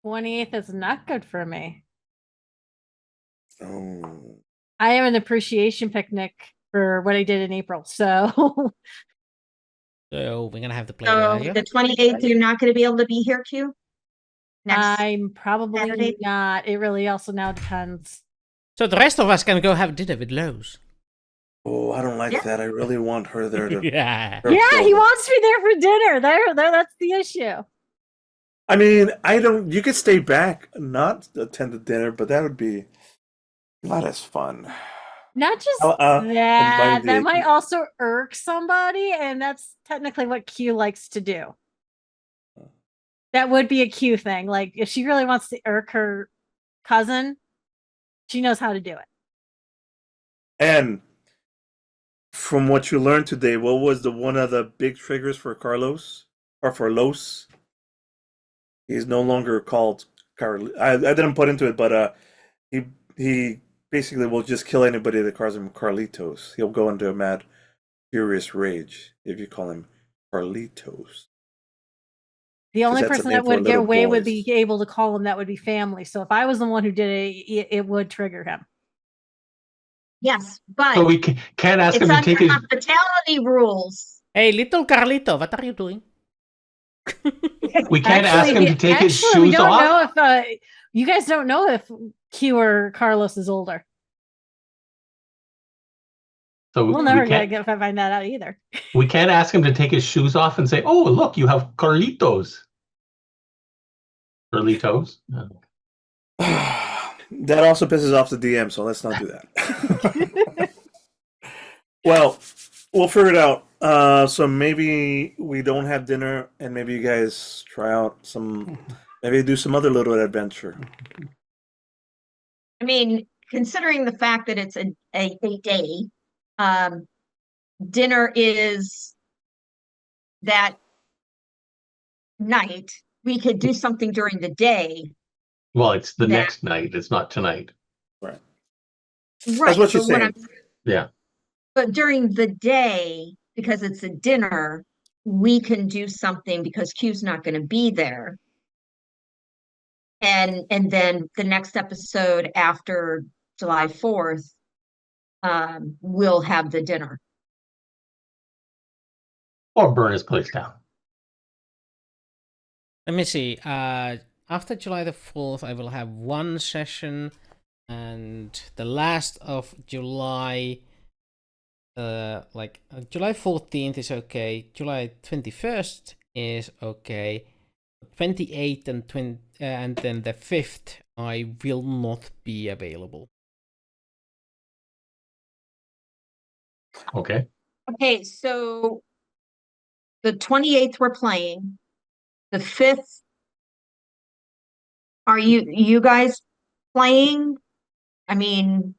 28th is not good for me. Oh. I have an appreciation picnic for what I did in April. So So we're gonna have to play So there. the 28th, you're not going to be able to be here, Q? Next I'm probably Saturday? not. It really also now depends. So the rest of us can go have dinner with Lowe's. Oh, I don't like Yeah. that. I really want her there to. Yeah. Yeah, he wants me there for dinner. There, that's the issue. I mean, I don't. You could stay back, not attend the dinner, but that would be not as fun. Not just invite that. the- That might also irk somebody, and that's technically what Q likes to do. That would be a Q thing. Like if she really wants to irk her cousin, she knows how to do it. And from what you learned today, what was one of the big triggers for Carlos or for Los? He's no longer called I didn't put into it, but he basically will just kill anybody that calls him Carlitos. He'll go into a mad, furious rage if you call him Carlitos. The only 'Cause that's a person name that for would get little away would boys. be able to call him that would be family. So if I was the one who did it would trigger him. Yes, So but we can't ask him it's to under take his. hospitality rules. Hey, little Carlito, what are you doing? We can't ask him to take his shoes we don't off. know if you guys don't know if Q or Carlos is older. So We'll we never can't. get find that out either. We can't ask him to take his shoes off and say, "Oh, look, you have Carlitos." Carlitos. That also pisses off the DM, so let's not do that. Well, we'll figure it out. So maybe we don't have dinner, and maybe you guys try out maybe do some other little adventure. I mean, considering the fact that it's a day, dinner is that night. We could do something during the day. Well, it's the Yeah. next night. It's not tonight. Right. Right. That's what you're but saying. Yeah. But during the day, because it's a dinner, we can do something because Q's not going to be there. And then the next episode after July 4th, we'll have the dinner. Or burn his place down. Let me see. After July the 4th, I will have one session, and the last of July, July 14th is okay. July 21st is okay. 28th and then the 5th, I will not be available. Okay. Okay, so the 28th we're playing. The 5th, are you guys playing? I mean,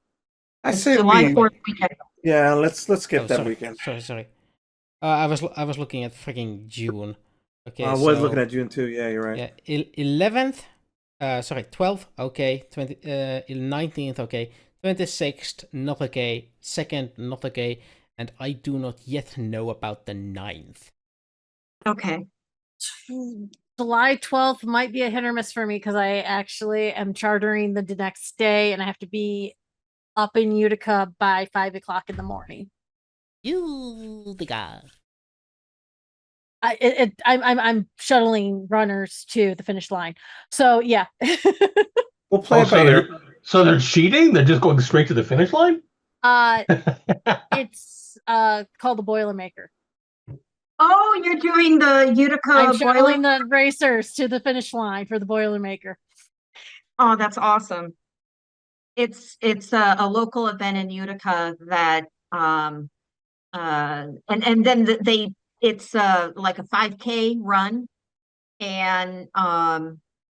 I it's say July we. 4th weekend. Yeah, let's skip Oh, that sorry, weekend. Sorry. I was looking at freaking June. Okay, I was looking at June too. Yeah, you're right. Yeah, 11th. 12th. Okay. 19th. Okay. 26th. Not okay. 2nd. Not okay. And I do not yet know about the 9th. Okay. July 12th might be a hit or miss for me because I actually am chartering the next day and I have to be up in Utica by 5 o'clock in the morning. You the guy. I'm shuttling runners to the finish line. So yeah. We'll play it by ear. So they're cheating? They're just going straight to the finish line? It's called the Boilermaker. Oh, you're doing the Utica I'm boiler? shuttling the racers to the finish line for the Boilermaker. Oh, that's awesome. It's a local event in Utica that and then it's like a 5K run, and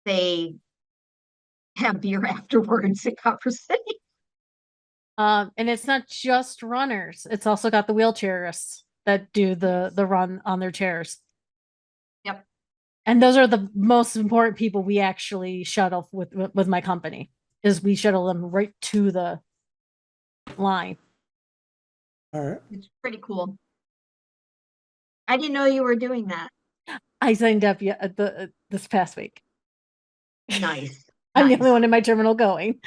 they have beer afterwards in Copper City. And it's not just runners; it's also got the wheelchairists that do the run on their chairs. Yep. And those are the most important people we actually shuttle with my company. Is we shuttle them right to the line. All right. It's pretty cool. I didn't know you were doing that. I signed up this past week. Nice. I'm the Nice. only one in my terminal going.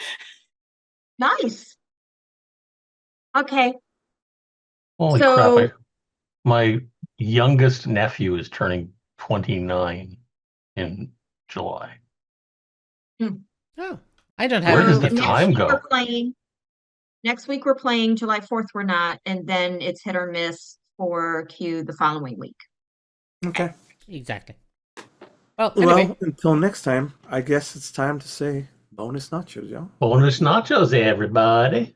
Nice. Okay. Holy So- crap. My youngest nephew is turning 29 in July. Oh, I don't Where have does any the time go? Next week we're playing. July 4th we're not, and then it's hit or miss for Q the following week. Okay. Exactly. Well, anyway. Well, until next time, I guess it's time to say bonus nachos, y'all. Bonus nachos, everybody.